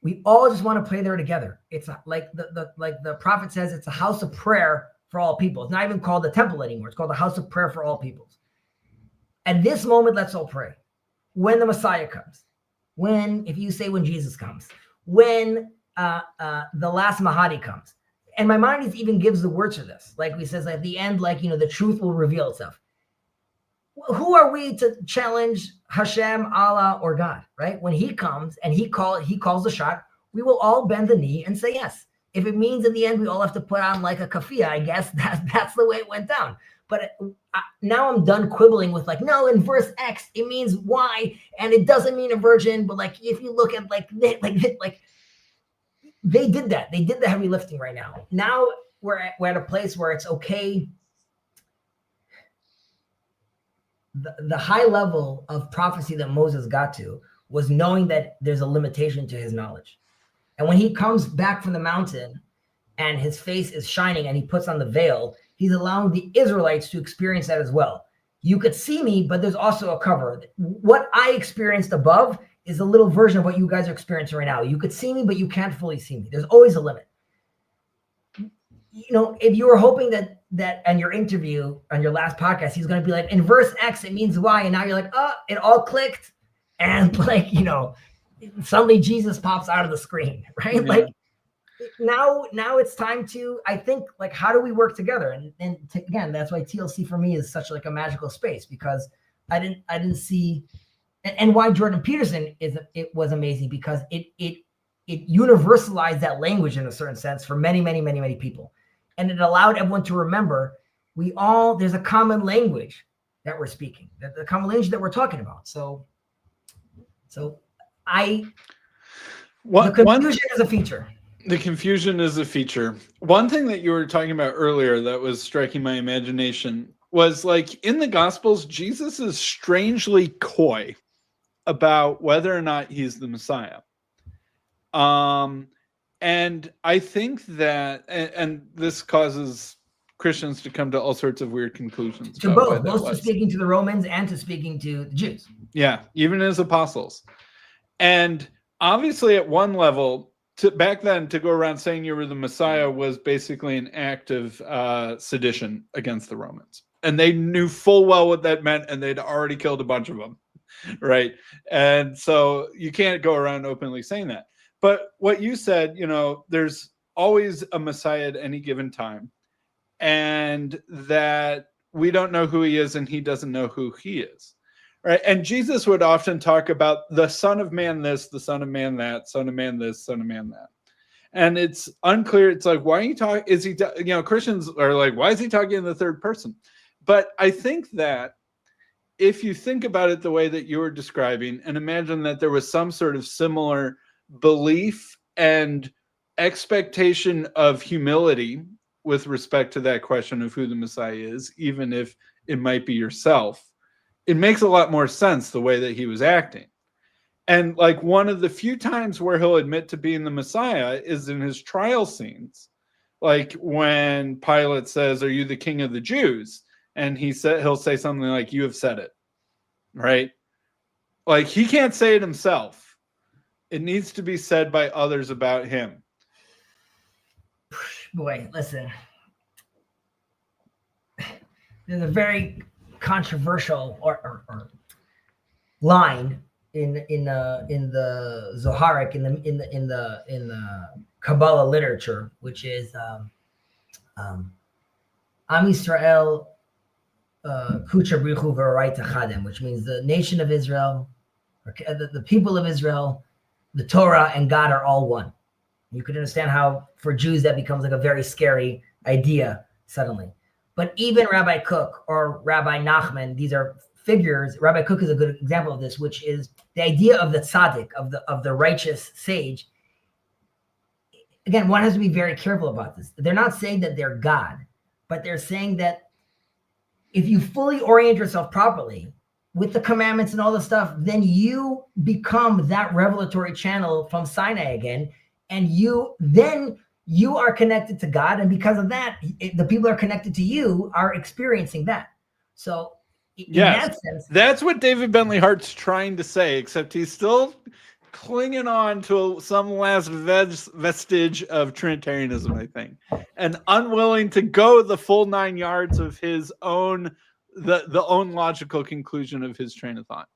A: We all just want to play there together. It's like the prophet says, it's a house of prayer for all people. It's not even called the temple anymore. It's called the house of prayer for all peoples. At this moment, let's all pray. When the Messiah comes, when Jesus comes, when the last Mahdi comes. And Maimonides even gives the words for this. Like he says, at the end, like, the truth will reveal itself. Who are we to challenge Hashem, Allah, or God, right? When he comes and he calls the shot, we will all bend the knee and say yes. If it means in the end we all have to put on, like, a kafia, I guess that's the way it went down. But now I'm done quibbling with, like, no, in verse X it means Y, and it doesn't mean a virgin. But, like, if you look at they did that. They did the heavy lifting right now. Now we're at a place where it's okay. The high level of prophecy that Moses got to was knowing that there's a limitation to his knowledge. And when he comes back from the mountain and his face is shining and he puts on the veil, he's allowing the Israelites to experience that as well. You could see me, but there's also a cover. What I experienced above is a little version of what you guys are experiencing right now. You could see me, but you can't fully see me. There's always a limit. If you were hoping that on your interview, on your last podcast, he's going to be like, in verse X, it means Y. And now you're like, oh, it all clicked. And, like, suddenly Jesus pops out of the screen, right? Yeah. Like, now it's time to, I think, like, how do we work together? And again, that's why TLC for me is such, like, a magical space, because I didn't see, and why Jordan Peterson was amazing, because it universalized that language in a certain sense for many, many, many, many people. And it allowed everyone to remember there's a common language that we're speaking, the common language that we're talking about. So the confusion is a feature.
D: The confusion is a feature. One thing that you were talking about earlier that was striking my imagination was, like, in the Gospels, Jesus is strangely coy. about whether or not he's the Messiah. And I think that, and this causes Christians to come to all sorts of weird conclusions.
A: To both to speaking to the Romans and to speaking to the Jews.
D: Yeah, even as apostles. And obviously at one level, back then, to go around saying you were the Messiah was basically an act of sedition against the Romans. And they knew full well what that meant, and they'd already killed a bunch of them, right? And so you can't go around openly saying that. But what you said, there's always a Messiah at any given time, and that we don't know who he is and he doesn't know who he is, right? And Jesus would often talk about the Son of Man this, the Son of Man that, Son of Man this, Son of Man that. And it's unclear. It's like, why are you talking? Is he, Christians are like, why is he talking in the third person? But I think that if you think about it the way that you were describing, and imagine that there was some sort of similar belief and expectation of humility with respect to that question of who the Messiah is, even if it might be yourself, it makes a lot more sense the way that he was acting. And like one of the few times where he'll admit to being the Messiah is in his trial scenes. Like when Pilate says, "Are you the king of the Jews?" And he'll say something like, "You have said it," right? Like he can't say it himself. It needs to be said by others about him.
A: Boy, listen. There's a very controversial or line in the Zoharic in the Kabbalah literature, which is Am Yisrael Kucha Brichu V'Oraita Chadem, which means the nation of Israel, or the people of Israel, the Torah and God are all one. You could understand how for Jews that becomes like a very scary idea suddenly. But even Rabbi Kook or Rabbi Nachman, these are figures. Rabbi Kook is a good example of this, which is the idea of the tzaddik, of the righteous sage. Again, one has to be very careful about this. They're not saying that they're God, but they're saying that if you fully orient yourself properly with the commandments and all the stuff, then you become that revelatory channel from Sinai again. And you are connected to God. And because of that, the people are connected to you are experiencing that. So in that sense,
D: that's what David Bentley Hart's trying to say, except he's still clinging on to some last vestige of Trinitarianism, I think, and unwilling to go the full 9 yards of his own, the own logical conclusion of his train of thought.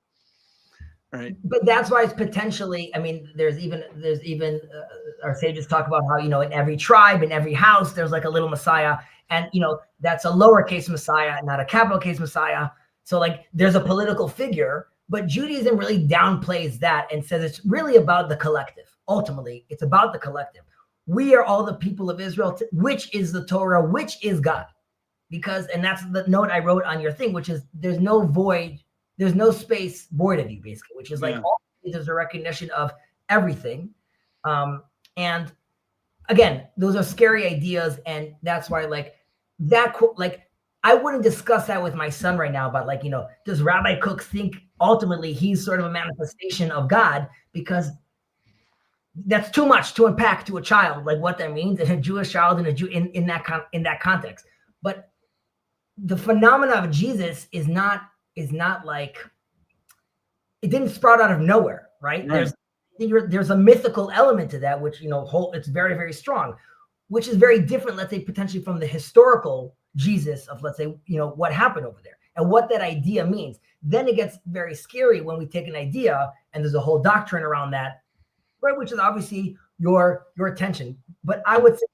D: Right.
A: But that's why it's potentially, I mean, there's even our sages talk about how, in every tribe, in every house, there's like a little Messiah, and, that's a lowercase Messiah, not a capital case Messiah. So like there's a political figure, but Judaism really downplays that and says it's really about the collective. Ultimately, it's about the collective. We are all the people of Israel, which is the Torah, which is God. And that's the note I wrote on your thing, which is there's no void, there's no space void of you, basically, which is like there's a recognition of everything. And again, those are scary ideas. And that's why I wouldn't discuss that with my son right now about does Rabbi Kook think ultimately he's sort of a manifestation of God? Because that's too much to unpack to a child, like what that means, and a Jewish child and a Jew in that context. But the phenomena of Jesus is not like, it didn't sprout out of nowhere, right? There's a mythical element to that, which, it's very, very strong, which is very different, let's say, potentially from the historical Jesus of, let's say, what happened over there and what that idea means. Then it gets very scary when we take an idea and there's a whole doctrine around that, right? Which is obviously your attention. But I would say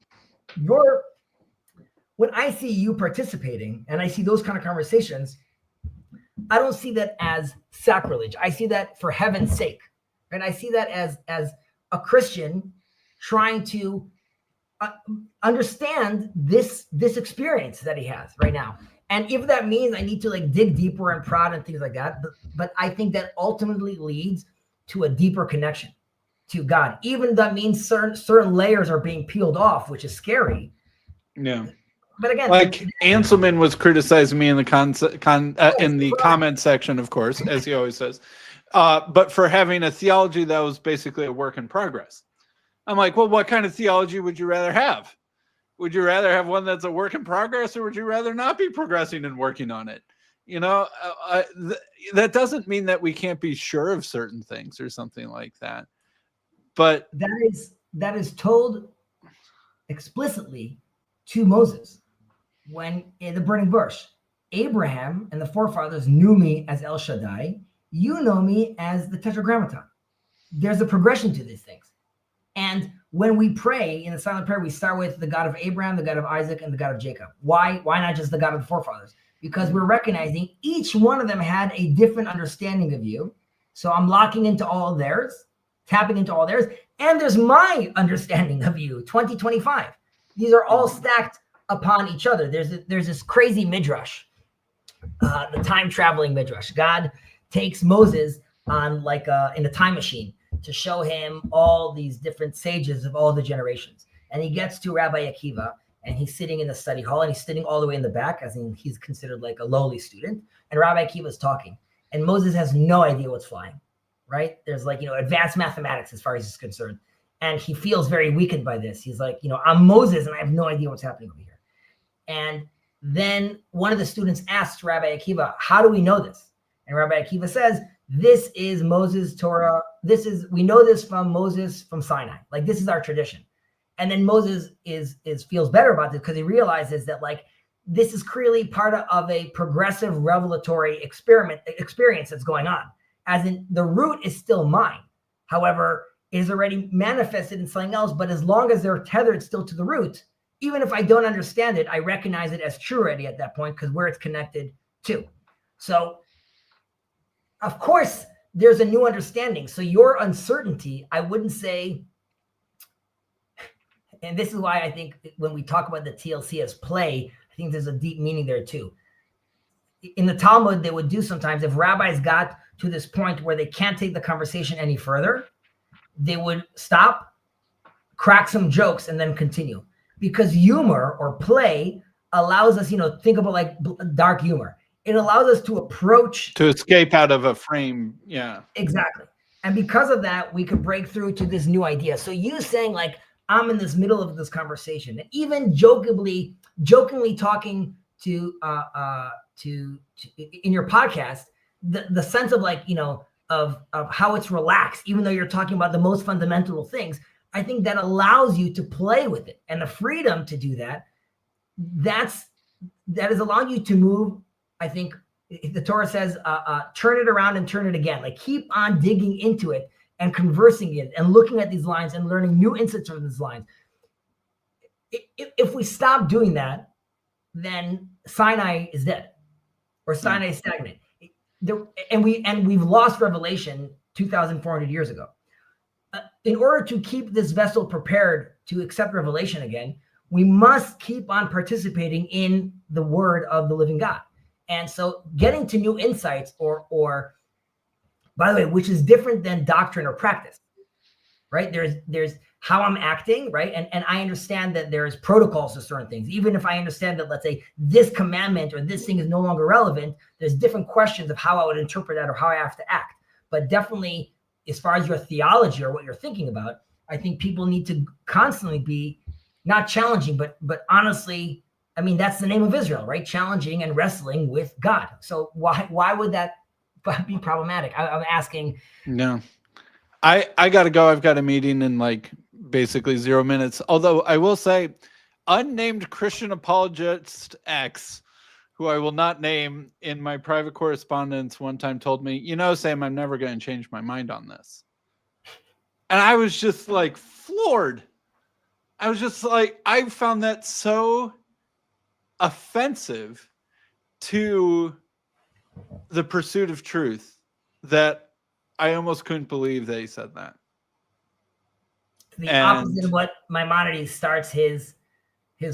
A: when I see you participating and I see those kind of conversations, I don't see that as sacrilege. I see that for heaven's sake. And I see that as a Christian trying to understand this experience that he has right now. And if that means I need to dig deeper and prod and things like that, but I think that ultimately leads to a deeper connection to God. Even that means certain layers are being peeled off, which is scary.
D: Yeah.
A: But again,
D: like Anselman was criticizing me in the comment section, of course, as he always says. but for having a theology that was basically a work in progress. I'm like, well, what kind of theology would you rather have? Would you rather have one that's a work in progress, or would you rather not be progressing and working on it? That doesn't mean that we can't be sure of certain things or something like that. But
A: that is told explicitly to Moses when in the burning bush. Abraham and the forefathers knew me as El Shaddai. You know me as the Tetragrammaton. There's a progression to these things. And when we pray in the silent prayer, we start with the God of Abraham, the God of Isaac, and the God of Jacob. Why not just the God of the forefathers? Because we're recognizing each one of them had a different understanding of you. So I'm locking into all of theirs, tapping into all theirs. And there's my understanding of you, 2025. These are all stacked upon each other. There's this crazy midrash, the time-traveling midrash. God takes Moses on in a time machine to show him all these different sages of all the generations. And he gets to Rabbi Akiva, and he's sitting in the study hall, and he's sitting all the way in the back, as in he's considered like a lowly student. And Rabbi Akiva is talking, and Moses has no idea what's flying, right? There's advanced mathematics as far as he's concerned. And he feels very weakened by this. He's like, I'm Moses, and I have no idea what's happening over here. And then one of the students asks Rabbi Akiva, how do we know this? And Rabbi Akiva says, this is Moses' Torah. We know this from Moses from Sinai. Like, this is our tradition. And then Moses feels better about this because he realizes that this is clearly part of a progressive revelatory experience that's going on. As in, the root is still mine. However, it is already manifested in something else. But as long as they're tethered still to the root, even if I don't understand it, I recognize it as true already at that point because where it's connected to. So, of course, there's a new understanding. So your uncertainty, I wouldn't say, and this is why I think when we talk about the TLC as play, I think there's a deep meaning there too. In the Talmud, they would do sometimes, if rabbis got to this point where they can't take the conversation any further, they would stop, crack some jokes, and then continue. Because humor or play allows us, think about dark humor. It allows us to
D: escape out of a frame. Yeah,
A: exactly. And because of that, we could break through to this new idea. So you saying I'm in this middle of this conversation, and even jokingly talking to in your podcast, the sense of of how it's relaxed, even though you're talking about the most fundamental things, I think that allows you to play with it, and the freedom to do that. That is allowing you to move. I think the Torah says, turn it around and turn it again. Keep on digging into it and conversing it and looking at these lines and learning new insights from these lines. If we stop doing that, then Sinai is dead, or Sinai is stagnant. And we've lost revelation 2,400 years ago. In order to keep this vessel prepared to accept revelation again, we must keep on participating in the word of the living God. And so getting to new insights or by the way, which is different than doctrine or practice, right? There's how I'm acting, right? And I understand that there's protocols to certain things. Even if I understand that, let's say, this commandment or this thing is no longer relevant, there's different questions of how I would interpret that or how I have to act. But definitely, as far as your theology or what you're thinking about, I think people need to constantly be not challenging, but honestly, I mean, that's the name of Israel, right? Challenging and wrestling with God. So why would that be problematic? I'm asking.
D: No, I got to go. I've got a meeting in basically 0 minutes. Although I will say, unnamed Christian apologist X, who I will not name, in my private correspondence one time told me, Sam, I'm never going to change my mind on this. And I was just floored. I was just I found that so offensive to the pursuit of truth that I almost couldn't believe they said that.
A: Opposite of what Maimonides starts his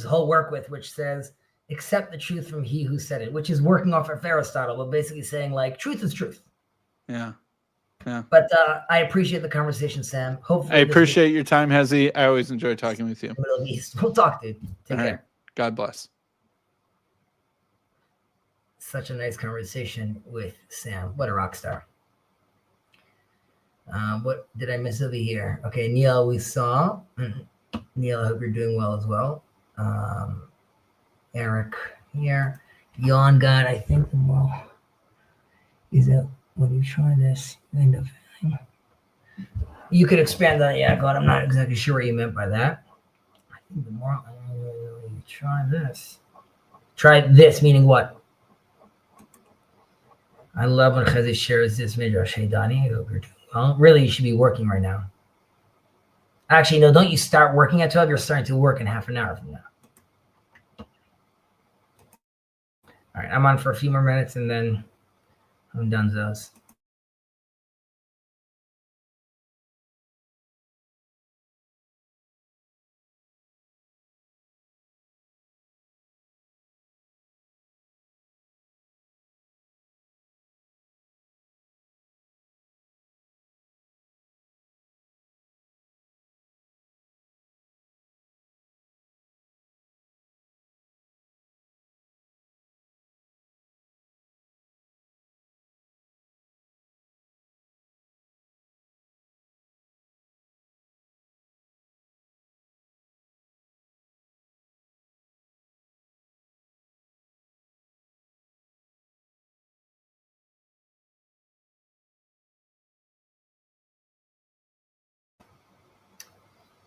A: whole work with, which says, accept the truth from he who said it, which is working off of Aristotle, but basically saying truth is truth.
D: Yeah. Yeah.
A: But I appreciate the conversation, Sam. Hopefully,
D: I appreciate your time, Hezi. I always enjoy talking with you.
A: Middle East. We'll talk, dude. Take care.
D: Right. God bless.
A: Such a nice conversation with Sam. What a rock star. What did I miss over here? Okay, Neil, we saw. Neil, I hope you're doing well as well. Eric here. Yawn God, I think the more is that when you try this kind of thing. You could expand on it, yeah, God. I'm not exactly sure what you meant by that. I think the more you try this. Try this, meaning what? I love when Chazit shares this midrash. Hey, Donnie, I hope you're doing well. Really, you should be working right now. Actually, no, don't you start working at 12. You're starting to work in half an hour from now. All right, I'm on for a few more minutes and then I'm done those.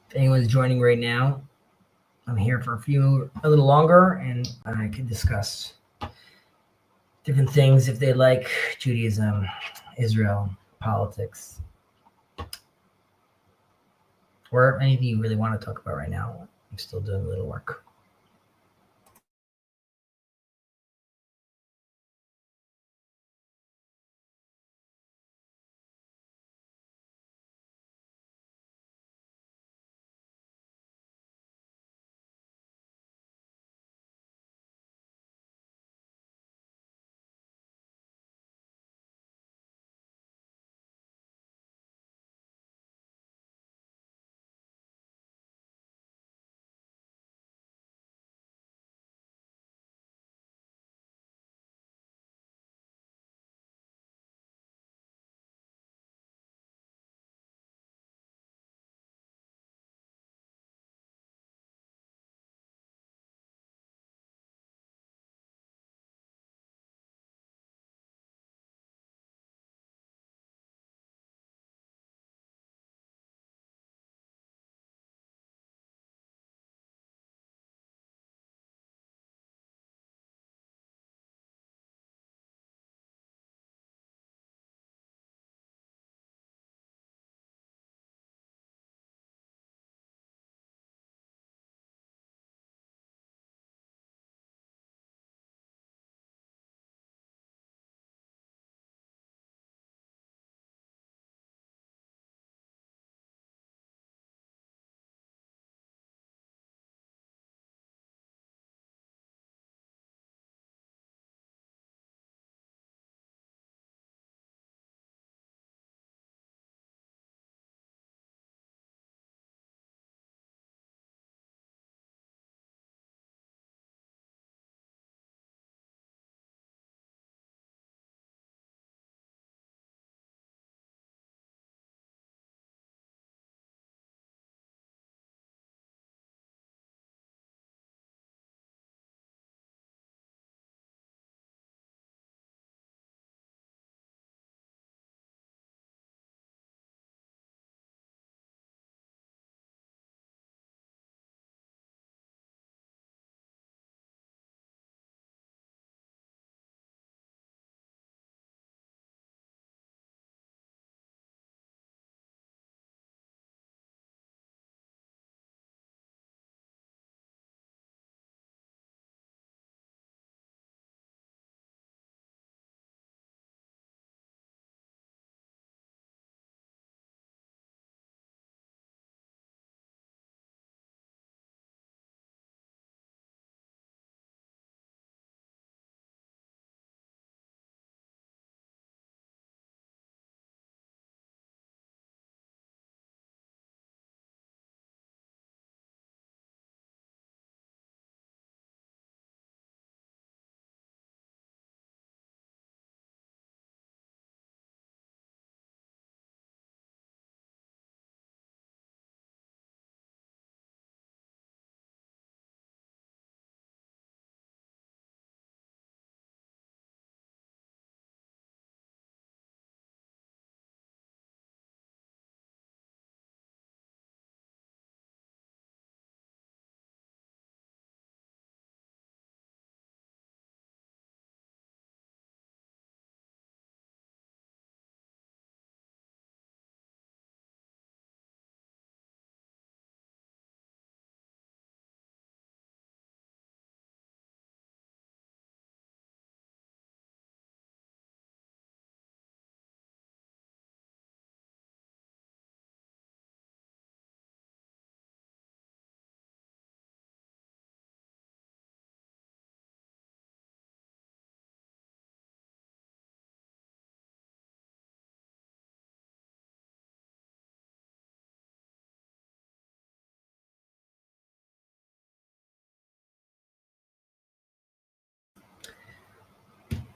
A: If anyone's joining right now, I'm here for a little longer, and I can discuss different things if they like Judaism, Israel, politics, or anything you really want to talk about right now. I'm still doing a little work.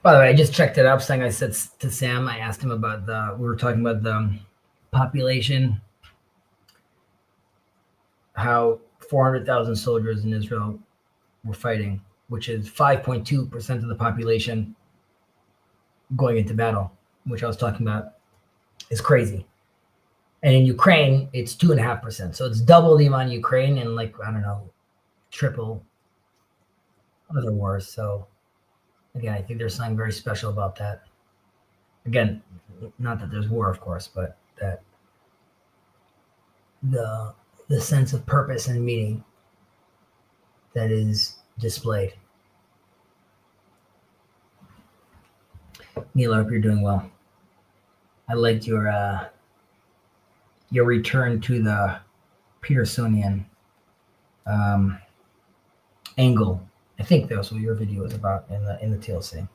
A: By the way, I just checked it up. Saying I said to Sam, I asked him about we were talking about the population, how 400,000 soldiers in Israel were fighting, which is 5.2% of the population going into battle, which I was talking about, is crazy. And in Ukraine, it's 2.5%. So it's double the amount in Ukraine and like, I don't know, triple other wars. So again, I think there's something very special about that. Again, not that there's war, of course, but that the sense of purpose and meaning that is displayed. Neil, I hope you're doing well. I liked your return to the Petersonian angle. I think that's what your video was about in the TLC.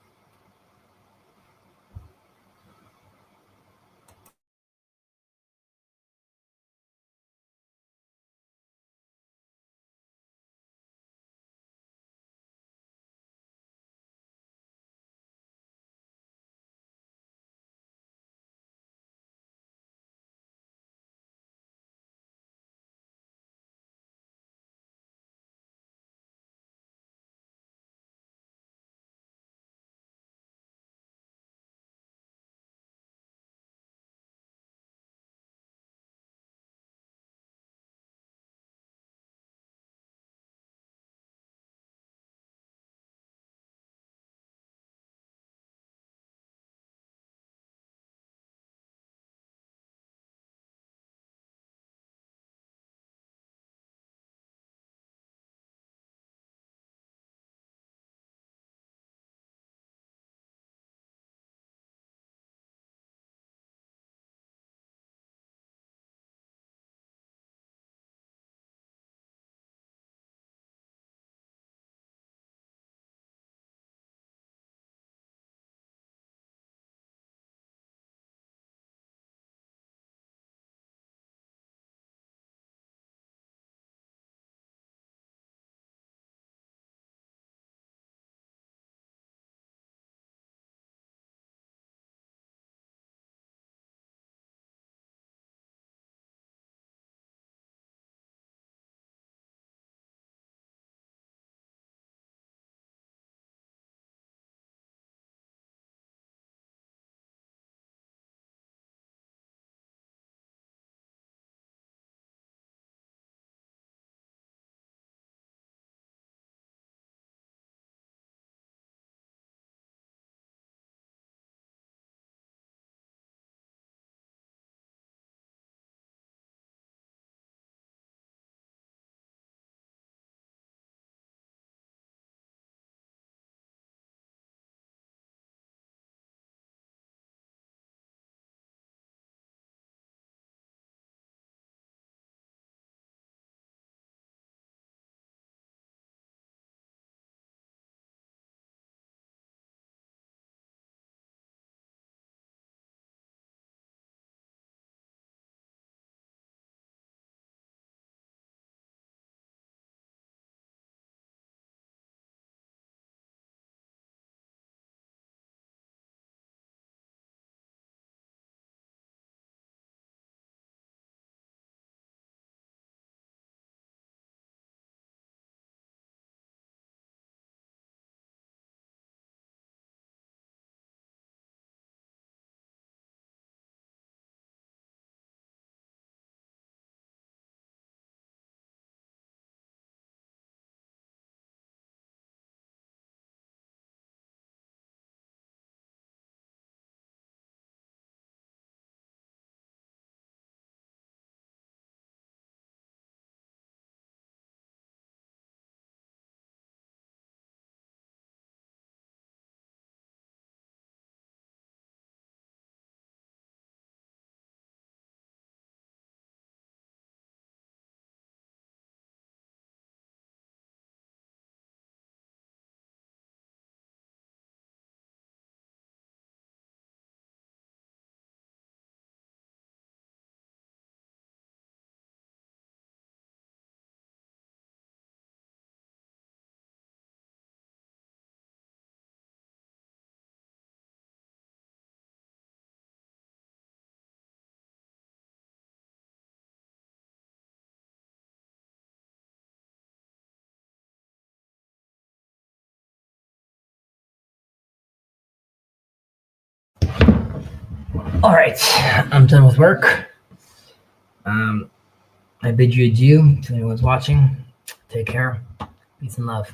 A: All right, I'm done with work. I bid you adieu to anyone who's watching. Take care. Peace and love.